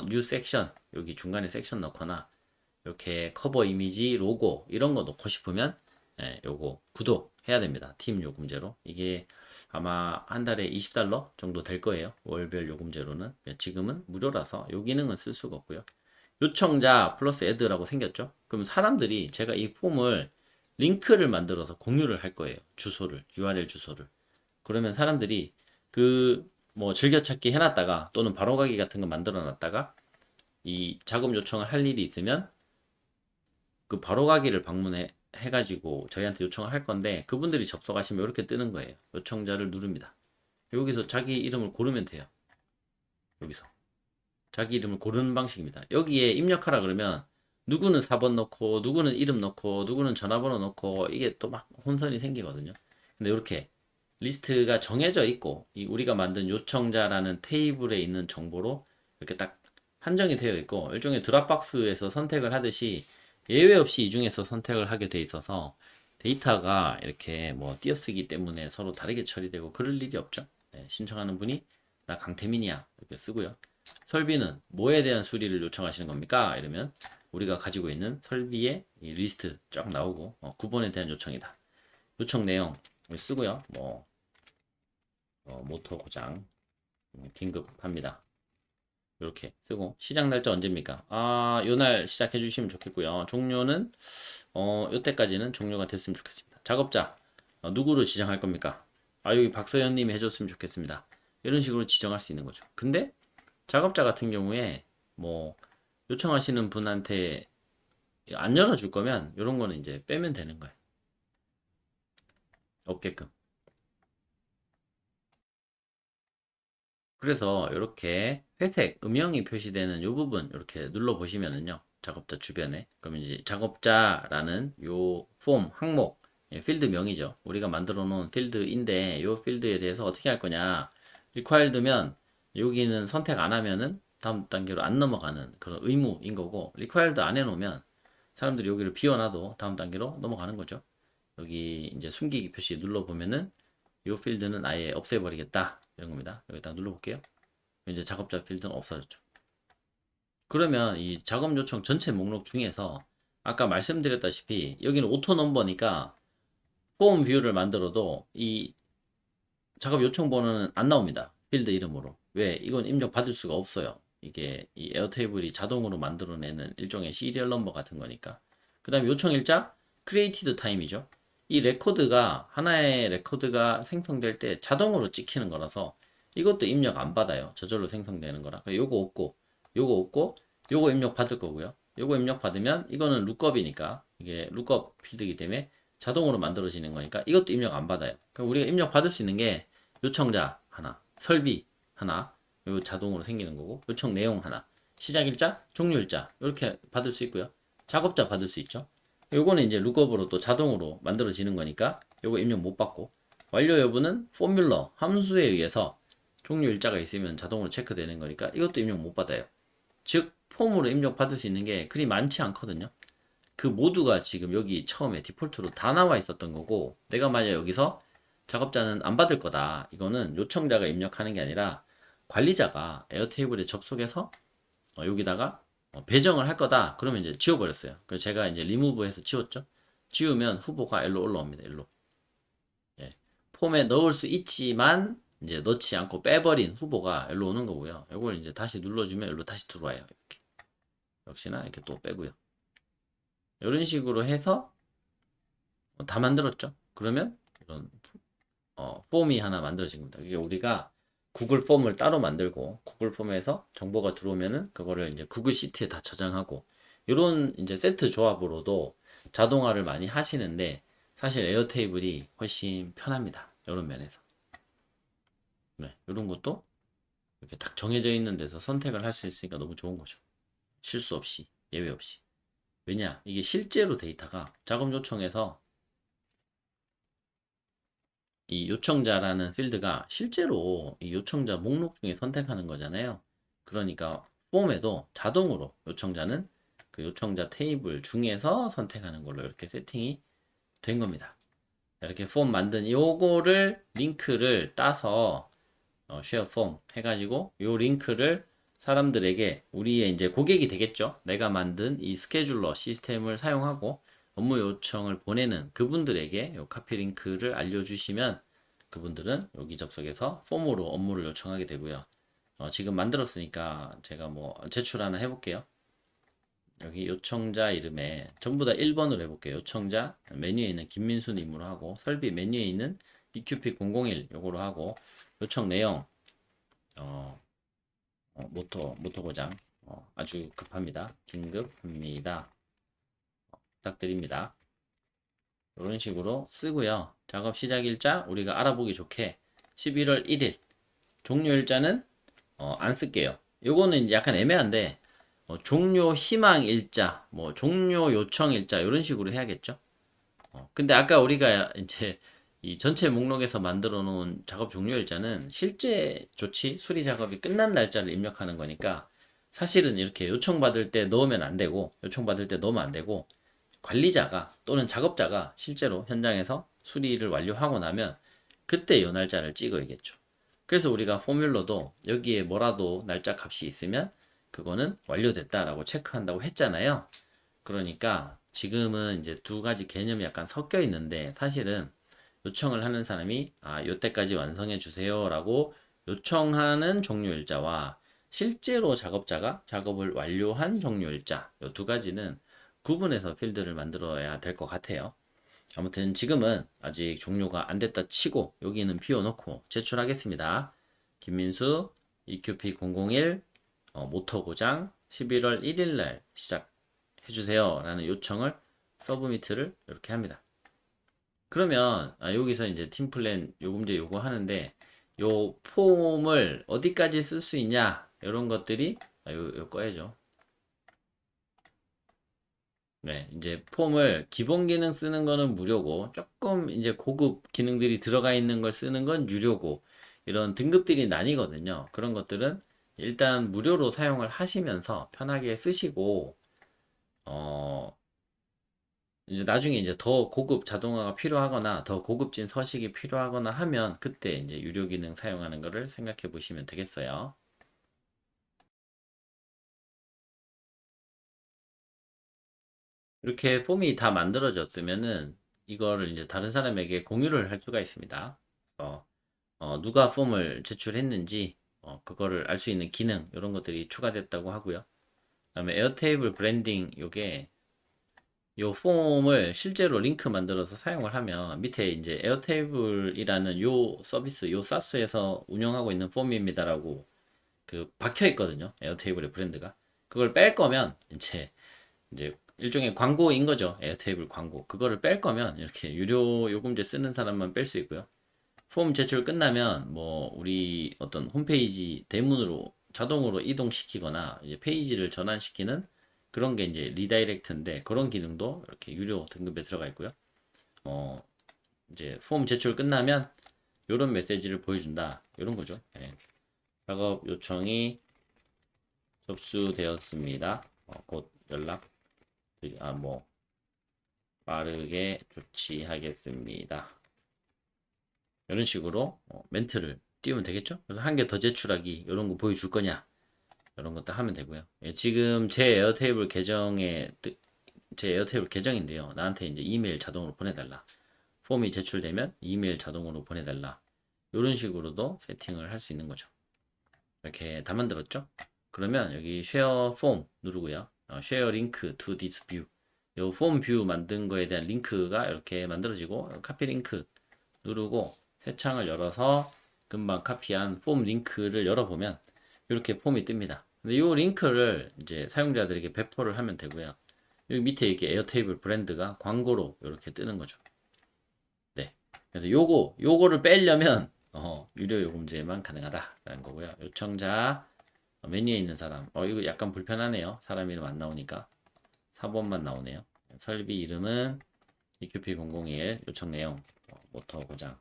뉴 섹션 여기 중간에 섹션 넣거나 이렇게 커버 이미지, 로고 이런 거 넣고 싶으면 요거 구독해야 됩니다. 팀 요금제로. 이게 아마 한 달에 20달러 정도 될 거예요. 월별 요금제로는. 지금은 무료라서 요 기능은 쓸 수가 없고요. 요청자 플러스 애드라고 생겼죠? 그럼 사람들이 제가 이 폼을 링크를 만들어서 공유를 할 거예요. 주소를, URL 주소를. 그러면 사람들이 그 뭐 즐겨찾기 해놨다가 또는 바로가기 같은 거 만들어 놨다가 이 작업 요청을 할 일이 있으면 그 바로가기를 방문해 해가지고 저희한테 요청을 할 건데 그분들이 접속하시면 이렇게 뜨는 거예요. 요청자를 누릅니다. 여기서 자기 이름을 고르면 돼요. 여기서 자기 이름을 고르는 방식입니다. 여기에 입력하라 그러면 누구는 4번 넣고 누구는 이름 넣고 누구는 전화번호 넣고 이게 또 막 혼선이 생기거든요. 근데 이렇게 리스트가 정해져 있고 이 우리가 만든 요청자라는 테이블에 있는 정보로 이렇게 딱 한정이 되어 있고 일종의 드랍박스에서 선택을 하듯이 예외 없이 이 중에서 선택을 하게 돼 있어서 데이터가 이렇게 뭐 띄어쓰기 때문에 서로 다르게 처리되고 그럴 일이 없죠. 네, 신청하는 분이 나 강태민이야 이렇게 쓰고요. 설비는 뭐에 대한 수리를 요청하시는 겁니까? 이러면 우리가 가지고 있는 설비의 이 리스트 쫙 나오고 9번에 대한 요청이다. 요청 내용 쓰고요. 뭐 모터 고장 긴급합니다. 이렇게 쓰고 시작 날짜 언제입니까? 아, 요날 시작해 주시면 좋겠고요. 종료는 요때까지는 종료가 됐으면 좋겠습니다. 작업자 누구로 지정할 겁니까? 아, 여기 박서연 님이 해줬으면 좋겠습니다. 이런 식으로 지정할 수 있는 거죠. 근데 작업자 같은 경우에 뭐 요청하시는 분한테 안 열어줄 거면 이런 거는 이제 빼면 되는 거예요. 없게끔. 그래서 이렇게 회색 음영이 표시되는 이 부분 이렇게 눌러 보시면은요. 작업자 주변에 그러면 이제 작업자라는 요 폼 항목 필드명이죠. 우리가 만들어 놓은 필드인데 요 필드에 대해서 어떻게 할 거냐. required면 여기는 선택 안 하면은 다음 단계로 안 넘어가는 그런 의무인 거고 required 안 해놓으면 사람들이 여기를 비워놔도 다음 단계로 넘어가는 거죠. 여기 이제 숨기기 표시 눌러 보면은 이 필드는 아예 없애버리겠다 이런 겁니다. 여기다 눌러볼게요. 이제 작업자 필드는 없어졌죠. 그러면 이 작업 요청 전체 목록 중에서 아까 말씀드렸다시피 여기는 오토 넘버니까 폼 뷰를 만들어도 이 작업 요청 번호는 안 나옵니다. 필드 이름으로. 왜? 이건 입력 받을 수가 없어요. 이게 이 에어테이블이 자동으로 만들어내는 일종의 시리얼 넘버 같은 거니까. 그 다음에 요청 일자 created time이죠. 이 레코드가 하나의 레코드가 생성될 때 자동으로 찍히는 거라서 이것도 입력 안 받아요. 저절로 생성되는 거라. 요거 없고 요거 없고 요거 입력 받을 거고요. 요거 입력 받으면 이거는 룩업이니까 이게 룩업 필드이기 때문에 자동으로 만들어지는 거니까 이것도 입력 안 받아요. 그럼 우리가 입력 받을 수 있는 게 요청자 하나, 설비 하나, 요 자동으로 생기는 거고 요청 내용 하나, 시작일자, 종료일자 이렇게 받을 수 있고요. 작업자 받을 수 있죠. 요거는 이제 룩업으로 또 자동으로 만들어지는 거니까 요거 입력 못 받고 완료 여부는 포뮬러 함수에 의해서 종료일자가 있으면 자동으로 체크되는 거니까 이것도 입력 못 받아요. 즉 폼으로 입력 받을 수 있는 게 그리 많지 않거든요. 그 모두가 지금 여기 처음에 디폴트로 다 나와 있었던 거고 내가 만약 여기서 작업자는 안 받을 거다. 이거는 요청자가 입력하는 게 아니라 관리자가 에어테이블에 접속해서 여기다가 배정을 할 거다. 그러면 이제 지워버렸어요. 그래서 제가 이제 리무브해서 지웠죠. 지우면 후보가 일로 올라옵니다. 일로. 예. 폼에 넣을 수 있지만 이제 넣지 않고 빼버린 후보가 일로 오는 거고요. 이걸 이제 다시 눌러주면 일로 다시 들어와요. 이렇게. 역시나 이렇게 또 빼고요. 이런 식으로 해서 다 만들었죠. 그러면 이런 폼이 하나 만들어진 겁니다. 이게 우리가 구글 폼을 따로 만들고 구글 폼에서 정보가 들어오면은 그거를 이제 구글 시트에 다 저장하고 이런 이제 세트 조합으로도 자동화를 많이 하시는데 사실 에어테이블이 훨씬 편합니다. 이런 면에서. 네, 이런 것도 이렇게 딱 정해져 있는 데서 선택을 할 수 있으니까 너무 좋은 거죠. 실수 없이, 예외 없이. 왜냐? 이게 실제로 데이터가 작업 요청에서 이 요청자라는 필드가 실제로 이 요청자 목록 중에 선택하는 거잖아요. 그러니까 폼에도 자동으로 요청자는 그 요청자 테이블 중에서 선택하는 걸로 이렇게 세팅이 된 겁니다. 이렇게 폼 만든 요거를 링크를 따서 쉐어 폼 해가지고 요 링크를 사람들에게 우리의 이제 고객이 되겠죠. 내가 만든 이 스케줄러 시스템을 사용하고 업무 요청을 보내는 그분들에게 요 카피 링크를 알려주시면 그분들은 여기 접속해서 폼으로 업무를 요청하게 되고요. 지금 만들었으니까 제가 뭐 제출 하나 해볼게요. 여기 요청자 이름에 전부 다 1번으로 해볼게요. 요청자 메뉴에 있는 김민수님으로 하고 설비 메뉴에 있는 EQP001 요거로 하고 요청 내용 어, 모터 고장 아주 급합니다. 긴급합니다. 부탁드립니다. 이런 식으로 쓰고요. 작업 시작 일자 우리가 알아보기 좋게 11월 1일 종료 일자는 안 쓸게요. 요거는 약간 애매한데 종료 희망 일자, 뭐 종료 요청 일자 이런 식으로 해야겠죠. 근데 아까 우리가 이제 이 전체 목록에서 만들어 놓은 작업 종료 일자는 실제 조치 수리 작업이 끝난 날짜를 입력하는 거니까 사실은 이렇게 요청받을 때 넣으면 안 되고 요청받을 때 넣으면 안 되고 관리자가 또는 작업자가 실제로 현장에서 수리를 완료하고 나면 그때 요 날짜를 찍어야겠죠. 그래서 우리가 포뮬러도 여기에 뭐라도 날짜 값이 있으면 그거는 완료됐다라고 체크한다고 했잖아요. 그러니까 지금은 이제 두 가지 개념이 약간 섞여 있는데 사실은 요청을 하는 사람이 요때까지 완성해 주세요라고 요청하는 종료일자와 실제로 작업자가 작업을 완료한 종료일자 요 두 가지는 구분해서 필드를 만들어야 될 것 같아요. 아무튼 지금은 아직 종료가 안 됐다 치고 여기는 비워놓고 제출하겠습니다. 김민수 EQP001 모터 고장 11월 1일 날 시작해주세요 라는 요청을 서브미트를 이렇게 합니다. 그러면 여기서 이제 팀플랜 요금제 요구하는데 요 폼을 어디까지 쓸 수 있냐 이런 것들이 요 꺼야죠. 네, 이제 폼을 기본 기능 쓰는 거는 무료고 조금 이제 고급 기능들이 들어가 있는 걸 쓰는 건 유료고 이런 등급들이 나뉘거든요. 그런 것들은 일단 무료로 사용을 하시면서 편하게 쓰시고 어 이제 나중에 이제 더 고급 자동화가 필요하거나 더 고급진 서식이 필요하거나 하면 그때 이제 유료 기능 사용하는 거를 생각해 보시면 되겠어요. 이렇게 폼이 다 만들어졌으면은 이거를 이제 다른 사람에게 공유를 할 수가 있습니다. 누가 폼을 제출했는지 그거를 알 수 있는 기능 이런 것들이 추가됐다고 하고요. 그다음에 에어테이블 브랜딩 요게 요 폼을 실제로 링크 만들어서 사용을 하면 밑에 이제 에어테이블이라는 요 서비스, 요 사스에서 운영하고 있는 폼입니다라고 그 박혀 있거든요. 에어테이블의 브랜드가. 그걸 뺄 거면 이제 일종의 광고인 거죠. 에어테이블 광고. 그거를 뺄 거면 이렇게 유료 요금제 쓰는 사람만 뺄 수 있고요. 폼 제출 끝나면 뭐 우리 어떤 홈페이지 대문으로 자동으로 이동시키거나 이제 페이지를 전환시키는 그런 게 이제 리다이렉트인데 그런 기능도 이렇게 유료 등급에 들어가 있고요. 어 이제 폼 제출 끝나면 이런 메시지를 보여준다. 이런 거죠. 예. 작업 요청이 접수되었습니다. 곧 연락 뭐 빠르게 조치하겠습니다. 이런 식으로 멘트를 띄우면 되겠죠? 그래서 한 개 더 제출하기 이런 거 보여줄 거냐? 이런 것도 하면 되고요. 예, 지금 제 에어테이블 계정인데요. 나한테 이제 이메일 자동으로 보내달라. 폼이 제출되면 이메일 자동으로 보내달라. 이런 식으로도 세팅을 할 수 있는 거죠. 이렇게 다 만들었죠? 그러면 여기 쉐어 폼 누르고요. 쉐어 링크 to this view. 요 폼 뷰 만든 거에 대한 링크가 이렇게 만들어지고 카피 링크 누르고 새 창을 열어서 금방 카피한 폼 링크를 열어보면 이렇게 폼이 뜹니다. 근데 이 링크를 이제 사용자들에게 배포를 하면 되고요. 여기 밑에 이렇게 에어테이블 브랜드가 광고로 이렇게 뜨는 거죠. 네. 그래서 요거를 빼려면 유료 요금제만 가능하다라는 거고요. 요청자 메뉴에 있는 사람. 이거 약간 불편하네요. 사람 이름 안 나오니까 4번만 나오네요. 설비 이름은 EQP001 요청 내용 모터 고장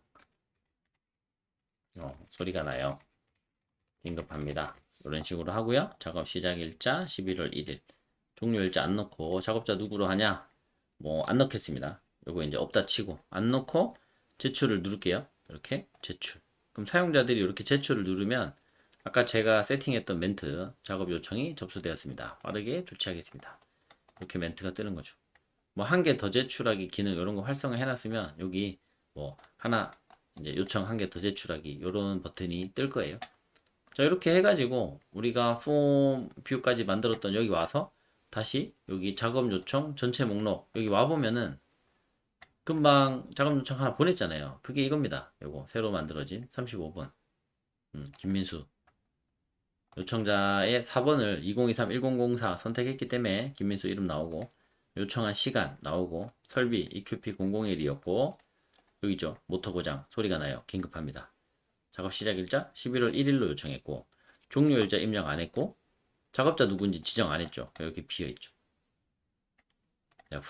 소리가 나요. 긴급합니다. 이런 식으로 하고요. 작업 시작 일자 11월 1일 종료 일자 안 넣고 작업자 누구로 하냐? 뭐 안 넣겠습니다. 요거 이제 없다 치고 안 넣고 제출을 누를게요. 이렇게 제출. 그럼 사용자들이 이렇게 제출을 누르면 아까 제가 세팅했던 멘트 작업 요청이 접수되었습니다. 빠르게 조치하겠습니다. 이렇게 멘트가 뜨는 거죠. 뭐 한 개 더 제출하기 기능 이런 거 활성화 해놨으면 여기 뭐 하나 이제 요청 한 개 더 제출하기 이런 버튼이 뜰 거예요. 자 이렇게 해가지고 우리가 폼 뷰까지 만들었던 여기 와서 다시 여기 작업 요청 전체 목록 여기 와 보면은 금방 작업 요청 하나 보냈잖아요. 그게 이겁니다. 요거 새로 만들어진 35번 김민수 요청자의 4번을 2023-1004 선택했기 때문에 김민수 이름 나오고 요청한 시간 나오고 설비 EQP001이었고 여기 있죠. 모터 고장 소리가 나요. 긴급합니다. 작업 시작 일자 11월 1일로 요청했고 종료 일자 입력 안 했고 작업자 누군지 지정 안 했죠. 이렇게 비어 있죠.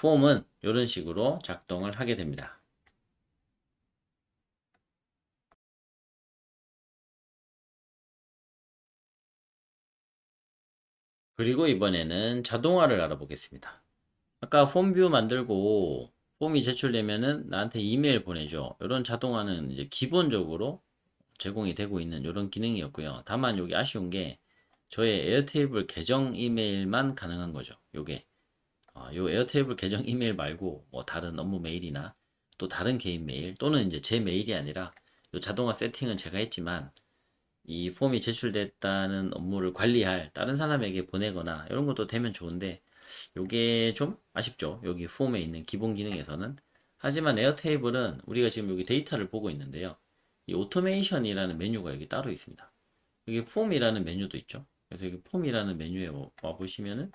폼은 이런 식으로 작동을 하게 됩니다. 그리고 이번에는 자동화를 알아보겠습니다. 아까 폼뷰 만들고 폼이 제출되면은 나한테 이메일 보내줘. 이런 자동화는 이제 기본적으로 제공이 되고 있는 이런 기능이었고요. 다만 여기 아쉬운 게 저의 에어테이블 계정 이메일만 가능한 거죠. 요게 요 에어테이블 계정 이메일 말고 뭐 다른 업무 메일이나 또 다른 개인 메일 또는 이제 제 메일이 아니라 요 자동화 세팅은 제가 했지만 이 폼이 제출됐다는 업무를 관리할 다른 사람에게 보내거나 이런 것도 되면 좋은데 요게 좀 아쉽죠. 여기 폼에 있는 기본 기능에서는. 하지만 에어테이블은 우리가 지금 여기 데이터를 보고 있는데요. 이 오토메이션이라는 메뉴가 여기 따로 있습니다. 여기 폼이라는 메뉴도 있죠. 그래서 여기 폼이라는 메뉴에 와 보시면은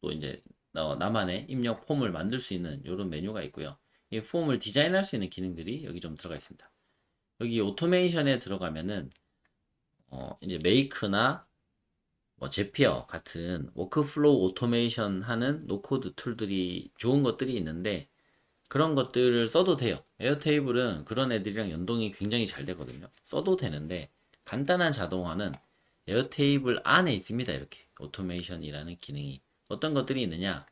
또 이제 나만의 입력 폼을 만들 수 있는 이런 메뉴가 있고요. 이 폼을 디자인할 수 있는 기능들이 여기 좀 들어가 있습니다. 여기 오토메이션에 들어가면은 이제 메이크나 뭐 제피어 같은 워크플로우 오토메이션 하는 노코드 툴들이 좋은 것들이 있는데 그런 것들을 써도 돼요. 에어테이블은 그런 애들이랑 연동이 굉장히 잘 되거든요. 써도 되는데 간단한 자동화는 에어테이블 안에 있습니다. 이렇게 오토메이션이라는 기능이 어떤 것들이 있느냐?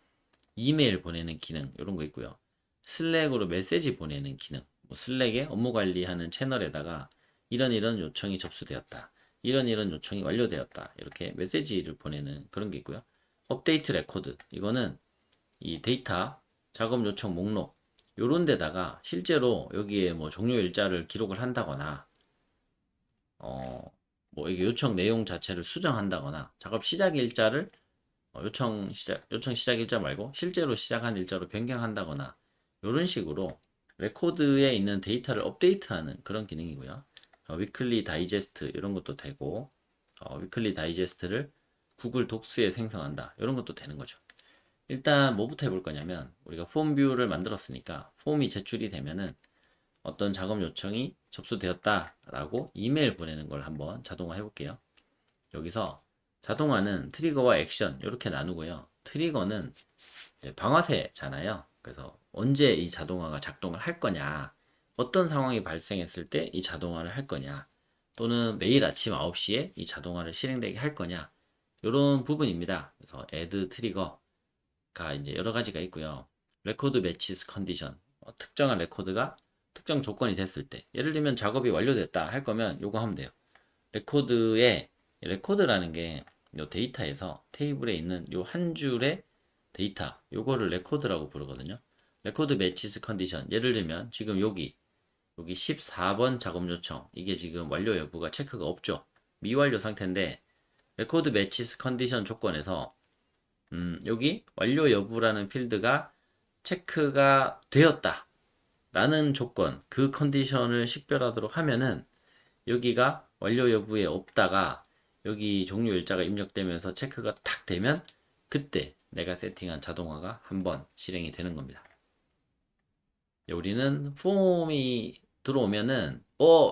이메일 보내는 기능 이런 거 있고요. 슬랙으로 메시지 보내는 기능. 뭐 슬랙에 업무 관리하는 채널에다가 이런 요청이 접수되었다. 이런 요청이 완료되었다. 이렇게 메시지를 보내는 그런 게 있고요. 업데이트 레코드. 이거는 이 데이터 작업 요청 목록 요런 데다가 실제로 여기에 뭐 종료 일자를 기록을 한다거나 뭐 이게 요청 내용 자체를 수정한다거나 작업 시작 일자를 요청 시작 일자 말고 실제로 시작한 일자로 변경한다거나 이런 식으로 레코드에 있는 데이터를 업데이트하는 그런 기능이고요. 위클리 다이제스트 이런 것도 되고 위클리 다이제스트를 구글 독스에 생성한다 이런 것도 되는 거죠. 일단 뭐부터 해볼 거냐면 우리가 폼 뷰를 만들었으니까 폼이 제출이 되면은 어떤 작업 요청이 접수되었다라고 이메일 보내는 걸 한번 자동화 해볼게요. 여기서 자동화는 트리거와 액션 이렇게 나누고요. 트리거는 방아쇠잖아요. 그래서 언제 이 자동화가 작동을 할 거냐, 어떤 상황이 발생했을 때 이 자동화를 할 거냐, 또는 매일 아침 9시에 이 자동화를 실행되게 할 거냐, 이런 부분입니다. 그래서 add 트리거가 이제 여러 가지가 있고요. 레코드 매치스 컨디션, 특정한 레코드가 특정 조건이 됐을 때, 예를 들면 작업이 완료됐다 할 거면 요거 하면 돼요. 레코드라는 게 요 데이터에서 테이블에 있는 요 한 줄의 데이터 요거를 레코드라고 부르거든요. 레코드 매치스 컨디션 예를 들면 지금 여기 14번 작업 요청 이게 지금 완료 여부가 체크가 없죠. 미완료 상태인데 레코드 매치스 컨디션 조건에서 여기 완료 여부라는 필드가 체크가 되었다 라는 조건 그 컨디션을 식별하도록 하면은 여기가 완료 여부에 없다가 여기 종료 일자가 입력되면서 체크가 탁 되면 그때 내가 세팅한 자동화가 한번 실행이 되는 겁니다. 우리는 폼이 들어오면은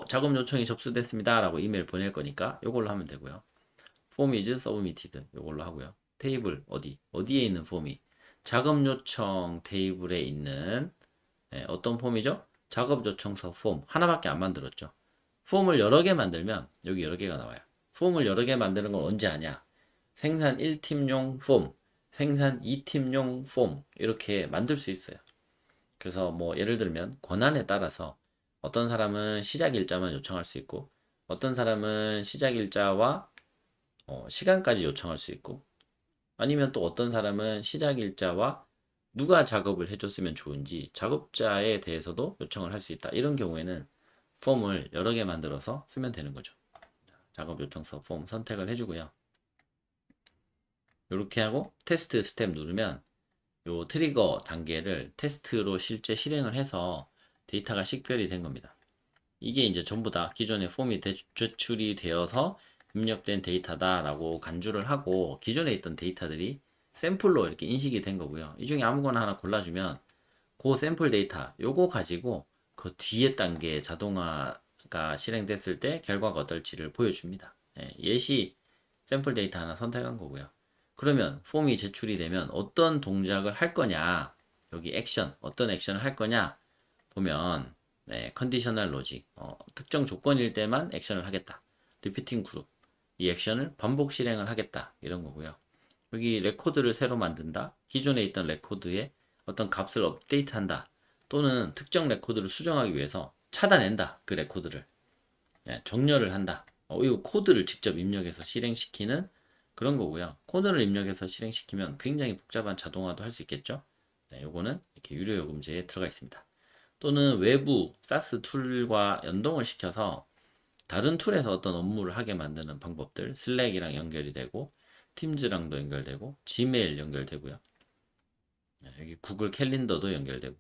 작업 요청이 접수됐습니다 라고 이메일 보낼 거니까 이걸로 하면 되고요. Form is submitted 이걸로 하고요. 테이블 어디에 있는 폼이 작업 요청 테이블에 있는 어떤 폼이죠? 작업 요청서 폼 하나밖에 안 만들었죠. 폼을 여러 개 만들면 여기 여러 개가 나와요. 폼을 여러 개 만드는 건 언제 하냐? 생산 1팀용 폼, 생산 2팀용 폼 이렇게 만들 수 있어요. 그래서 뭐 예를 들면 권한에 따라서 어떤 사람은 시작 일자만 요청할 수 있고 어떤 사람은 시작 일자와 시간까지 요청할 수 있고 아니면 또 어떤 사람은 시작 일자와 누가 작업을 해줬으면 좋은지 작업자에 대해서도 요청을 할 수 있다. 이런 경우에는 폼을 여러 개 만들어서 쓰면 되는 거죠. 작업 요청서 폼 선택을 해주고요. 이렇게 하고 테스트 스텝 누르면 요 트리거 단계를 테스트로 실제 실행을 해서 데이터가 식별이 된 겁니다. 이게 이제 전부 다 기존의 폼이 제출이 되어서 입력된 데이터다라고 간주를 하고 기존에 있던 데이터들이 샘플로 이렇게 인식이 된 거고요. 이 중에 아무거나 하나 골라주면 그 샘플 데이터 요거 가지고 그 뒤에 단계 자동화가 실행됐을 때 결과가 어떨지를 보여줍니다. 예시 샘플 데이터 하나 선택한 거고요. 그러면 폼이 제출이 되면 어떤 동작을 할 거냐 여기 액션 어떤 액션을 할 거냐 보면 컨디셔널 로직 특정 조건일 때만 액션을 하겠다. 리피팅 그룹 이 액션을 반복 실행을 하겠다 이런 거고요. 여기 레코드를 새로 만든다. 기존에 있던 레코드에 어떤 값을 업데이트한다. 또는 특정 레코드를 수정하기 위해서 차단한다. 그 레코드를 정렬을 한다. 이 코드를 직접 입력해서 실행시키는 그런 거고요. 코드를 입력해서 실행시키면 굉장히 복잡한 자동화도 할 수 있겠죠. 요거는 이렇게 유료 요금제에 들어가 있습니다. 또는 외부 사스 툴과 연동을 시켜서 다른 툴에서 어떤 업무를 하게 만드는 방법들 슬랙이랑 연결이 되고 팀즈랑도 연결되고 지메일 연결되고요. 여기 구글 캘린더도 연결되고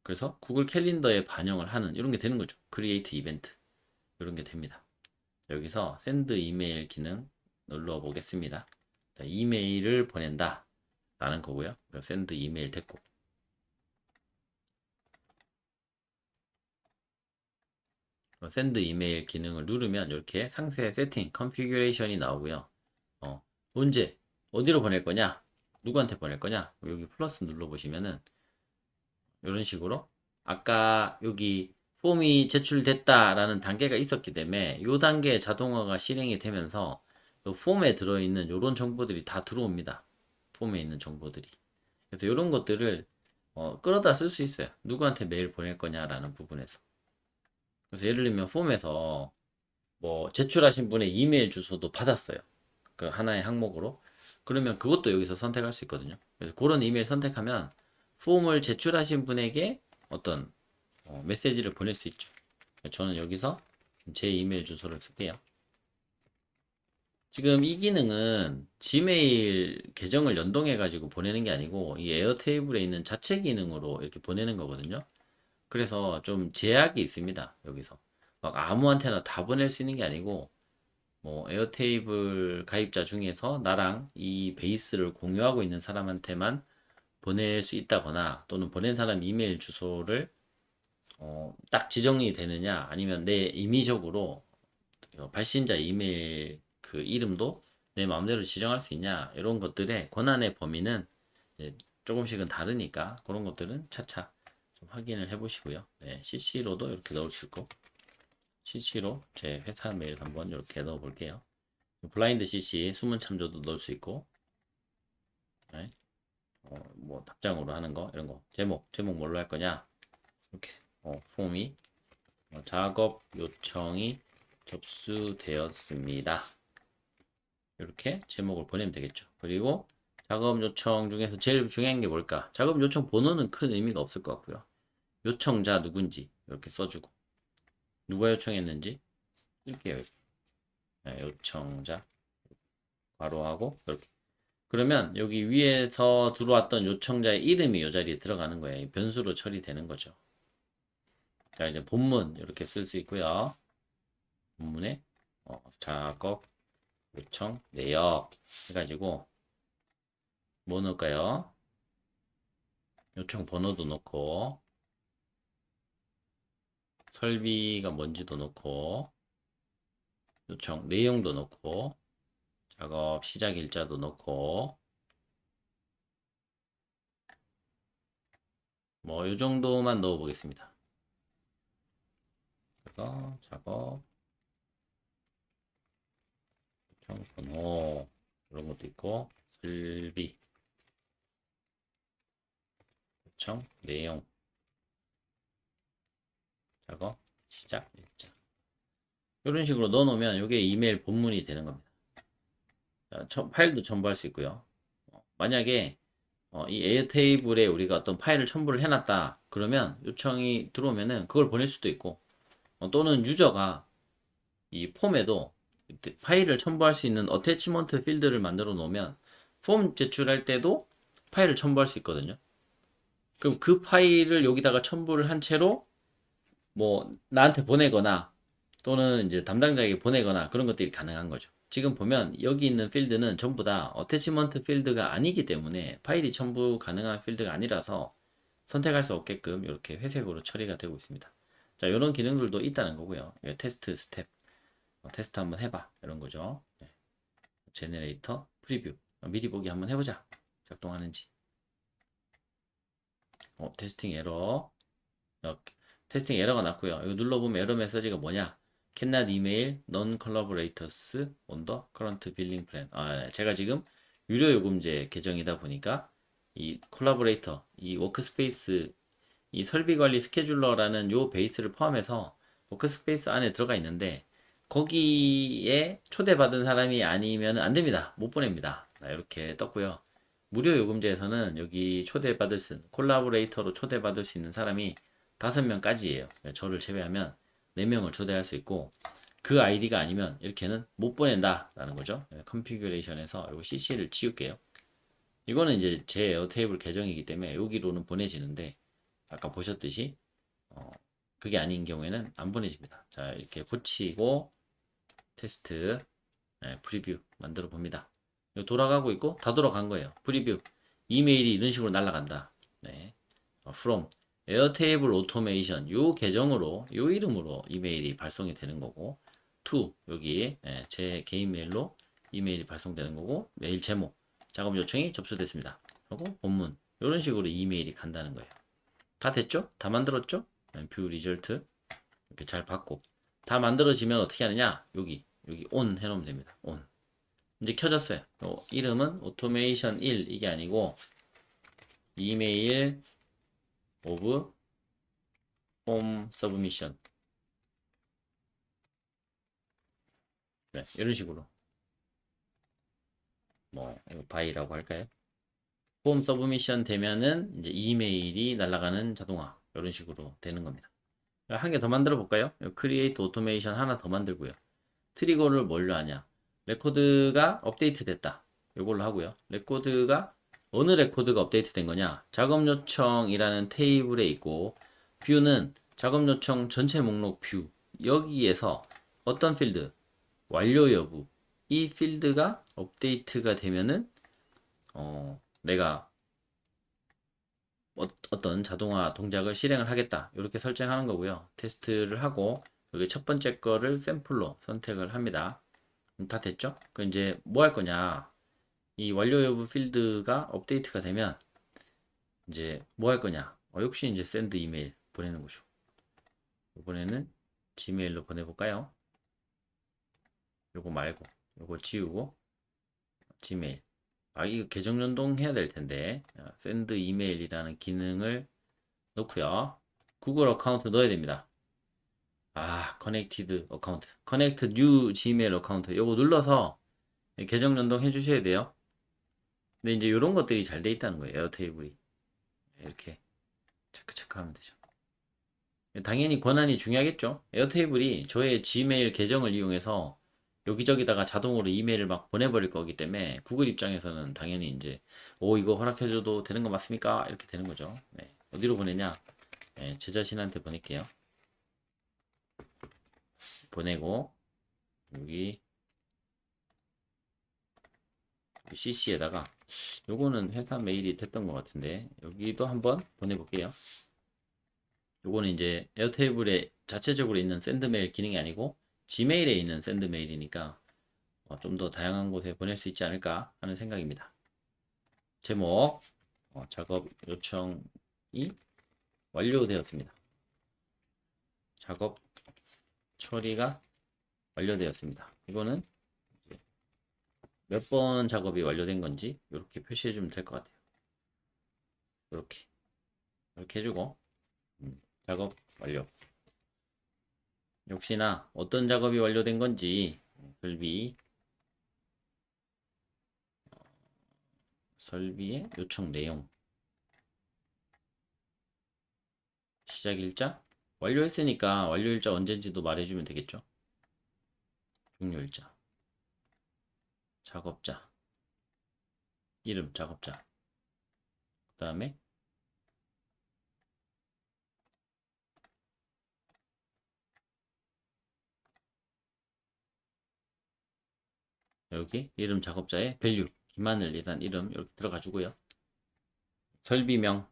그래서 구글 캘린더에 반영을 하는 이런 게 되는 거죠. 크리에이트 이벤트 이런 게 됩니다. 여기서 샌드 이메일 기능 눌러 보겠습니다. 이메일을 보낸다 라는 거고요. 샌드 이메일 됐고 샌드 이메일 기능을 누르면 이렇게 상세 세팅 컨피규레이션이 나오고요. 언제 어디로 보낼 거냐 누구한테 보낼 거냐 여기 플러스 눌러 보시면은 이런 식으로 아까 여기 폼이 제출됐다라는 단계가 있었기 때문에 이 단계에 자동화가 실행이 되면서 이 폼에 들어있는 이런 정보들이 다 들어옵니다. 폼에 있는 정보들이. 그래서 이런 것들을 끌어다 쓸 수 있어요. 누구한테 메일 보낼 거냐라는 부분에서. 그래서 예를 들면 폼에서 뭐 제출하신 분의 이메일 주소도 받았어요. 그 하나의 항목으로. 그러면 그것도 여기서 선택할 수 있거든요. 그래서 그런 이메일 선택하면 폼을 제출하신 분에게 어떤 메시지를 보낼 수 있죠. 저는 여기서 제 이메일 주소를 쓸게요. 지금 이 기능은 지메일 계정을 연동해 가지고 보내는 게 아니고 이 에어테이블에 있는 자체 기능으로 이렇게 보내는 거거든요. 그래서 좀 제약이 있습니다. 여기서 막 아무한테나 다 보낼 수 있는 게 아니고 뭐 에어테이블 가입자 중에서 나랑 이 베이스를 공유하고 있는 사람한테만 보낼 수 있다거나 또는 보낸 사람 이메일 주소를 딱 지정이 되느냐 아니면 내 임의적으로 발신자 이메일 그 이름도 내 마음대로 지정할 수 있냐 이런 것들의 권한의 범위는 이제 조금씩은 다르니까 그런 것들은 차차 좀 확인을 해 보시고요. 네, CC로도 이렇게 넣을 수 있고 CC로 제 회사 메일 한번 이렇게 넣어 볼게요. 블라인드 CC 숨은 참조도 넣을 수 있고 네, 뭐 답장으로 하는 거 이런 거 제목 뭘로 할 거냐 이렇게 폼이 작업 요청이 접수되었습니다. 이렇게 제목을 보내면 되겠죠. 그리고 작업 요청 중에서 제일 중요한 게 뭘까? 작업 요청 번호는 큰 의미가 없을 것 같고요. 요청자 누군지 이렇게 써주고 누가 요청했는지 쓸게요. 네, 요청자 괄호하고 이렇게 그러면 여기 위에서 들어왔던 요청자의 이름이 이 자리에 들어가는 거예요. 변수로 처리되는 거죠. 자 이제 본문 이렇게 쓸 수 있고요. 본문에 작업 요청 내역 해가지고 뭐 넣을까요? 요청 번호도 넣고 설비가 뭔지도 넣고 요청 내용도 넣고 작업 시작 일자도 넣고 뭐 요 정도만 넣어 보겠습니다. 그래서 작업 요청 번호 이런 것도 있고 설비 요청 내용 작업 시작 일자 이런 식으로 넣어 놓으면 이게 이메일 본문이 되는 겁니다. 자, 파일도 첨부할 수 있고요. 만약에 이 에어테이블에 우리가 어떤 파일을 첨부를 해놨다 그러면 요청이 들어오면은 그걸 보낼 수도 있고 또는 유저가 이 폼에도 파일을 첨부할 수 있는 어태치먼트 필드를 만들어 놓으면 폼 제출할 때도 파일을 첨부할 수 있거든요. 그럼 그 파일을 여기다가 첨부를 한 채로 뭐 나한테 보내거나 또는 이제 담당자에게 보내거나 그런 것들이 가능한 거죠. 지금 보면 여기 있는 필드는 전부 다 어태치먼트 필드가 아니기 때문에 파일이 첨부 가능한 필드가 아니라서 선택할 수 없게끔 이렇게 회색으로 처리가 되고 있습니다. 자, 이런 기능들도 있다는 거고요. 테스트 스텝, 테스트 한번 해봐 이런 거죠. 네. 제네레이터 프리뷰 미리 보기 한번 해보자 작동하는지. 테스팅 에러 테스팅 에러가 났고요. 이거 눌러보면 에러 메시지가 뭐냐? Cannot email non-collaborators on the current billing plan. 네. 제가 지금 유료 요금제 계정이다 보니까 이 콜라보레이터, 이 워크스페이스, 이 설비 관리 스케줄러라는 요 베이스를 포함해서 워크스페이스 안에 들어가 있는데 거기에 초대받은 사람이 아니면 안 됩니다. 못 보냅니다. 이렇게 떴고요. 무료 요금제에서는 여기 초대받을 수, 콜라보레이터로 초대받을 수 있는 사람이 5명까지예요. 저를 제외하면 4명을 초대할 수 있고 그 아이디가 아니면 이렇게는 못 보낸다 라는 거죠. 컨피규레이션에서 이거 CC를 지울게요. 이거는 이제 제 에어테이블 계정이기 때문에 여기로는 보내지는데 아까 보셨듯이 그게 아닌 경우에는 안 보내집니다. 자 이렇게 붙이고 테스트 프리뷰 만들어 봅니다. 돌아가고 있고 다 돌아간 거예요. 프리뷰 이메일이 이런 식으로 날아간다. 네. from 에어테이블 오토메이션 요 계정으로 요 이름으로 이메일이 발송이 되는 거고 to 여기 제 개인 메일로 이메일이 발송되는 거고 메일 제목 작업 요청이 접수됐습니다. 그리고 본문 이런 식으로 이메일이 간다는 거예요. 다 됐죠? 다 만들었죠? 뷰 리절트 이렇게 잘 받고 다 만들어지면 어떻게 하느냐? 여기 온 해놓으면 됩니다. 온 이제 켜졌어요. 이름은 오토메이션 1 이게 아니고 이메일 오브 폼 서브미션 네, 이런 식으로 뭐 바이라고 할까요? 폼 서브미션 되면은 이제 이메일이 날아가는 자동화 이런 식으로 되는 겁니다. 한 개 더 만들어 볼까요? 크리에이트 오토메이션 하나 더 만들고요. 트리거를 뭘로 하냐? 레코드가 업데이트 됐다. 이걸로 하고요. 레코드가 어느 레코드가 업데이트 된 거냐? 작업 요청이라는 테이블에 있고 뷰는 작업 요청 전체 목록 뷰. 여기에서 어떤 필드? 완료 여부. 이 필드가 업데이트가 되면은 내가 어떤 자동화 동작을 실행을 하겠다. 이렇게 설정하는 거고요. 테스트를 하고 여기 첫 번째 거를 샘플로 선택을 합니다. 다 됐죠? 그 이제 뭐 할 거냐? 이 완료 여부 필드가 업데이트가 되면 이제 뭐 할 거냐? 역시 이제 샌드 이메일 보내는 거죠. 이번에는 지메일로 보내볼까요? 요거 말고 요거 지우고 지메일. 이거 계정 연동해야 될 텐데 샌드 이메일이라는 기능을 넣고요. 구글 어카운트 넣어야 됩니다. 커넥티드 어카운트, 커넥트 뉴 지메일 어카운트 요거 눌러서 계정 연동 해주셔야 돼요. 근데 이제 이런 것들이 잘 돼 있다는 거예요. 에어테이블이 이렇게 체크하면 되죠. 당연히 권한이 중요하겠죠. 에어테이블이 저의 지메일 계정을 이용해서 여기저기다가 자동으로 이메일을 막 보내버릴 거기 때문에 구글 입장에서는 당연히 이제 이거 허락해줘도 되는 거 맞습니까? 이렇게 되는 거죠. 네. 어디로 보내냐? 네, 제 자신한테 보낼게요. 보내고 여기 CC에다가 요거는 회사 메일이 됐던 것 같은데 여기도 한번 보내볼게요. 요거는 이제 에어테이블에 자체적으로 있는 샌드메일 기능이 아니고 지메일에 있는 샌드메일이니까 좀 더 다양한 곳에 보낼 수 있지 않을까 하는 생각입니다. 제목 작업 요청이 완료되었습니다. 작업 처리가 완료되었습니다. 이거는 몇 번 작업이 완료된 건지 이렇게 표시해 주면 될 것 같아요. 이렇게 해주고 작업 완료. 역시나 어떤 작업이 완료된 건지 설비의 요청 내용, 시작 일자, 완료했으니까 완료 일자 언제인지도 말해주면 되겠죠. 종료 일자, 작업자, 이름 작업자, 그 다음에 여기 이름 작업자의 밸류 김하늘이란 이름 이렇게 들어가 주고요. 설비명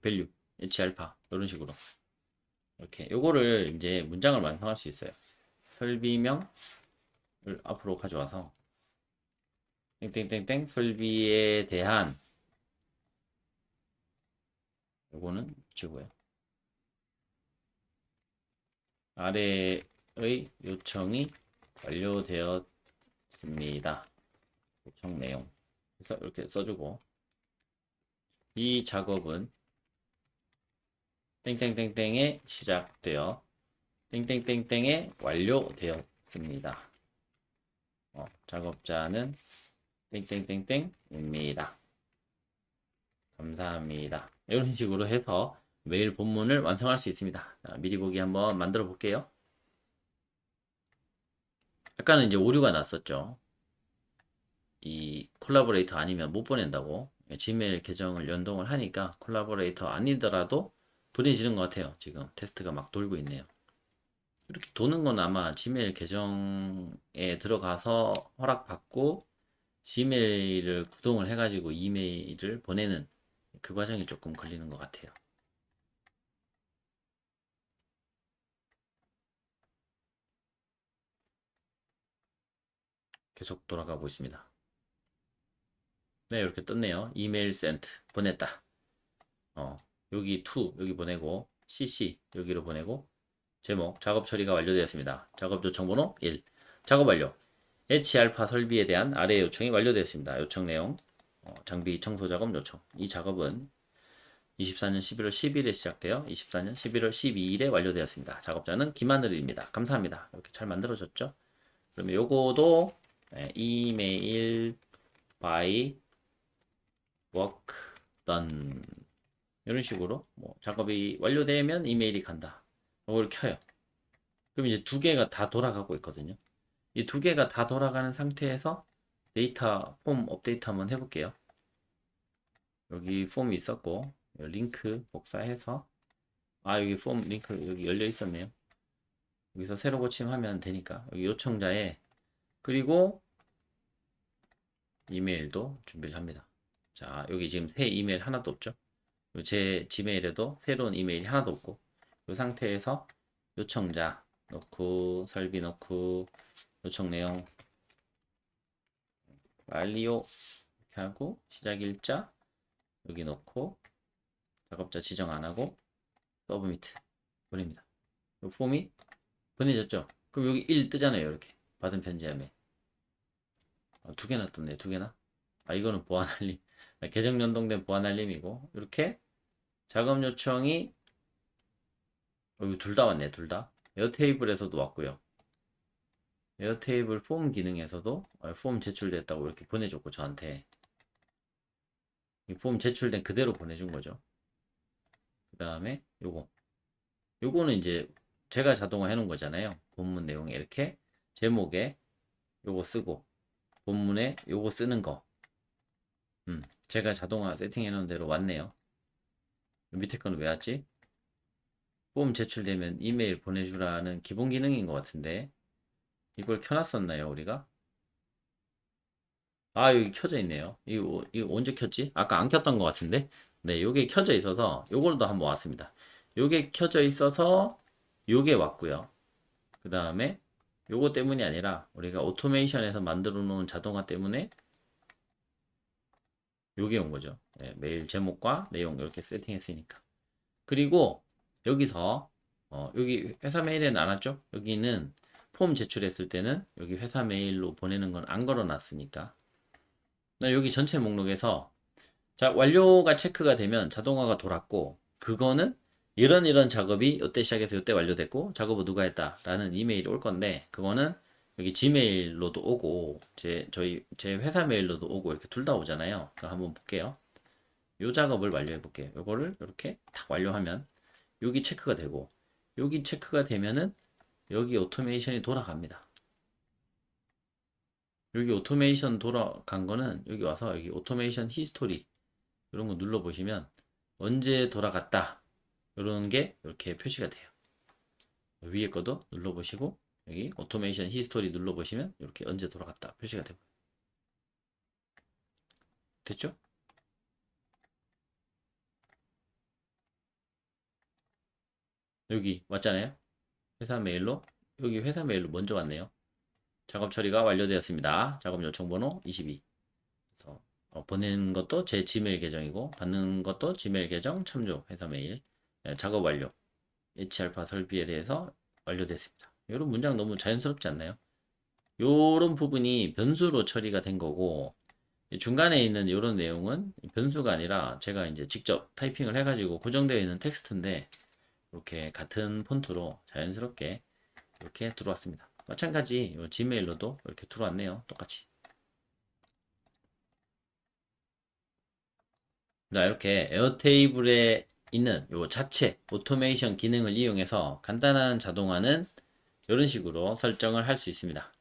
밸류 H알파 이런 식으로 이렇게 요거를 이제 문장을 완성할 수 있어요. 설비명을 앞으로 가져와서 땡땡땡땡 설비에 대한 요거는 치고요. 아래의 요청이 완료되었습니다. 요청 내용. 그래서 이렇게 써주고 이 작업은 땡땡땡땡에 시작되어 땡땡땡땡에 완료되었습니다. 작업자는 땡땡땡땡입니다. 감사합니다. 이런 식으로 해서 메일 본문을 완성할 수 있습니다. 자, 미리 보기 한번 만들어 볼게요. 아까는 이제 오류가 났었죠. 이 콜라보레이터 아니면 못 보낸다고 지메일 계정을 연동을 하니까 콜라보레이터 아니더라도 보내지는 것 같아요. 지금 테스트가 막 돌고 있네요. 이렇게 도는 건 아마 지메일 계정에 들어가서 허락받고 지메일을 구동을 해가지고 이메일을 보내는 그 과정이 조금 걸리는 것 같아요. 계속 돌아가고 있습니다. 네, 이렇게 떴네요. 이메일 센트 보냈다. 여기 to 여기 보내고 cc 여기로 보내고 제목 작업 처리가 완료되었습니다. 작업 요청 번호 1 작업 완료. H알파 설비에 대한 아래 요청이 완료되었습니다. 요청 내용 장비 청소 작업 요청. 이 작업은 24년 11월 10일에 시작되어 24년 11월 12일에 완료되었습니다. 작업자는 김하늘입니다. 감사합니다. 이렇게 잘 만들어졌죠? 그러면 요거도 이메일 by work done 이런 식으로 작업이 완료되면 이메일이 간다. 이걸 켜요. 그럼 이제 두 개가 다 돌아가고 있거든요. 이 두 개가 다 돌아가는 상태에서 데이터 폼 업데이트 한번 해볼게요. 여기 폼이 있었고 링크 복사해서 여기 폼 링크 여기 열려 있었네요. 여기서 새로 고침하면 되니까 여기 요청자에 그리고 이메일도 준비를 합니다. 자, 여기 지금 새 이메일 하나도 없죠. 제 지메일에도 새로운 이메일이 하나도 없고 이 상태에서 요청자 넣고 설비 넣고 요청 내용 완료 이렇게 하고 시작 일자 여기 넣고 작업자 지정 안 하고 서브미트 보냅니다. 이 폼이 보내졌죠? 그럼 여기 1 뜨잖아요. 이렇게 받은 편지함에 두 개나 떴네. 두 개나? 이거는 보안 알림 계정 연동된 보안 알림이고 이렇게 작업 요청이 여기 둘 다 왔네. 둘 다 에어테이블에서도 왔고요. 에어테이블 폼 기능에서도 폼 제출됐다고 이렇게 보내줬고 저한테 이 폼 제출된 그대로 보내준 거죠. 그 다음에 요거는 이제 제가 자동화 해놓은 거잖아요. 본문 내용에 이렇게 제목에 요거 쓰고 본문에 요거 쓰는 거 제가 자동화 세팅해 놓은 대로 왔네요. 밑에 거는 왜 왔지? 폼 제출되면 이메일 보내주라는 기본 기능인 것 같은데 이걸 켜놨었나요 우리가? 여기 켜져 있네요. 이거 언제 켰지? 아까 안 켰던 것 같은데 네 요게 켜져 있어서 요걸도 한번 왔습니다. 요게 켜져 있어서 요게 왔고요. 그 다음에 요거 때문이 아니라 우리가 오토메이션에서 만들어 놓은 자동화 때문에 요게 온 거죠. 네, 메일 제목과 내용 이렇게 세팅했으니까. 그리고 여기서 여기 회사 메일에는 안 왔죠? 여기는 폼 제출했을 때는 여기 회사 메일로 보내는 건 안 걸어 놨으니까 여기 전체 목록에서 자 완료가 체크가 되면 자동화가 돌았고 그거는 이런 작업이 이때 시작해서 이때 완료됐고 작업을 누가 했다 라는 이메일이 올 건데 그거는 여기 지메일로도 오고 제 회사 메일로도 오고 이렇게 둘 다 오잖아요. 그거 한번 볼게요. 요 작업을 완료해 볼게요. 요거를 이렇게 탁 완료하면 여기 체크가 되고 여기 체크가 되면은 여기 오토메이션이 돌아갑니다. 여기 오토메이션 돌아간 거는 여기 와서 여기 오토메이션 히스토리 이런 거 눌러 보시면 언제 돌아갔다 이런 게 이렇게 표시가 돼요. 위에 것도 눌러 보시고 여기 오토메이션 히스토리 눌러 보시면 이렇게 언제 돌아갔다 표시가 되고 됐죠? 여기 왔잖아요. 회사 메일로 여기 회사 메일로 먼저 왔네요. 작업 처리가 완료되었습니다. 작업 요청 번호 22. 그래서 보낸 것도 제 지메일 계정이고 받는 것도 지메일 계정 참조 회사 메일. 작업 완료. H알파 설비에 대해서 완료됐습니다. 이런 문장 너무 자연스럽지 않나요? 이런 부분이 변수로 처리가 된 거고 중간에 있는 이런 내용은 변수가 아니라 제가 이제 직접 타이핑을 해가지고 고정되어 있는 텍스트인데 이렇게 같은 폰트로 자연스럽게 이렇게 들어왔습니다. 마찬가지 지메일로도 이렇게 들어왔네요. 똑같이. 자, 이렇게 에어테이블에 있는 요 자체 오토메이션 기능을 이용해서 간단한 자동화는 이런 식으로 설정을 할 수 있습니다.